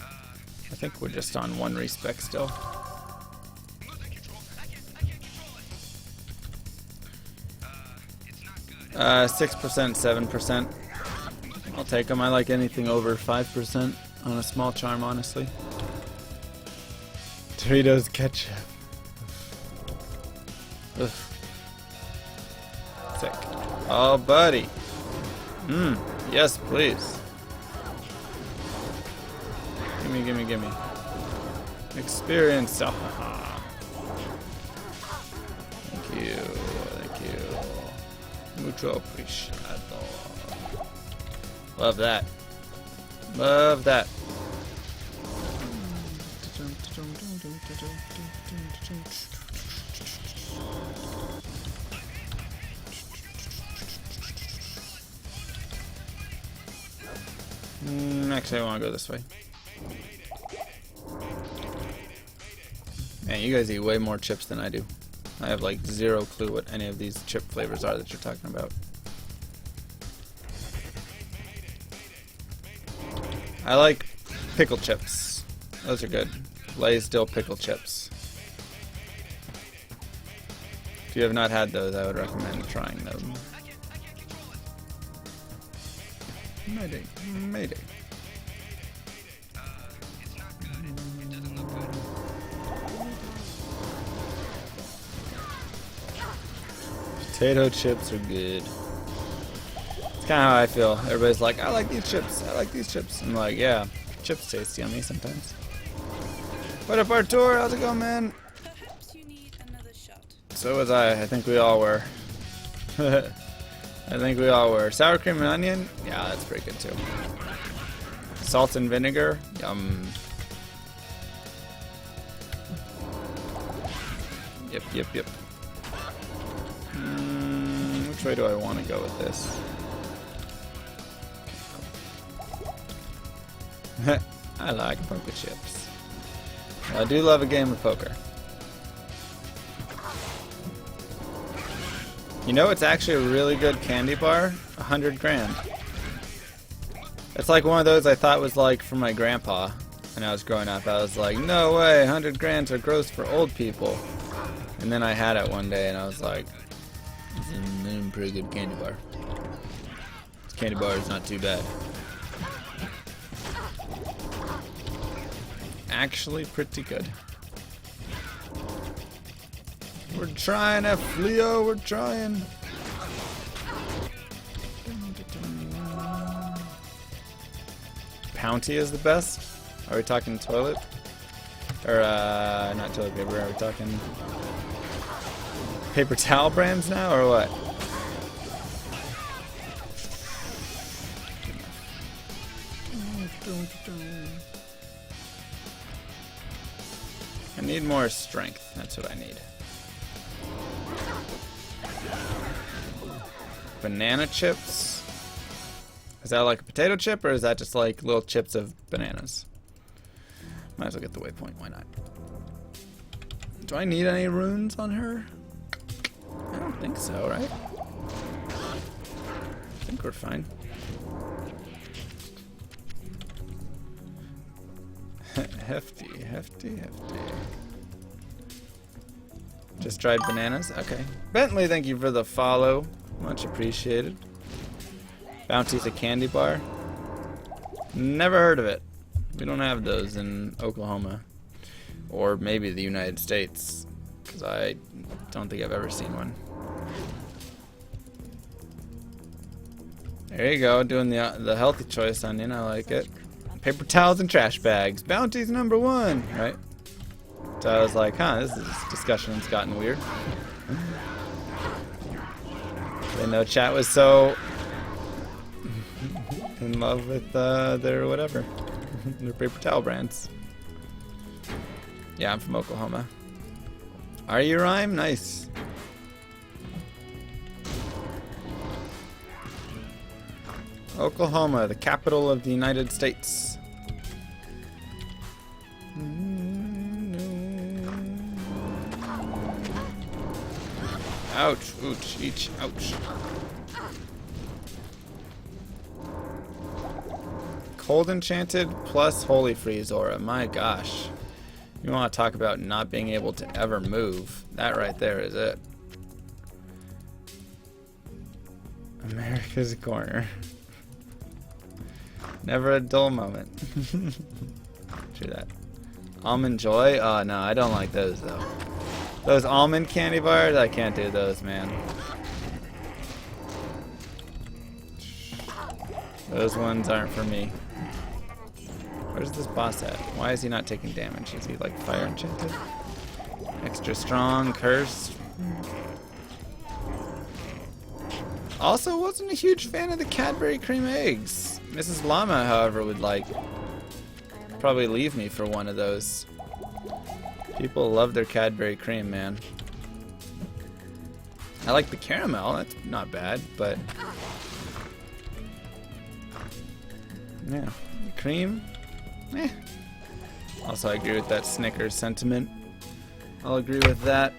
I think we're just on 1 respec still. 6%, 7%. I'll take them. I like anything over 5% on a small charm, honestly. Doritos ketchup. Ugh. Sick. Oh, buddy. Yes, please. Gimme, gimme, gimme. Experience. Oh, thank you. Thank you. Mucho apreciado. Love that. Love that. Actually, I want to go this way. Man, you guys eat way more chips than I do. I have like 0 clue what any of these chip flavors are that you're talking about. I like pickle chips. Those are good. Lay's dill pickle chips. If you have not had those, I would recommend trying them. Mayday. Mayday. Potato chips are good. It's kind of how I feel. Everybody's like, I like these chips. I like these chips. I'm like, yeah, chips taste yummy sometimes. What up, Artur? How's it going, man? Perhaps you need another shot. So was I. I think we all were. I think we all were. Sour cream and onion? Yeah, that's pretty good too. Salt and vinegar? Yum. Yep, yep, yep. Which way do I want to go with this? I like poker chips. I do love a game of poker. You know, it's actually a really good candy bar. 100 grand. It's like one of those I thought was like for my grandpa when I was growing up. I was like, no way, 100 grand's are gross for old people. And then I had it one day and I was like, it's a pretty good candy bar. This candy bar is not too bad. Actually pretty good. We're trying, F. Leo, we're trying. Pounty is the best? Are we talking toilet? Or, not toilet paper, are we talking paper towel brands now, or what? need more strength. That's what I need. Banana chips. Is that like a potato chip, or is that just like little chips of bananas? Might as well get the waypoint. Why not? Do I need any runes on her? I don't think so, right? I think we're fine. Hefty, hefty, hefty. Just dried bananas? Okay. Bentley, thank you for the follow. Much appreciated. Bounty's a candy bar? Never heard of it. We don't have those in Oklahoma. Or maybe the United States. Because I don't think I've ever seen one. There you go, doing the healthy choice, Onion. I like it. Paper towels and trash bags. Bounty's #1, right? So I was like, huh, this discussion's gotten weird. Didn't know chat was so in love with their whatever. Their paper towel brands. Yeah, I'm from Oklahoma. Are you, Rhyme? Nice. Oklahoma, the capital of the United States. Ouch, ouch, each, ouch. Cold Enchanted plus Holy Freeze Aura. My gosh. You want to talk about not being able to ever move. That right there is it. America's Corner. Never a dull moment. True that. Almond Joy? Oh no, I don't like those though. Those almond candy bars? I can't do those, man. Those ones aren't for me. Where's this boss at? Why is he not taking damage? Is he like fire enchanted? Extra strong, cursed. Also, wasn't a huge fan of the Cadbury cream eggs. Mrs. Llama, however, would like probably leave me for one of those. People love their Cadbury cream, man. I like the caramel. That's not bad, but yeah, cream. Eh. Also, I agree with that Snickers sentiment. I'll agree with that.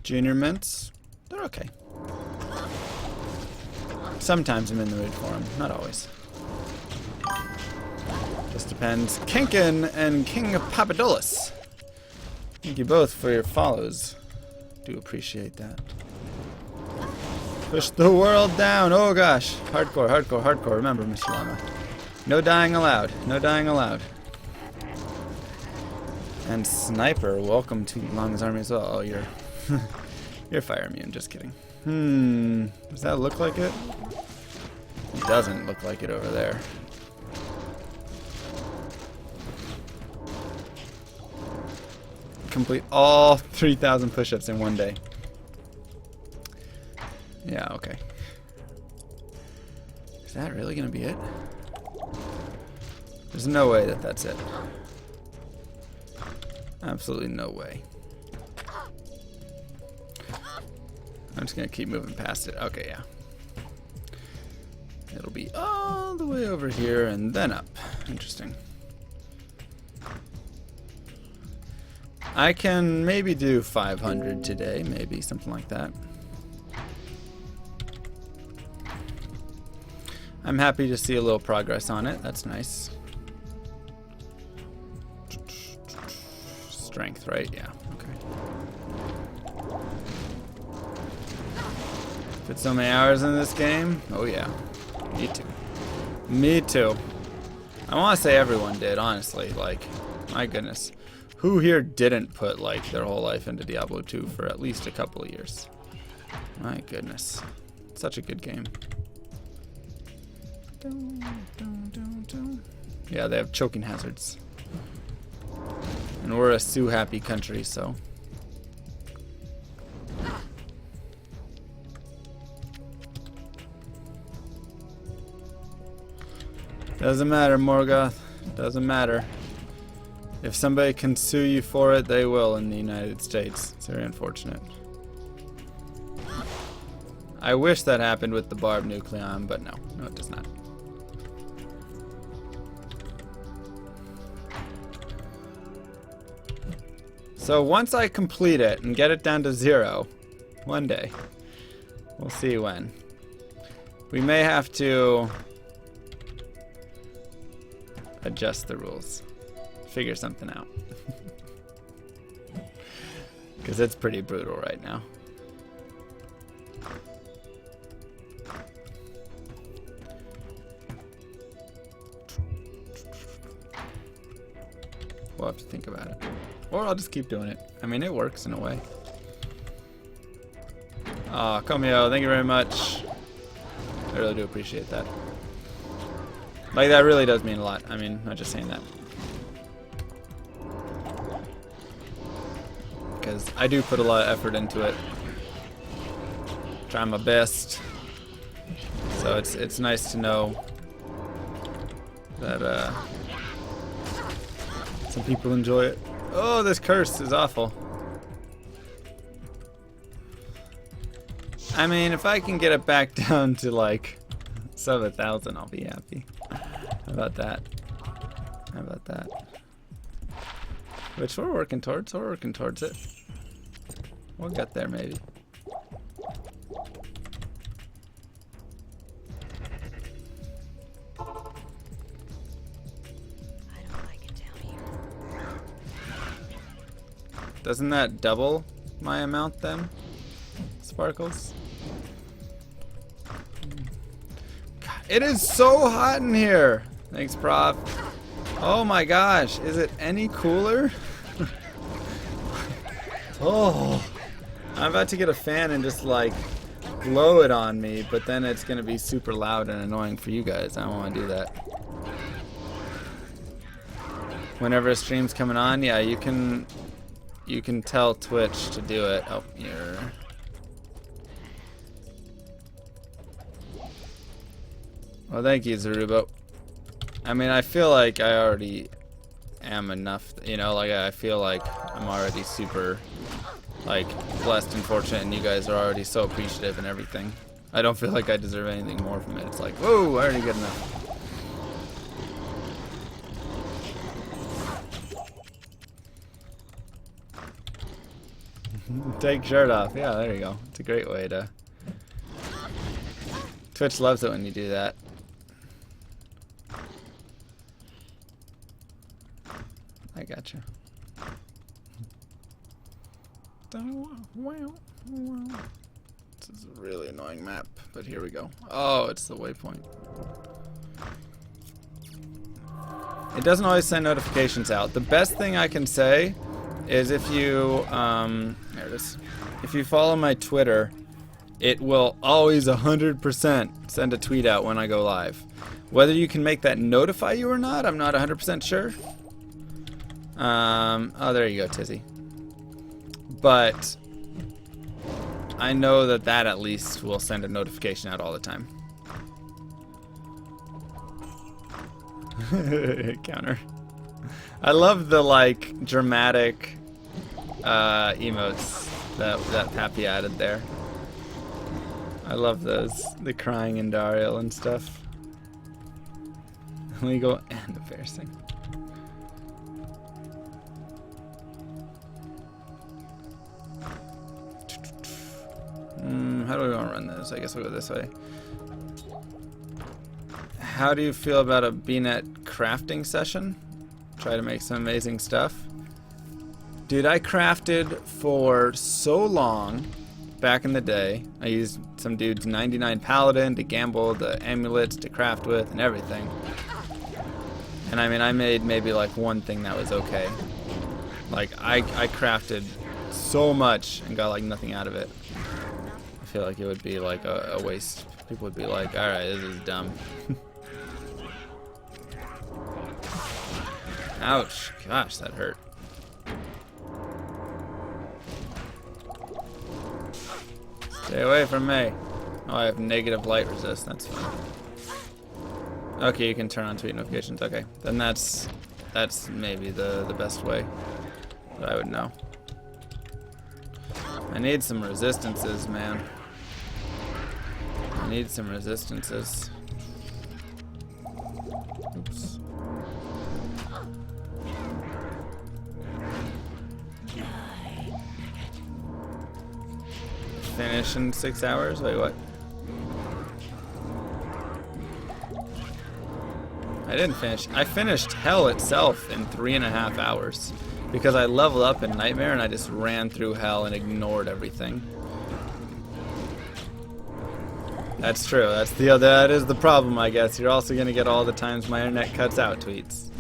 Junior mints, they're okay. Sometimes I'm in the mood for them, not always. Just depends. Kinkin and King Papadolus. Thank you both for your follows. Do appreciate that. Push the world down. Oh gosh. Hardcore, hardcore, hardcore. Remember, Mr. Llama. No dying allowed. No dying allowed. And Sniper, welcome to Long's Army as well. Oh, you're you're fire immune, just kidding. Does that look like it? It doesn't look like it over there. Complete all 3,000 push-ups in one day. Yeah, okay. Is that really gonna be it? There's no way that that's it. Absolutely no way. I'm just gonna keep moving past it. Okay, yeah. It'll be all the way over here and then up. Interesting. I can maybe do 500 today, maybe something like that. I'm happy to see a little progress on it. That's nice. Strength, right? Yeah, okay. Put so many hours in this game. Oh yeah. Me too. Me too. I want to say everyone did, honestly. Like, my goodness. Who here didn't put, like, their whole life into Diablo 2 for at least a couple of years? My goodness. Such a good game. Yeah, they have choking hazards. And we're a sue-happy country, so... Doesn't matter, Morgoth. Doesn't matter. If somebody can sue you for it, they will in the United States. It's very unfortunate. I wish that happened with the Barb Nucleon, but no. No, it does not. So once I complete it and get it down to 0, one day, we'll see when. We may have to adjust the rules. Figure something out. Because it's pretty brutal right now. We'll have to think about it. Or I'll just keep doing it. I mean, it works in a way. Aw, Komio, thank you very much. I really do appreciate that. Like, that really does mean a lot. I mean, not just saying that. Because I do put a lot of effort into it. Try my best. So it's nice to know that some people enjoy it. Oh, this curse is awful. I mean, if I can get it back down to like sub 1,000, I'll be happy. How about that? How about that? Which we're working towards. We're working towards it. We'll get there maybe. Doesn't that double my amount then? Sparkles? God, it is so hot in here! Thanks, Prof. Oh my gosh, is it any cooler? Oh, I'm about to get a fan and just like blow it on me, but then it's gonna be super loud and annoying for you guys. I don't want to do that. Whenever a stream's coming on, yeah, you can tell Twitch to do it. Oh, you're... Well, thank you, Zarubo. I mean, I feel like I already am enough, you know, like I feel like I'm already super, like, blessed and fortunate, and you guys are already so appreciative and everything. I don't feel like I deserve anything more from it. It's like, whoa, I already get enough. Take shirt off. Yeah, there you go. It's a great way to... Twitch loves it when you do that. I gotcha. This is a really annoying map, but here we go. Oh, it's the waypoint. It doesn't always send notifications out. The best thing I can say is if you, there it is. If you follow my Twitter, it will always 100% send a tweet out when I go live. Whether you can make that notify you or not, I'm not 100% sure. Oh, there you go, Tizzy. But I know that that at least will send a notification out all the time. Counter. I love the like dramatic emotes that Pappy added there. I love those, the crying in Dario and stuff. Illegal and embarrassing. How do we want to run this? I guess we'll go this way. How do you feel about a BNet crafting session? Try to make some amazing stuff. Dude, I crafted for so long back in the day. I used some dude's 99 paladin to gamble the amulets to craft with and everything. And I mean, I made maybe like one thing that was okay. Like I crafted so much and got like nothing out of it. I feel like it would be like a waste. People would be like, alright, this is dumb. Ouch. Gosh, that hurt. Stay away from me. Oh, I have negative light resist. That's fine. Okay, you can turn on tweet notifications. Okay, then that's maybe the best way that I would know. I need some resistances, man. I need some resistances. Oops. Finish in 6 hours? Wait, what? I didn't finish. I finished Hell itself in 3.5 hours because I leveled up in Nightmare and I just ran through Hell and ignored everything. That's true. That is the problem, I guess. You're also gonna get all the times my internet cuts out tweets.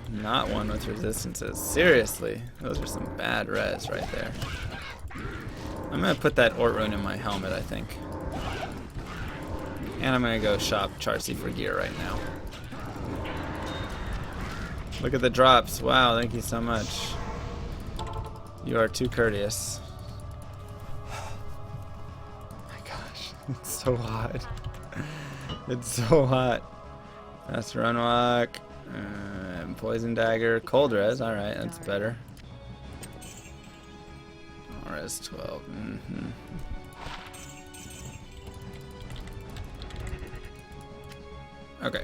Not one with resistances. Seriously, those are some bad res right there. I'm gonna put that Ort Rune in my helmet, I think. And I'm gonna go shop Charcy for gear right now. Look at the drops. Wow, thank you so much. You are too courteous. My gosh, it's so hot. It's so hot. Fast run walk. Poison dagger. Cold res. Alright, that's better. Res 12. Okay.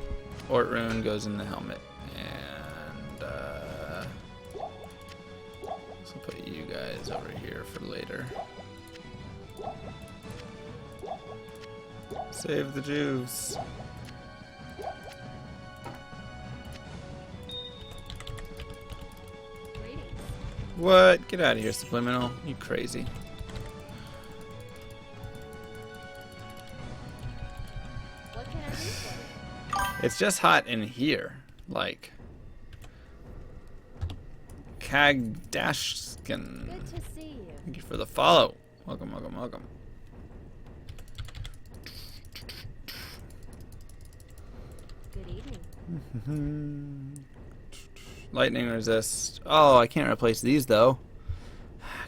Ort Rune goes in the helmet. And so put you guys over here for later. Save the juice. What? Get out of here, Subliminal. You crazy. What can I do for you? It's just hot in here. Like. Kagdashkin. Good to see you. Thank you for the follow. Welcome, welcome, welcome. Good evening. Lightning resist. Oh, I can't replace these though.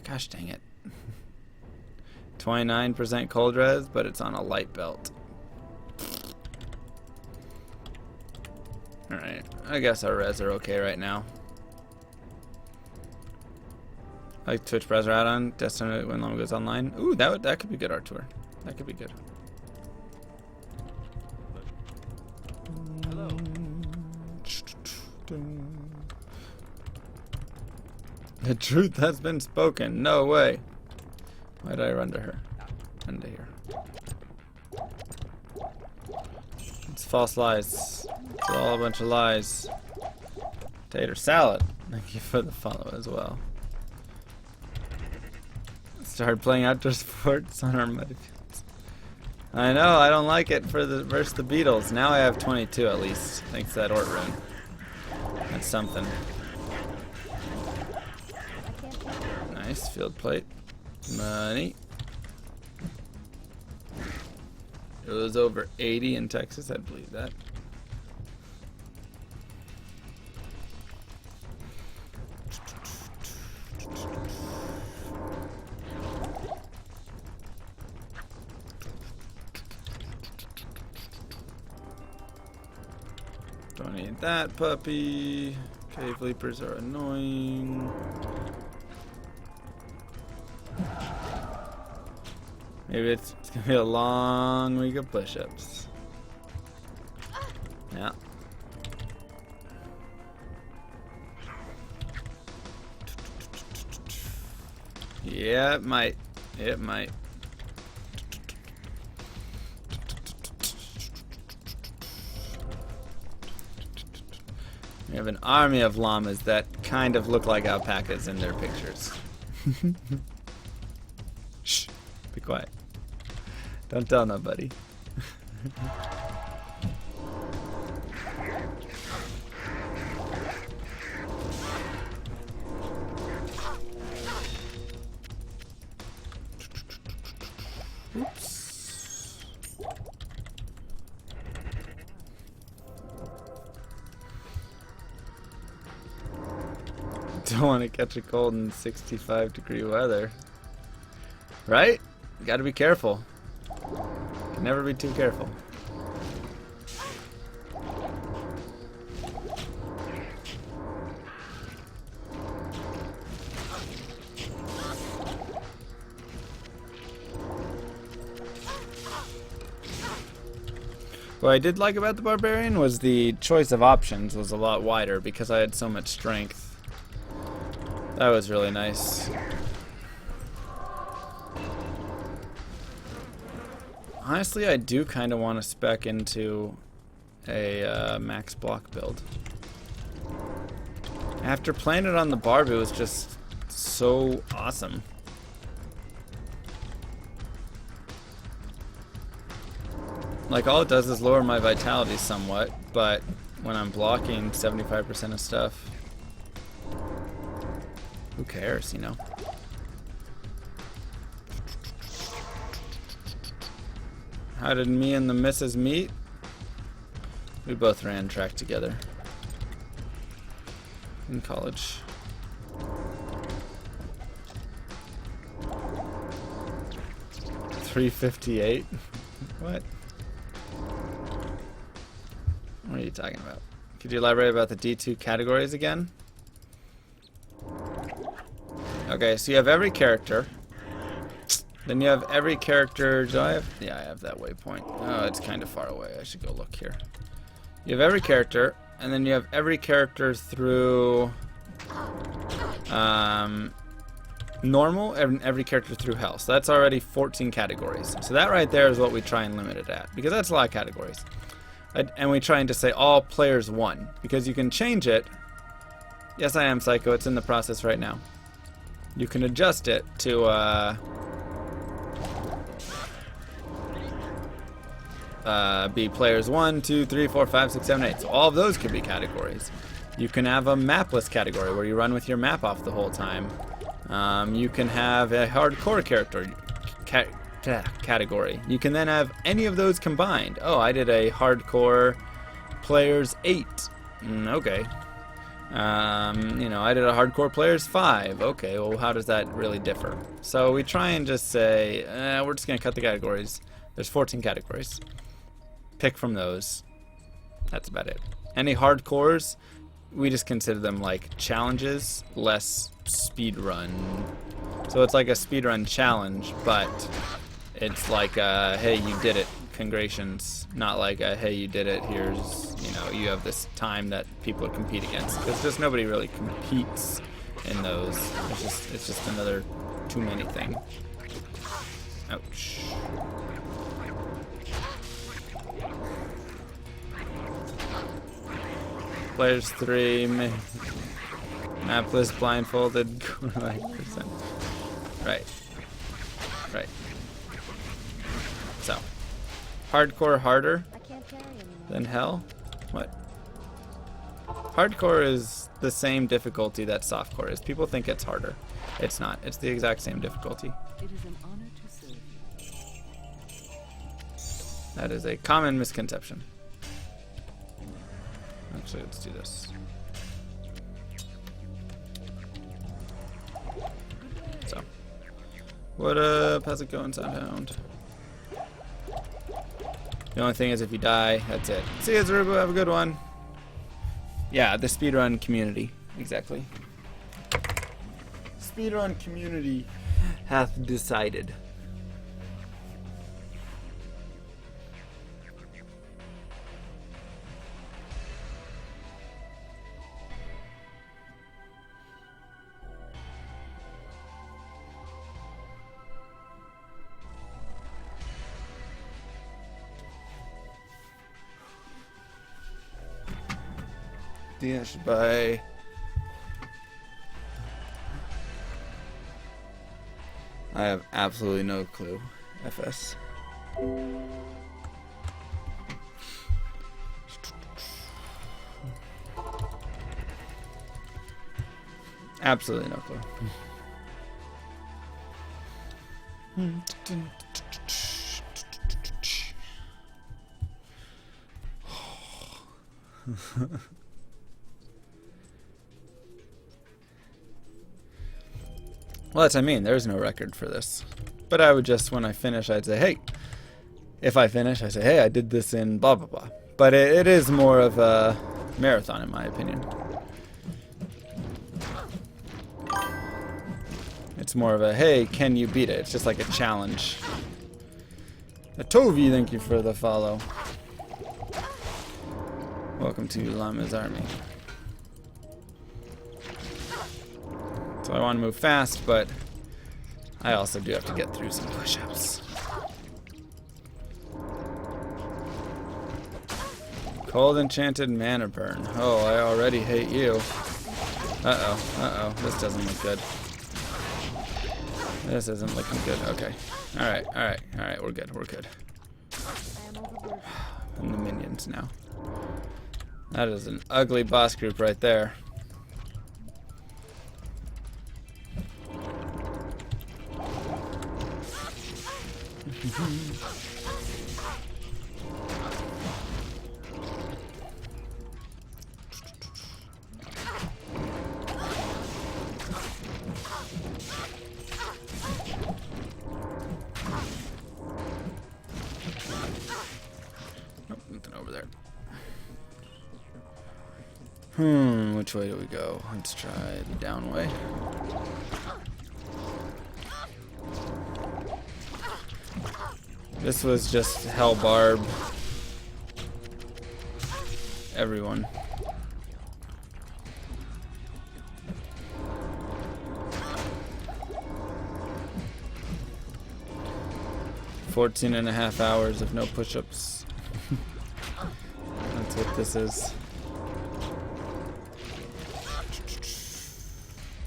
Gosh dang it. 29% cold res, but it's on a light belt. Alright, I guess our res are okay right now. Like Twitch Prez out on Destiny when Loma goes online. Ooh, that could be good, Artur. That could be good. Hello. The truth has been spoken. No way. Why did I run to her? Run to here. It's false lies. It's all a bunch of lies. Tater salad. Thank you for the follow as well. Started playing outdoor sports on our muddy fields. I know, I don't like it for the versus the Beatles. Now I have 22 at least, thanks to that Ort Rune. That's something. Nice field plate. Money. It was over 80 in Texas, I believe that. Don't need that puppy. Cave leapers are annoying. Maybe it's gonna be a long week of push-ups. Yeah. Yeah, it might. It might. We have an army of llamas that kind of look like alpacas in their pictures. Shh. Be quiet. Don't tell nobody. Oops. Don't want to catch a cold in 65-degree weather. Right? You gotta be careful. Can never be too careful. What I did like about the Barbarian was the choice of options was a lot wider because I had so much strength. That was really nice. Honestly, I do kind of want to spec into a max block build. After playing it on the Barb, it was just so awesome. Like, all it does is lower my vitality somewhat, but when I'm blocking 75% of stuff, who cares, you know? How did me and the missus meet? We both ran track together in college. $358? What? What are you talking about? Could you elaborate about the D2 categories again? Okay, so you have every character. Then you have every character. Do I have? Yeah, I have that waypoint. Oh, it's kind of far away. I should go look here. You have every character, and then you have every character through normal, and every character through hell. So that's already 14 categories. So that right there is what we try and limit it at, because that's a lot of categories. And we trying to say all players won, because you can change it. Yes, I am Psycho. It's in the process right now. You can adjust it to be players 1, 2, 3, 4, 5, 6, 7, 8. So all of those could be categories. You can have a mapless category where you run with your map off the whole time. You can have a hardcore character category. You can then have any of those combined. Oh, I did a hardcore players 8. Okay. You know, I did a hardcore players 5. Okay, well, how does that really differ? So we try and just say, we're just going to cut the categories. There's 14 categories. Pick from those. That's about it. Any hardcores, we just consider them like challenges, less speedrun. So it's like a speedrun challenge, but it's like, hey, you did it. Congratulations. Not like, hey, you did it. Here's, you know, you have this time that people compete against. Because just nobody really competes in thit's just another too many thing. Ouch. Players 3, mapless, blindfolded, like percent. Right. Right. So, hardcore harder than hell? What? Hardcore is the same difficulty that softcore is. People think it's harder. It's not. It's the exact same difficulty. It is an honor to serve you. That is a common misconception. Actually, let's do this. So, what up? How's it going, Soundhound? The only thing is, if you die, that's it. See you, Zerubu. Have a good one. Yeah, the speedrun community. Exactly. Speedrun community hath decided. 50. I should buy... I have absolutely no clue. FS. Absolutely no clue. Well, that's what I mean. There's no record for this. But I would just, when I finish, I'd say, hey. If I finish, I say, hey, I did this in blah, blah, blah. But it is more of a marathon, in my opinion. It's more of a, hey, can you beat it? It's just like a challenge. Tovi, thank you for the follow. Welcome to Llama's Army. So I want to move fast, but I also do have to get through some push-ups. Cold Enchanted Mana Burn. Oh, I already hate you. Uh-oh. This doesn't look good. This isn't looking good. Okay. Alright. We're good. And the minions now. That is an ugly boss group right there. Nothing over there. Which way do we go? Let's try the down way. This was just Hell Barb. Everyone. "14.5 hours of no push-ups." That's what this is.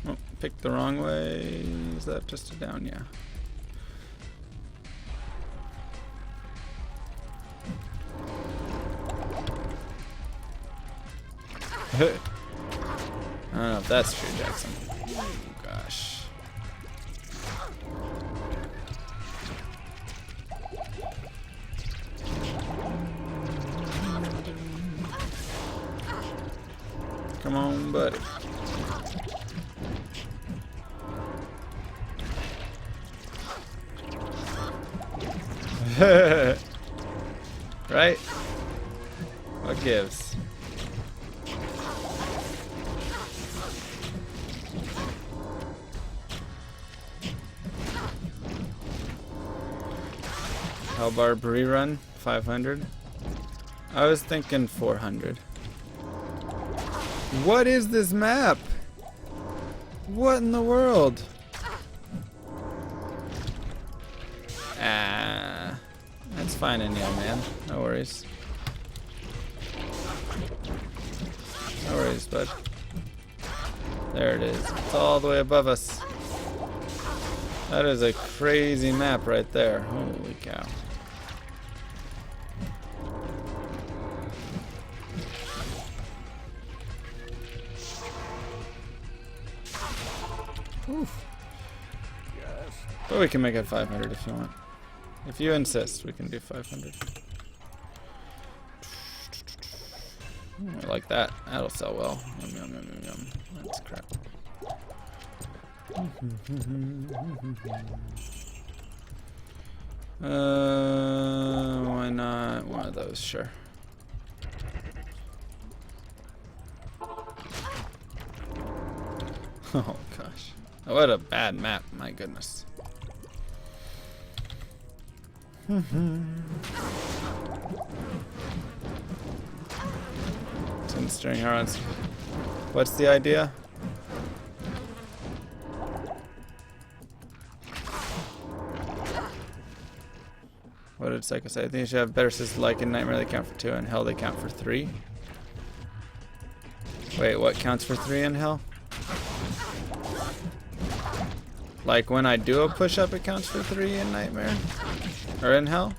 Oh, picked the wrong way. Is that just a down? Yeah. I don't know if that's true, Jackson. Oh, gosh. Come on, buddy. Right? What gives? Hell Barb rerun, 500. I was thinking 400. What is this map? What in the world? That's fine in here, man. No worries. No worries, bud. There it is. It's all the way above us. That is a crazy map right there. Holy cow. Oof. But we can make it 500 if you want. If you insist, we can do 500. I like that. That'll sell well. Yum, yum, yum, yum, yum. That's crap. Why not one of those? Sure. Oh gosh. What a bad map, my goodness. String herons. What's the idea? What did Psycho say? I think you should have better systems like in Nightmare they count for 2 and Hell they count for 3. Wait, what counts for 3 in hell? Like when I do a push-up, it counts for 3 in nightmare? Or in hell?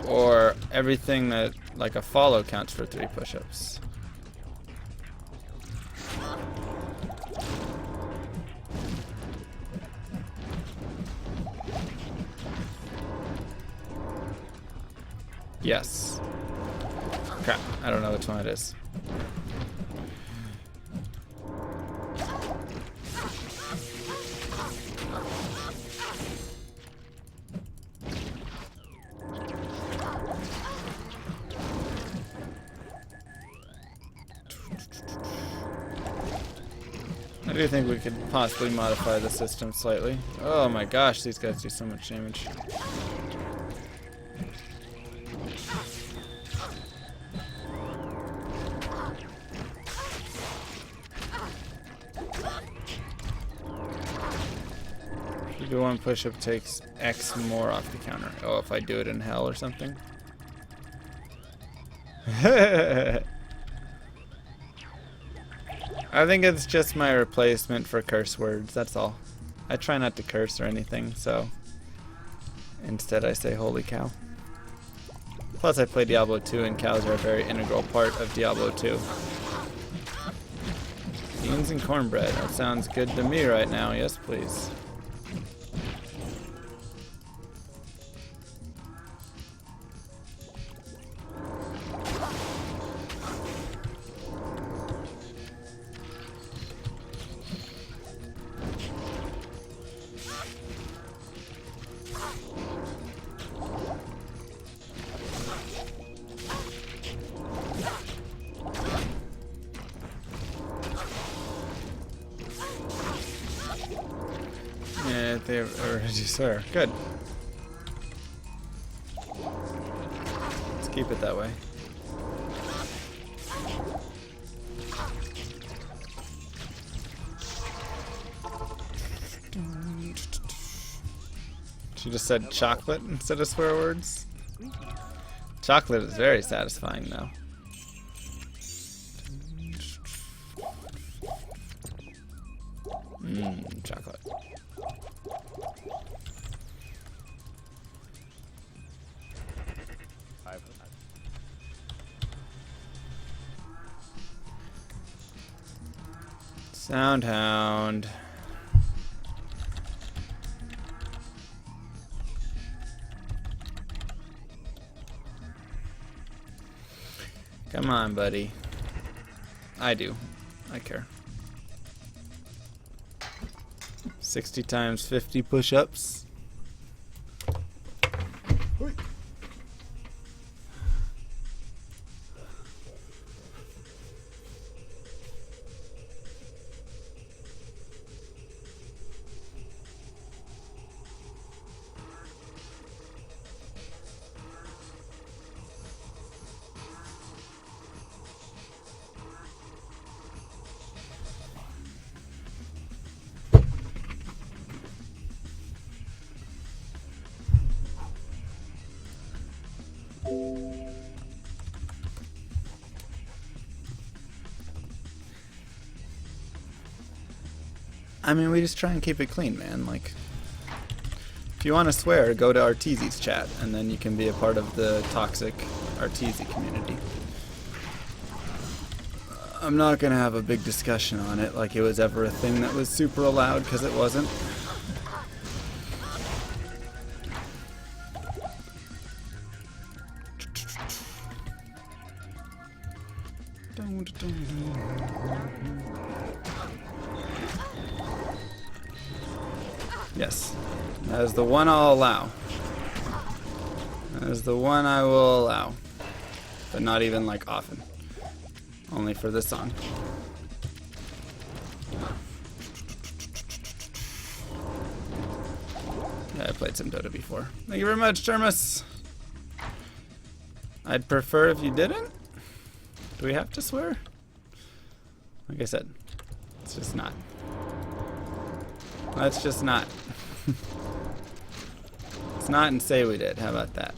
Or everything that, like a follow, counts for 3 push-ups? Yes. Crap, I don't know which one it is. I do think we could possibly modify the system slightly. Oh my gosh, these guys do so much damage. If you do one push-up, takes X more off the counter. Oh, if I do it in hell or something? I think it's just my replacement for curse words, that's all. I try not to curse or anything, so instead I say holy cow. Plus I play Diablo 2 and cows are a very integral part of Diablo 2. Beans and cornbread, that sounds good to me right now, yes please. Yeah, they already swear. Good. Let's keep it that way. She just said chocolate instead of swear words. Chocolate is very satisfying though. Chocolate. Soundhound. Come on, buddy. I do. I care. 60 times 50 push-ups. I mean, we just try and keep it clean, man. Like, if you want to swear, go to Arteezy's chat, and then you can be a part of the toxic Arteezy community. I'm not gonna have a big discussion on it, like it was ever a thing that was super allowed, because it wasn't. Yes, that is the one I'll allow. That is the one I will allow. But not even like often. Only for this song. Yeah, I played some Dota before. Thank you very much, Termus. I'd prefer if you didn't. Do we have to swear? Like I said, it's just not. Let's just not. Let's not and say we did. How about that?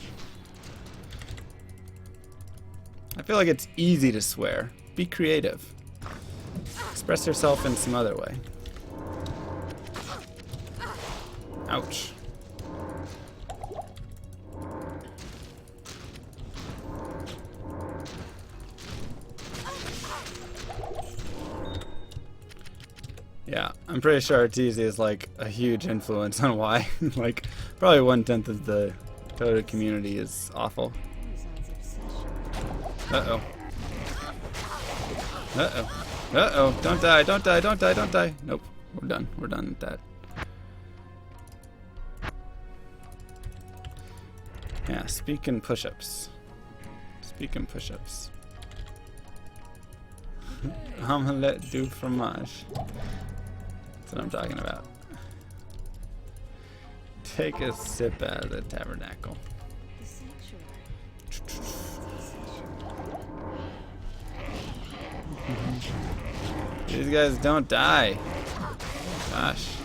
I feel like it's easy to swear. be creative. Express yourself in some other way. Ouch. Yeah, I'm pretty sure Arteezy is like a huge influence on why like probably 1/10 of the Dota community is awful. Uh-oh. Uh-oh. Uh-oh. Don't die, don't die, don't die, don't die. Nope. We're done. We're done with that. Yeah, speaking push-ups. Speaking push-ups. Omelette du fromage. That's what I'm talking about. Take a sip out of the tabernacle. The sanctuary. These guys don't die. Gosh.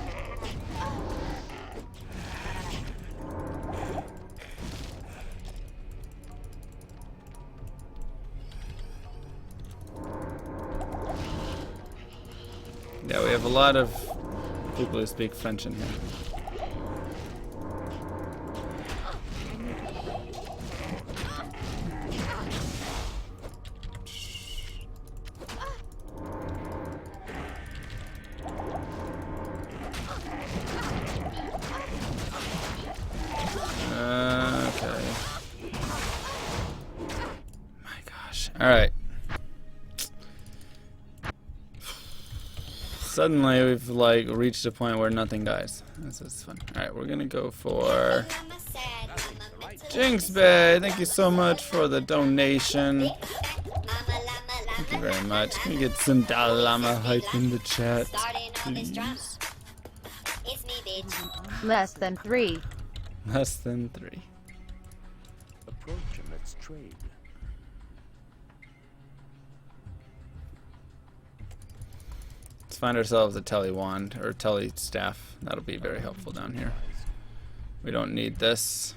Yeah, we have a lot of people who speak French in here. Okay. My gosh. All right. Suddenly we've like reached a point where nothing dies. This is fun. All right, we're gonna go for Jinx Bay. Thank you so much for the donation. Thank you very much. Can we get some Dalai Lama hype in the chat, please? Less than 3. Less than 3. Approach and let's trade. Let's find ourselves a Telly wand or Telly staff. That'll be very helpful down here. We don't need this.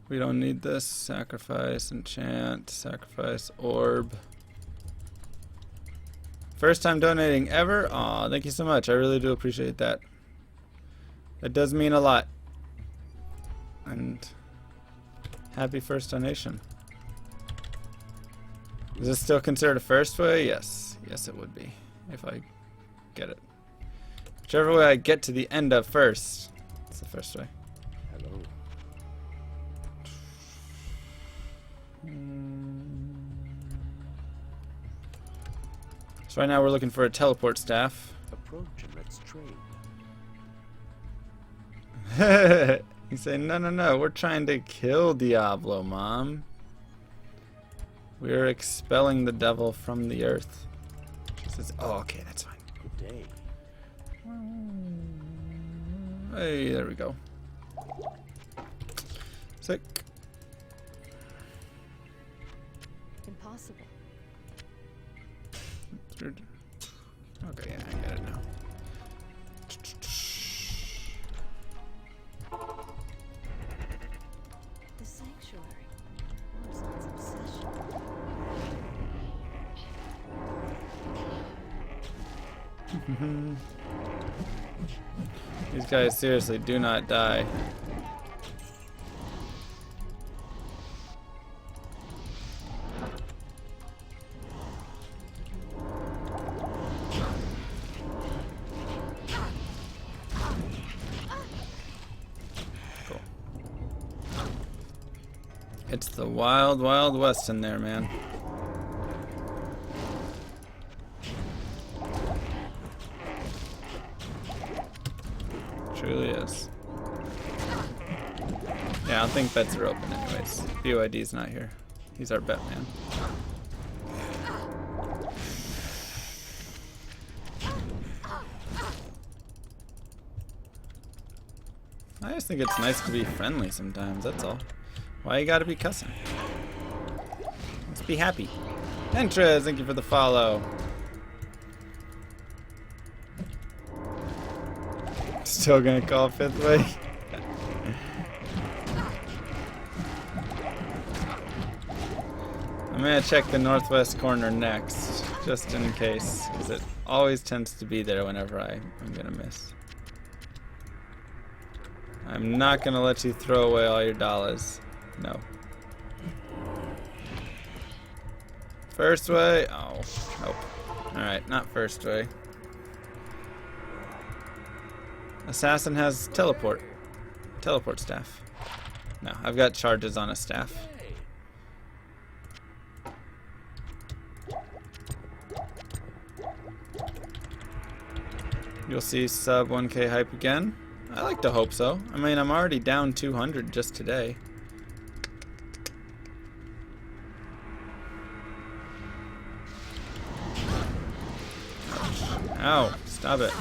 We don't need this. Sacrifice, enchant, sacrifice, orb. First time donating ever? Aw, thank you so much. I really do appreciate that. That does mean a lot. And happy first donation. Is this still considered a first way? Yes. Yes, it would be. If I get it. Whichever way I get to the end of first. It's the first way. Hello. So right now we're looking for a teleport staff. Approach and let's trade. You say, no, we're trying to kill Diablo, Mom. We're expelling the devil from the earth. She says, oh, okay, that's fine. Good day. Hey, there we go. Sick. Impossible. Okay, yeah, I get it now. The sanctuary. Warzon's obsession. These guys seriously do not die. Cool. It's the wild, wild west in there, man. Truly is. Yeah, I don't think bets are open anyways. BYD's not here. He's our bet man. I just think it's nice to be friendly sometimes, that's all. Why you gotta be cussing? Let's be happy. Entres, thank you for the follow. Still gonna call fifth way. I'm gonna check the northwest corner next, just in case, because it always tends to be there whenever I'm gonna miss. I'm not gonna let you throw away all your dollars. No. First way? Oh, nope. Alright, not first way. Assassin has teleport. Teleport staff. No, I've got charges on a staff. You'll see sub 1K hype again. I like to hope so. I mean, I'm already down 200 just today. Ow, stop it.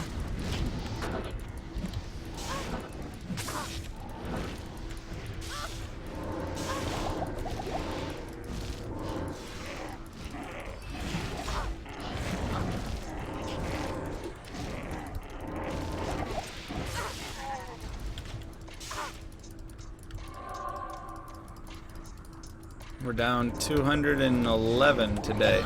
We're down 211 today.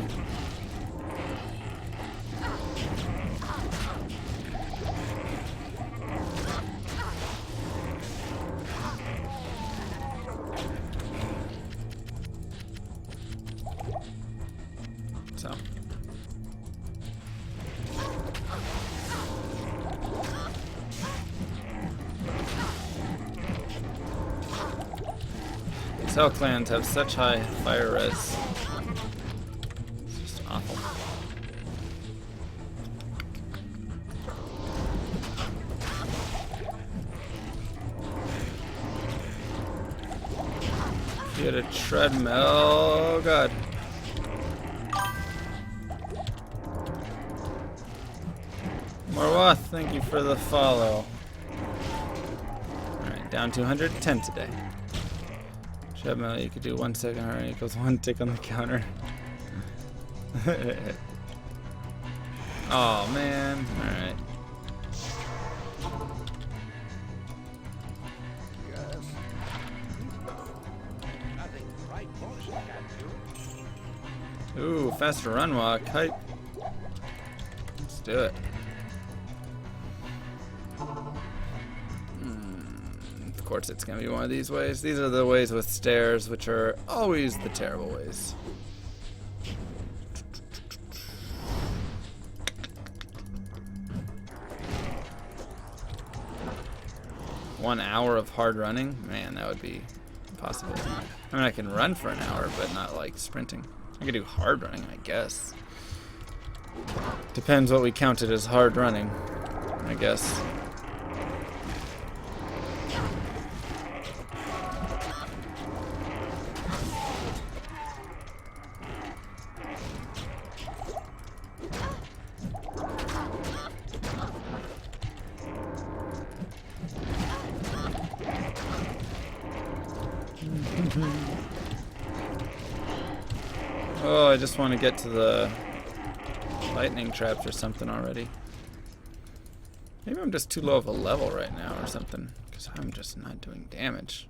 So. Cell clans have such high fire res. It's just awful. Get a treadmill. Oh god. Morwath, thank you for the follow. Alright, down 210 today. Treadmill, you could do 1 second hurry equals 1 tick on the counter. Oh man, alright. Ooh, faster run walk, hype. Let's do it. Of course it's gonna be one of these ways. These are the ways with stairs, which are always the terrible ways. One hour of hard running? Man, that would be impossible. I mean, I can run for an hour, but not like sprinting. I could do hard running, I guess. Depends what we counted as hard running, I guess. Oh, I just want to get to the lightning traps or something already. Maybe I'm just too low of a level right now or something, because I'm just not doing damage.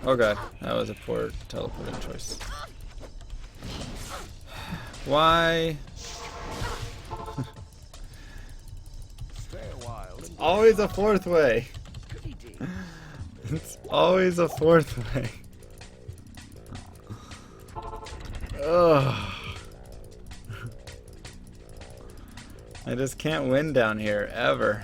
Oh god, that was a poor teleporting choice. Why? It's always a fourth way. It's always a fourth way. Ugh. I just can't win down here, ever.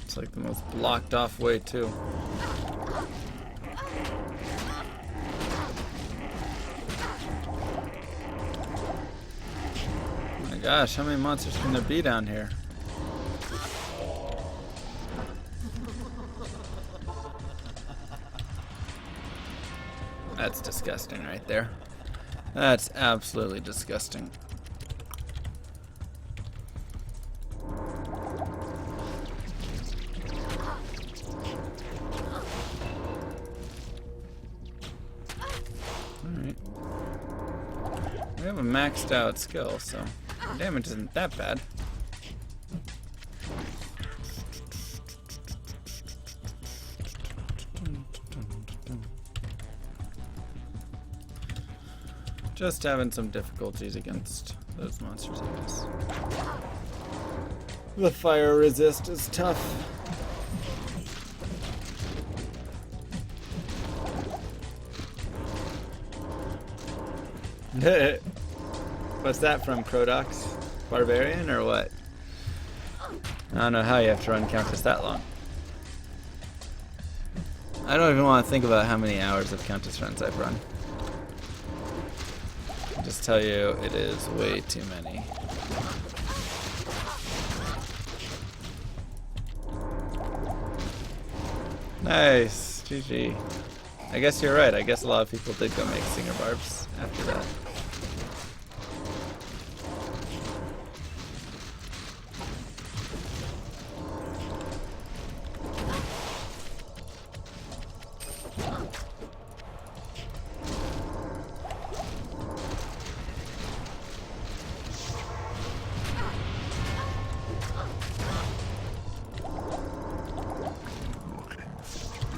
It's like the most blocked off way too. Oh my gosh, how many monsters can there be down here? That's disgusting right there. That's absolutely disgusting. Alright. We have a maxed out skill, so our damage isn't that bad. Just having some difficulties against those monsters, I guess. The fire resist is tough. What's that from, Crodox? Barbarian or what? I don't know how you have to run Countess that long. I don't even want to think about how many hours of Countess runs I've run. I'll just tell you, it is way too many. Nice, GG. I guess you're right. I guess a lot of people did go make Singer Barbs after that.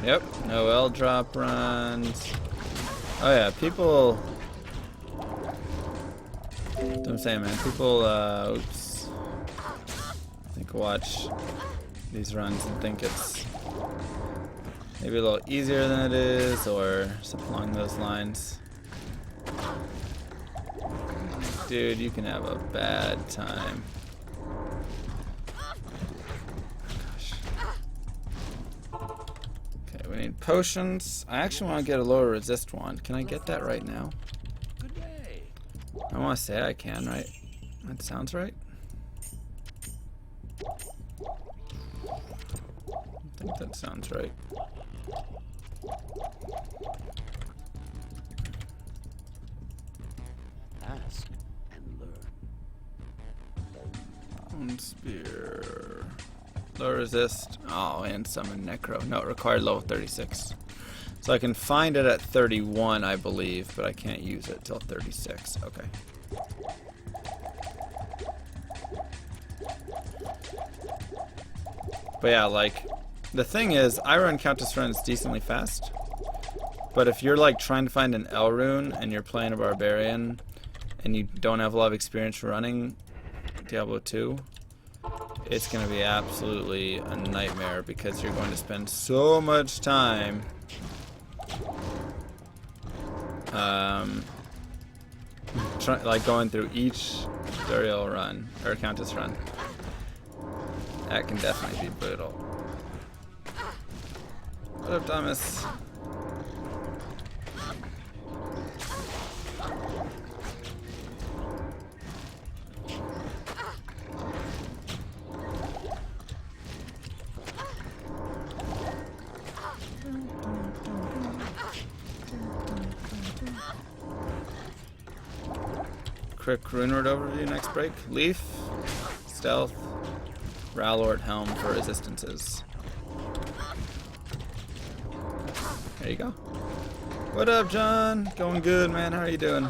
Yep, no L drop runs. Oh yeah, people. That's what I'm saying, man. People, oops. I think watch these runs and think it's maybe a little easier than it is, or something along those lines. Dude, you can have a bad time. We need potions. I actually want to get a lower resist wand. Can I get that right now? Good day. I want to say I can, right? That sounds right. I think that sounds right. Ask and learn. Bone spear. Low resist. Oh, and summon Necro. No, it required level 36. So I can find it at 31, I believe, but I can't use it till 36. Okay. But yeah, like, the thing is, I run Countess runs decently fast. But if you're like trying to find an L rune and you're playing a Barbarian and you don't have a lot of experience running Diablo 2, it's going to be absolutely a nightmare because you're going to spend so much time like going through each Duriel run or Countess run. That can definitely be brutal. What up, Thomas? Quick Runeward overview next break. Leaf, Stealth, Rallort, Helm for resistances. There you go. What up, John? Going good, man. How are you doing?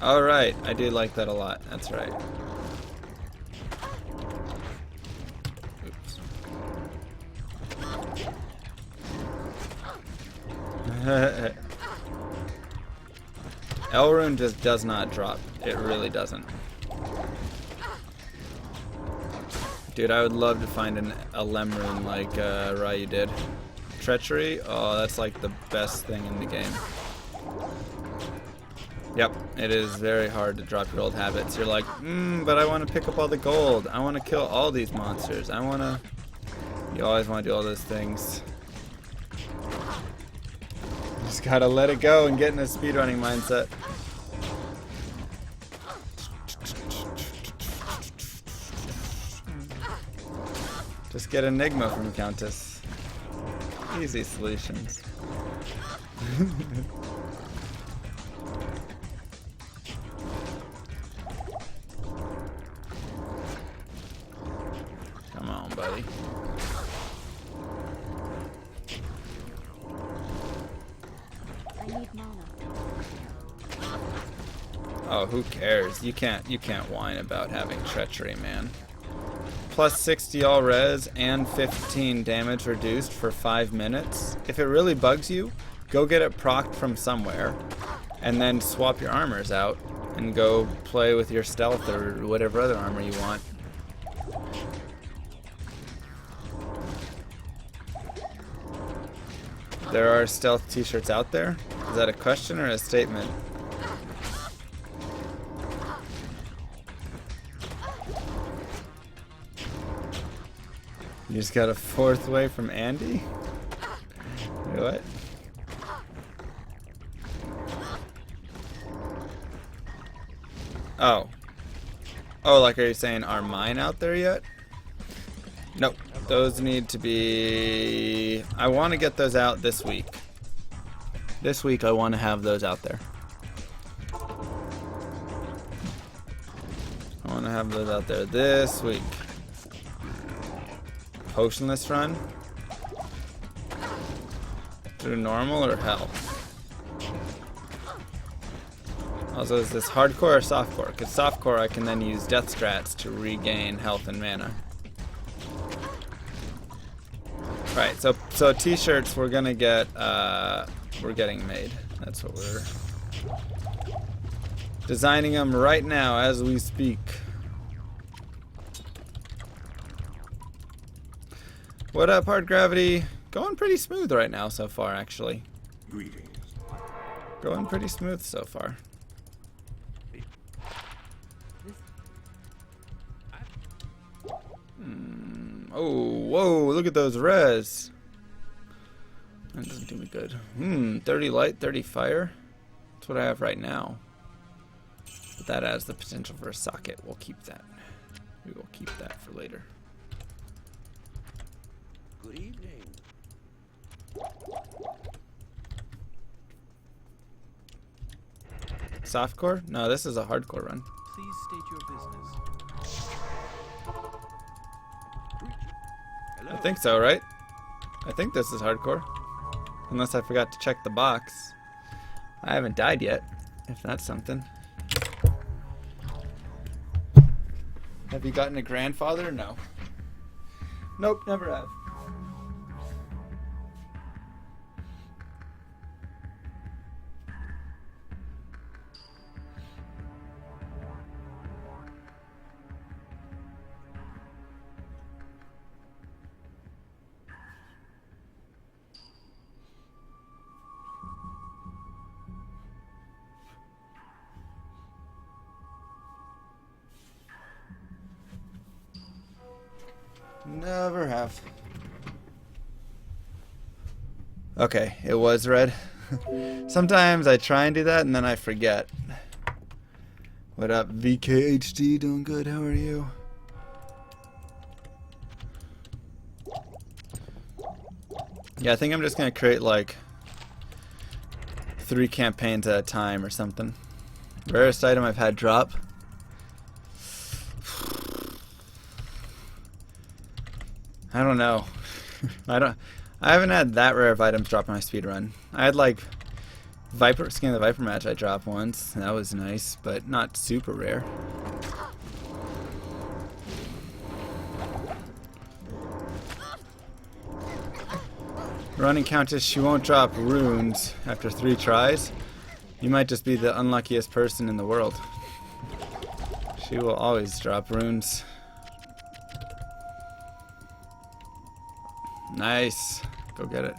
Alright, I do like that a lot. That's right. Elrune just does not drop. It really doesn't. Dude, I would love to find a Lemrune like Ryu did. Treachery? Oh, that's like the best thing in the game. Yep, it is very hard to drop your old habits. You're like, but I want to pick up all the gold. I want to kill all these monsters. You always want to do all those things. Just gotta let it go and get in a speedrunning mindset. Just get Enigma from Countess. Easy solutions. Come on, buddy. I need mana. Oh, who cares? You can't whine about having treachery, man. Plus 60 all res and 15 damage reduced for 5 minutes. If it really bugs you, go get it procced from somewhere and then swap your armors out and go play with your stealth or whatever other armor you want. There are stealth t-shirts out there? Is that a question or a statement? You just got a 4th way from Andy? Wait, what? Oh. Oh, like, are you saying, are mine out there yet? Nope. Those need to be... I want to get those out this week. This week I want to have those out there. I want to have those out there this week. Potionless run? Through normal or hell? Also, is this hardcore or softcore? Because softcore I can then use death strats to regain health and mana. Right, so t-shirts we're gonna get, we're getting made. That's what we're designing them right now as we speak. What up, Hard Gravity? Going pretty smooth right now so far, actually. Greetings. Going pretty smooth so far. Oh, whoa, look at those res. That doesn't do me good. 30 light, 30 fire. That's what I have right now. But that has the potential for a socket. We'll keep that. We will keep that for later. Good evening. Softcore? No, this is a hardcore run. Please state your business. I think so, right? I think this is hardcore. Unless I forgot to check the box. I haven't died yet, if that's something. Have you gotten a grandfather? No. Nope, never have. Never have. Okay, it was red. Sometimes I try and do that and then I forget. What up, VKHD? Doing good, how are you? Yeah, I think I'm just gonna create like 3 campaigns at a time or something. Rarest item I've had drop. I don't know. I haven't had that rare of items drop on my speedrun. I had like Skin of the Viper match I dropped once. That was nice, but not super rare. Running Countess, she won't drop runes after 3 tries. You might just be the unluckiest person in the world. She will always drop runes. Nice. Go get it.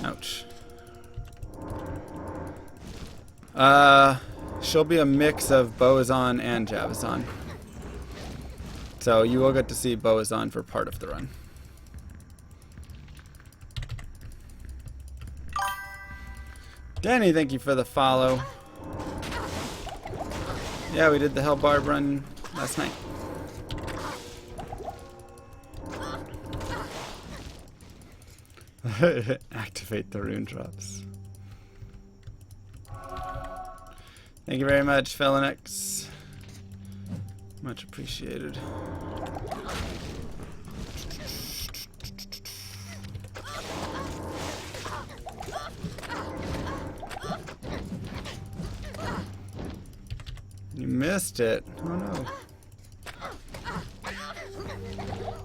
Ouch. She'll be a mix of Boazon and Javazon. So you will get to see Boazon for part of the run. Danny, thank you for the follow. Yeah, we did the Hell Barb run last night. Activate the rune drops. Thank you very much, Felonix. Much appreciated. You missed it. Oh no.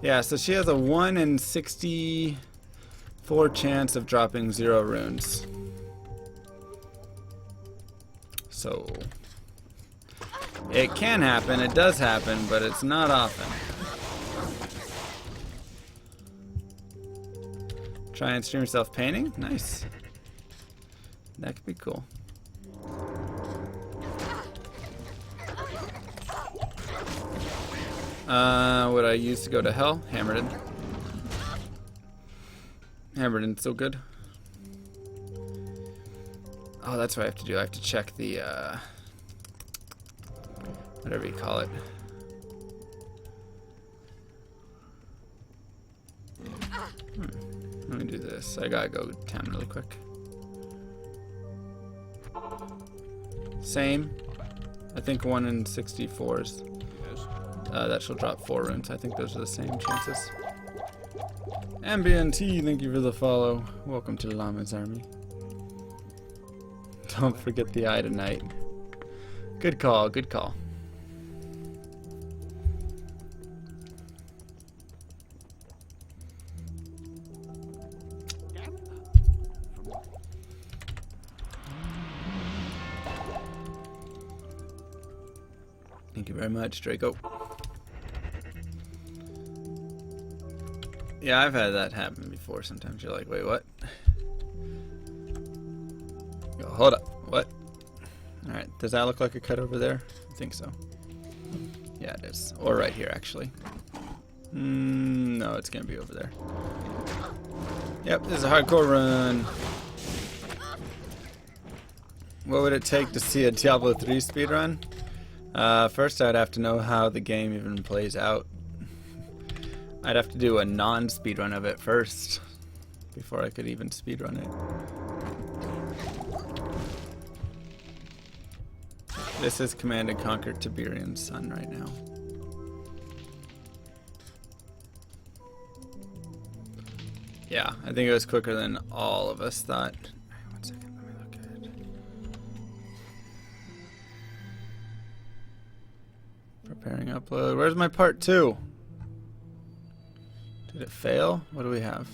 Yeah, so she has a 1 in 64 chance of dropping 0 runes. So it can happen, it does happen, but it's not often. Try and stream yourself painting? Nice. That could be cool. What I used to go to hell? Hammerden. Hammerden's so good. Oh, that's what I have to do. I have to check the, whatever you call it. Let me do this. I gotta go down really quick. Same. I think 1 in 64s. That shall drop 4 runes. I think those are the same chances. Ambient T, thank you for the follow. Welcome to Llama's Army. Don't forget the eye tonight. Good call, good call. Thank you very much, Draco. Yeah, I've had that happen before. Sometimes you're like, wait, what? Yo, hold up. What? Alright, does that look like a cut over there? I think so. Yeah, it is. Or right here, actually. No, it's gonna be over there. Yep, this is a hardcore run. What would it take to see a Diablo 3 speedrun? First, I'd have to know how the game even plays out. I'd have to do a non-speedrun of it first before I could even speedrun it. This is Command and Conquer Tiberian's son right now. Yeah, I think it was quicker than all of us thought. One second, let me look at it. Preparing upload. Where's my part 2? Did it fail? What do we have?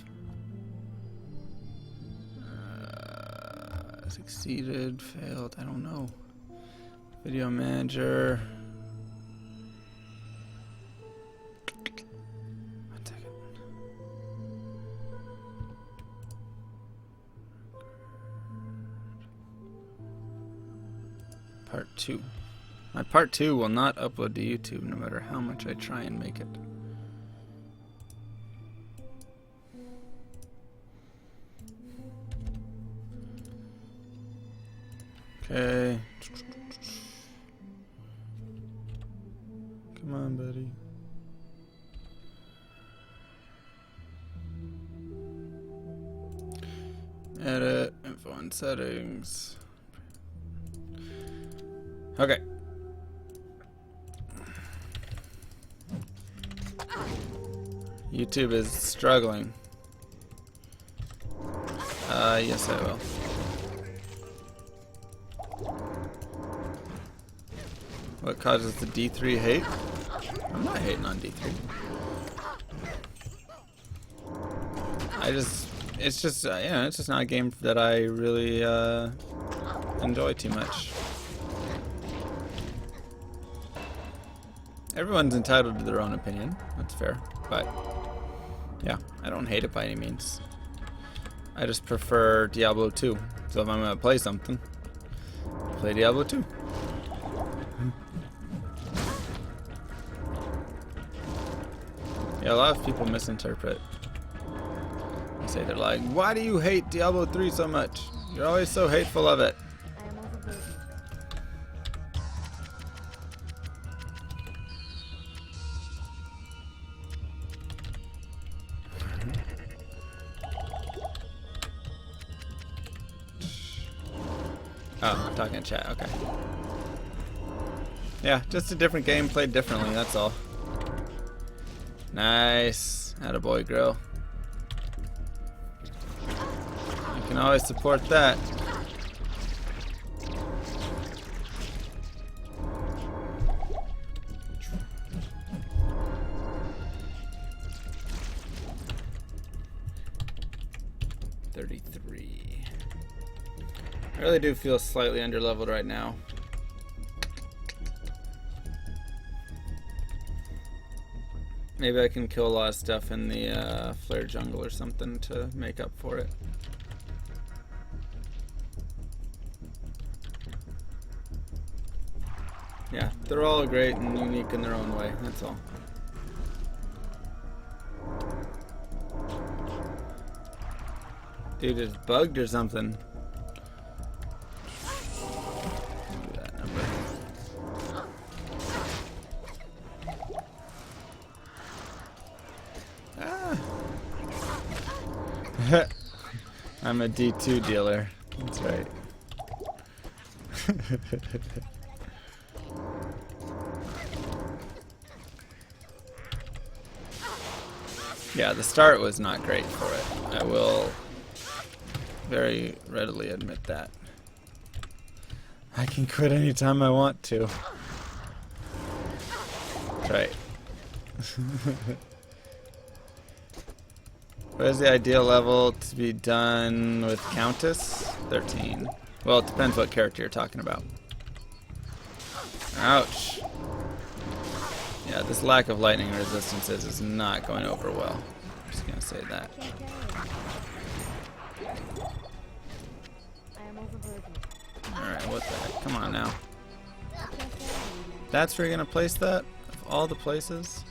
Succeeded, failed, I don't know. Video manager. One second. Part 2. My part 2 will not upload to YouTube no matter how much I try and make it. Okay. Come on, buddy. Edit, info and settings. Okay. YouTube is struggling. Yes, I will. What causes the D3 hate? I'm not hating on D3. It's just, yeah, it's just not a game that I really enjoy too much. Everyone's entitled to their own opinion. That's fair, but yeah, I don't hate it by any means. I just prefer Diablo 2. So if I'm gonna play something, play Diablo 2. Yeah, a lot of people misinterpret. They say they're like, why do you hate Diablo 3 so much? You're always so hateful of it. I am overburdened. Oh, I'm talking in chat. Okay. Yeah, just a different game played differently. That's all. Nice. Attaboy, Grill. You can always support that. I really do feel slightly underleveled right now. Maybe I can kill a lot of stuff in the flare jungle or something to make up for it. Yeah, they're all great and unique in their own way, that's all. Dude, it's bugged or something. I'm a D2 dealer. That's right. Yeah, the start was not great for it. I will very readily admit that. I can quit anytime I want to. That's right. What is the ideal level to be done with Countess? 13. Well, it depends what character you're talking about. Ouch. Yeah, this lack of lightning resistances is not going over well. I'm just gonna say that. I am overburdened. Alright, what the heck? Come on now. That's where you're gonna place that? Of all the places?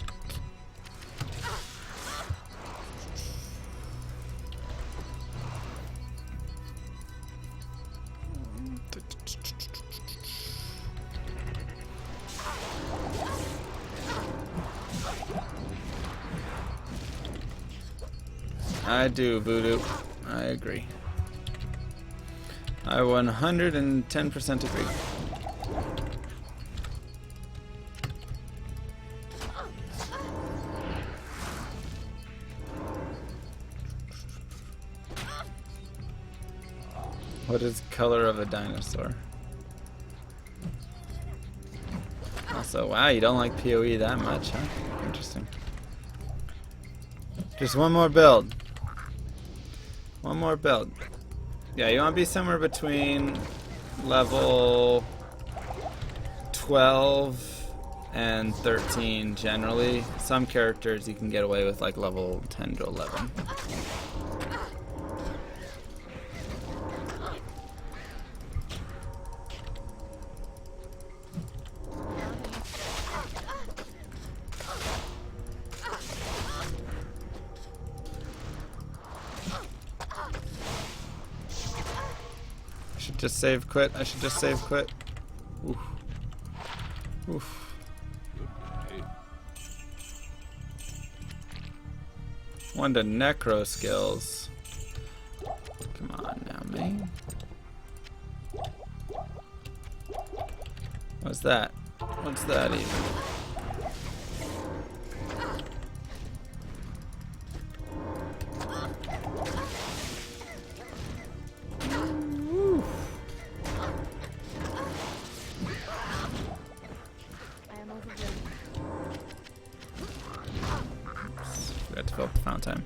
I do, Voodoo. I agree. I 110% agree. What is color of a dinosaur? Also, wow, you don't like PoE that much, huh? Interesting. Just one more build. One more build. Yeah, you want to be somewhere between level 12 and 13 generally. Some characters you can get away with like level 10 to 11. Just save quit. I should just save quit. Oof. Oof. One to necro skills. Come on now, man. What's that? What's that even? Forgot to fill up the fountain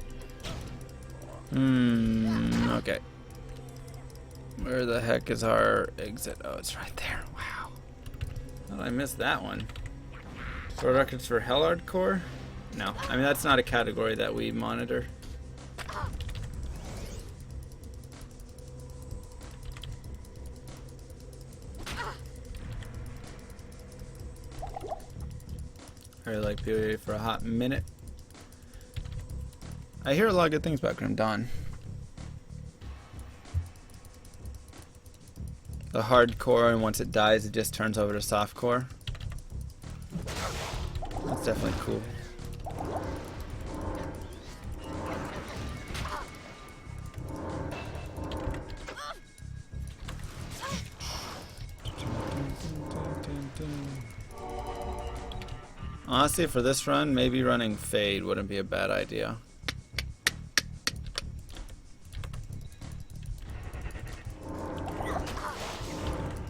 time. Okay. Where the heck is our exit? Oh, it's right there. Wow. How did I miss that one? World records for Hell Hardcore? No. I mean, that's not a category that we monitor. I really like PoE for a hot minute. I hear a lot of good things about Grim Dawn. The hardcore, and once it dies, it just turns over to softcore. That's definitely cool. Honestly, for this run, maybe running Fade wouldn't be a bad idea.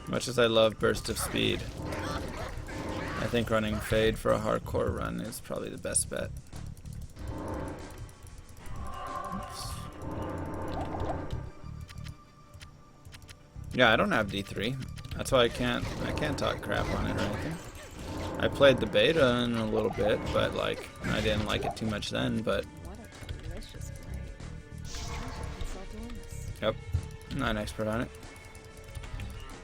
Much as I love Burst of Speed, I think running Fade for a hardcore run is probably the best bet. Oops. Yeah, I don't have D3. That's why I can't talk crap on it or anything. I played the beta in a little bit, but like I didn't like it too much then, but What a delicious play. I should start doing this. yep, I'm not an expert on it.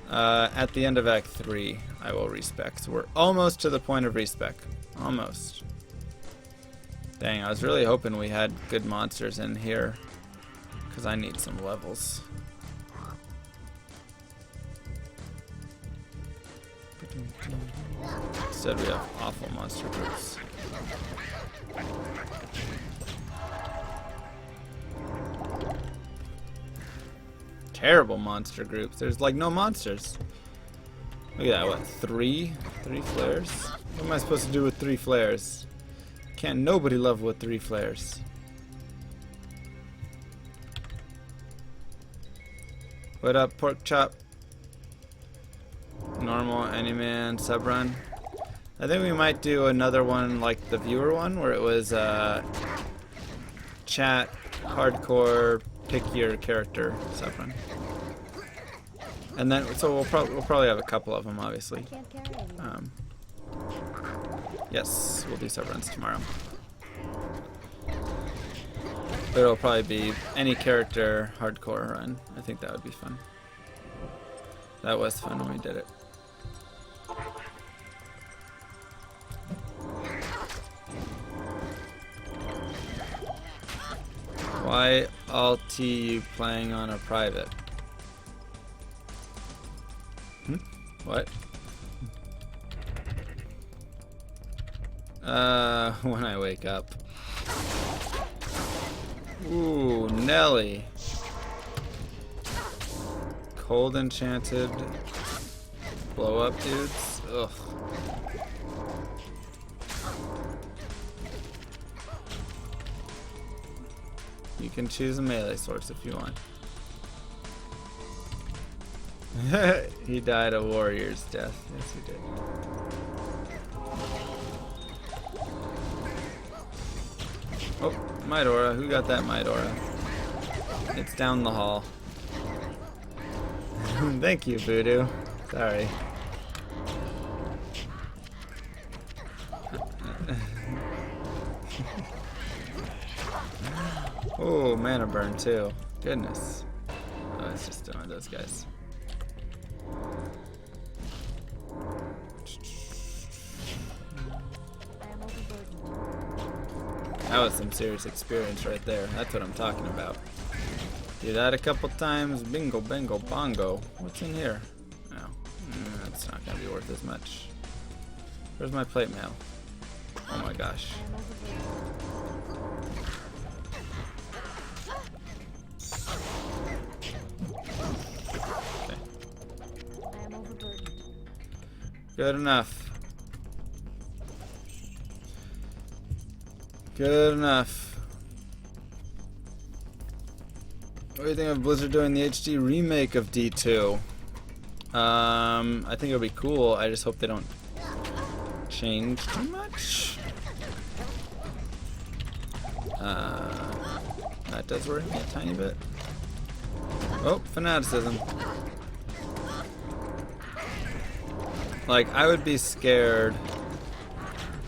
At the end of Act 3, I will respec. We're almost to the point of respec. Almost. Dang, I was really hoping we had good monsters in here, because I need some levels. Instead we have awful monster groups. Terrible monster groups. There's like no monsters. Look at that, what, three flares? What am I supposed to do with 3 flares? Can't nobody level with 3 flares. What up, pork chop? Normal, Anyman, subrun. I think we might do another one like the viewer one, where it was chat, hardcore, pick your character subrun. And then, so we'll probably have a couple of them, obviously. Can't carry anymore. Yes, we'll do subruns tomorrow. But it'll probably be any character hardcore run. I think that would be fun. That was fun when we did it. Why alt you playing on a private? What? When I wake up. Ooh, Nelly. Cold enchanted blow up dudes. Ugh. You can choose a melee source if you want. He died a warrior's death. Yes, he did. Oh, Midora. Who got that Midora? It's down the hall. Thank you, Voodoo. Sorry. Oh, mana burn too. Goodness. Oh, it's just one of those guys. I am overburdened. That was some serious experience right there. That's what I'm talking about. Do that a couple times. Bingo, bango, bongo. What's in here? No. That's not going to be worth as much. Where's my plate mail? Oh my gosh. I am overburdened. Okay. I am overburdened. Good enough. Good enough. What do you think of Blizzard doing the HD remake of D2? I think it'll be cool. I just hope they don't change too much. That does worry me a tiny bit. Oh, fanaticism. Like, I would be scared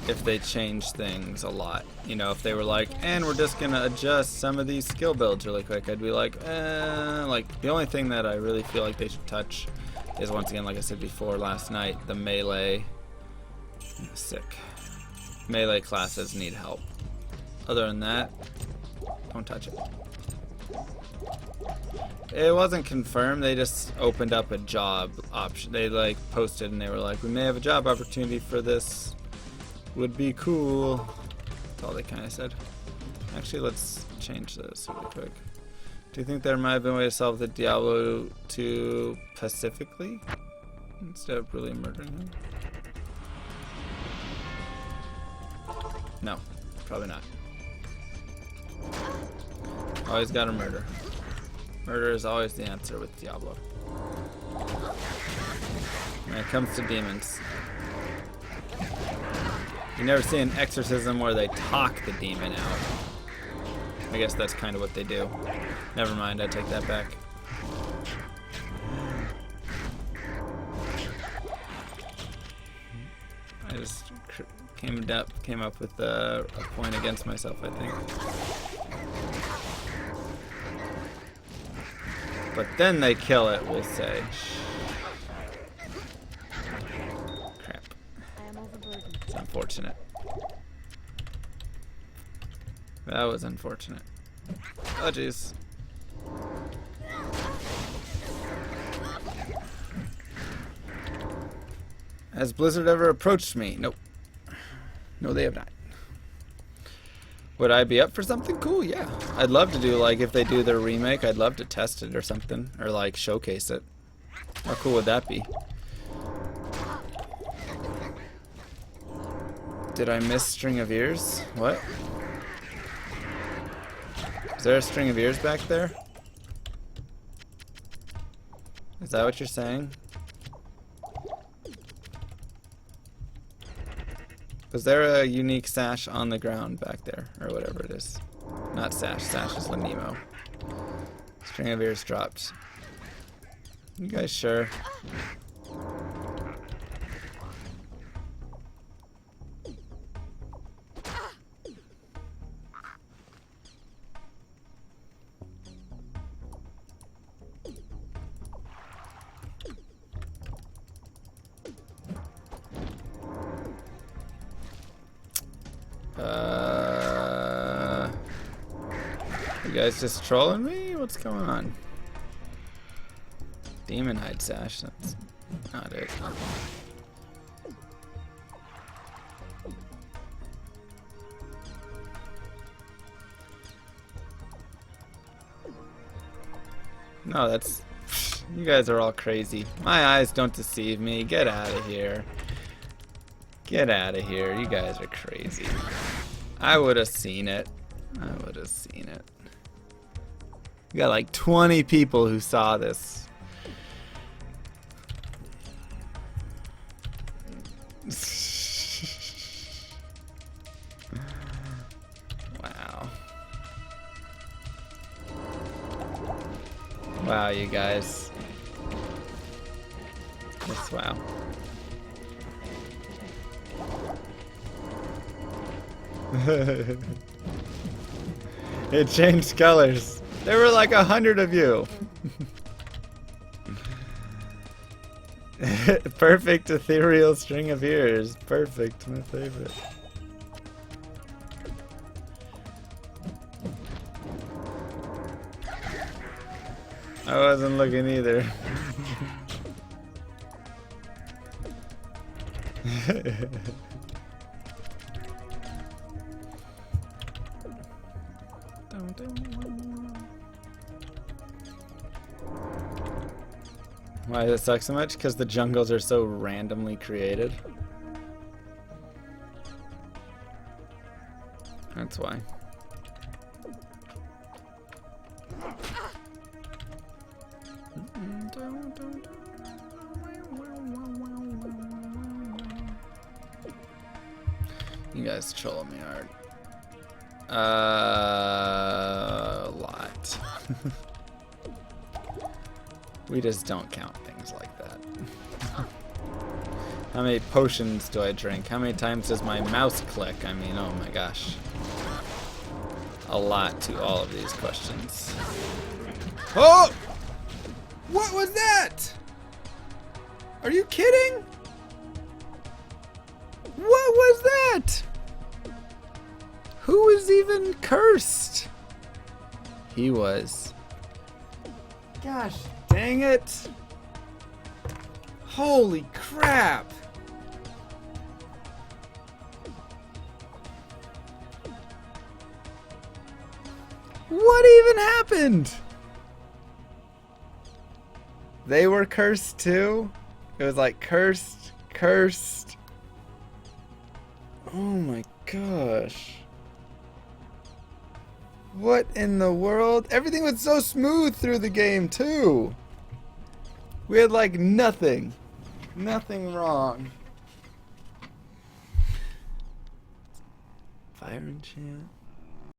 if they changed things a lot. You know, if they were like, and we're just gonna adjust some of these skill builds really quick, I'd be like, like, the only thing that I really feel like they should touch is, once again, like I said before last night, the melee. Sick. Melee classes need help. Other than that, don't touch it. It wasn't confirmed, they just opened up a job option. They like posted and they were like, we may have a job opportunity for this. Would be cool. That's all they kind of said. Actually, let's change this really quick. Do you think there might have been a way to solve the Diablo 2 pacifically? instead of really murdering him. No, probably not. Always gotta murder. Murder is always the answer with Diablo. When it comes to demons. You never see an exorcism where they talk the demon out. I guess that's kind of what they do. Never mind, I take that back. I just came up with a point against myself, I think. But then they kill it, we'll say. Crap. I am overburdened. It's unfortunate. That was unfortunate. Oh, jeez. Has Blizzard ever approached me? Nope. No, they have not. Would I be up for something cool? Yeah. I'd love to do, like, if they do their remake, I'd love to test it or something. Or, like, showcase it. How cool would that be? Did I miss String of Ears? What? Is there a String of Ears back there? Is that what you're saying? Was there a unique sash on the ground back there? Or whatever it is. Not sash. Sash is the Nemo. String of Ears dropped. You guys sure? You guys just trolling me? What's going on? Demon Hide Sash, that's not it. No, that's... You guys are all crazy. My eyes don't deceive me. Get out of here. Get out of here. You guys are crazy. I would have seen it. I would have seen it. We got like 20 people who saw this. Wow. Wow, you guys. Just wow. It changed colors. There were like 100 of you. Perfect ethereal string of ears. Perfect, my favorite. I wasn't looking either. Why does it suck so much? Because the jungles are so randomly created. That's why. You guys trolling me hard. A lot. We just don't count things like that. How many potions do I drink? How many times does my mouse click? I mean, oh my gosh. A lot to all of these questions. Oh! What was that? Are you kidding? What was that? Who was even cursed? He was. Gosh dang it. Holy crap. What even happened? They were cursed too? It was like cursed, cursed. Oh my gosh. What in the world? Everything was so smooth through the game, too. We had, like, nothing. Nothing wrong. Fire enchant.